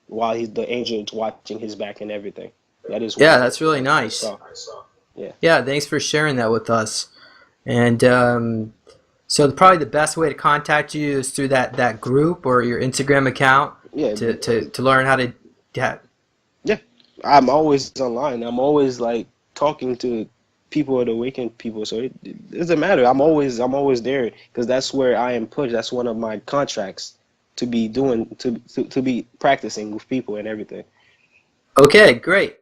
while the angel is watching his back and everything. That is Yeah, what that's really I nice. saw. Yeah. Yeah, thanks for sharing that with us. And so probably the best way to contact you is through that group or your Instagram account Yeah. to learn how to. Yeah. Yeah. I'm always online. I'm always like talking to people or the awakened people. So it doesn't matter. I'm always there because that's where I am pushed. That's one of my contracts to be doing to be practicing with people and everything. Okay, great.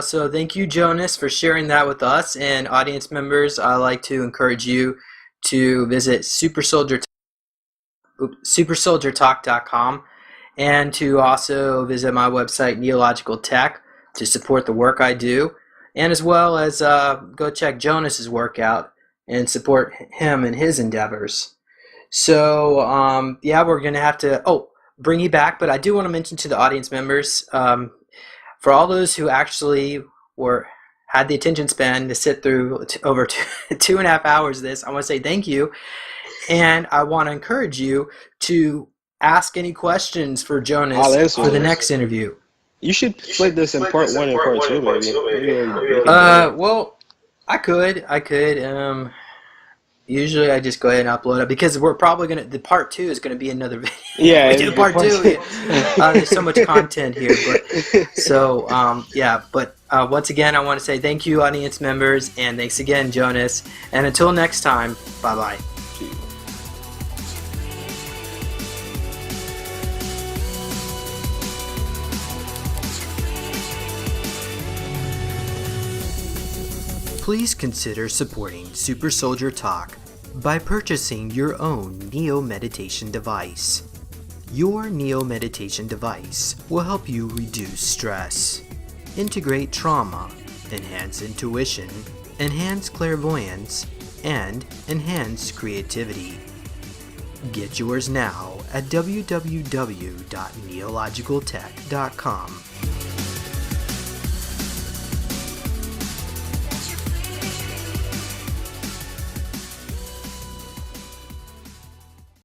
So thank you, Jonas, for sharing that with us. And audience members, I'd like to encourage you to visit supersoldiertalk.com and to also visit my website, Neological Tech, to support the work I do, and as well as go check Jonas's work out and support him in his endeavors. So, yeah, we're going to have to bring you back, but I do want to mention to the audience members, for all those who actually had the attention span to sit through over 2.5 hours of this, I want to say thank you. And I want to encourage you to ask any questions for I'll Jonas answer for the them. next interview. You should split this in part one and part two, maybe. Maybe it'll make it better. Well, I could. Usually I just go ahead and upload it because we're probably the part two is gonna be another video. Yeah, We it'll do be part part two. two. There's so much content here, but once again, I want to say thank you, audience members, and thanks again, Jonas. And until next time, bye bye. Please consider supporting Super Soldier Talk by purchasing your own Neo Meditation device. Your Neo Meditation device will help you reduce stress, integrate trauma, enhance intuition, enhance clairvoyance, and enhance creativity. Get yours now at www.neologicaltech.com.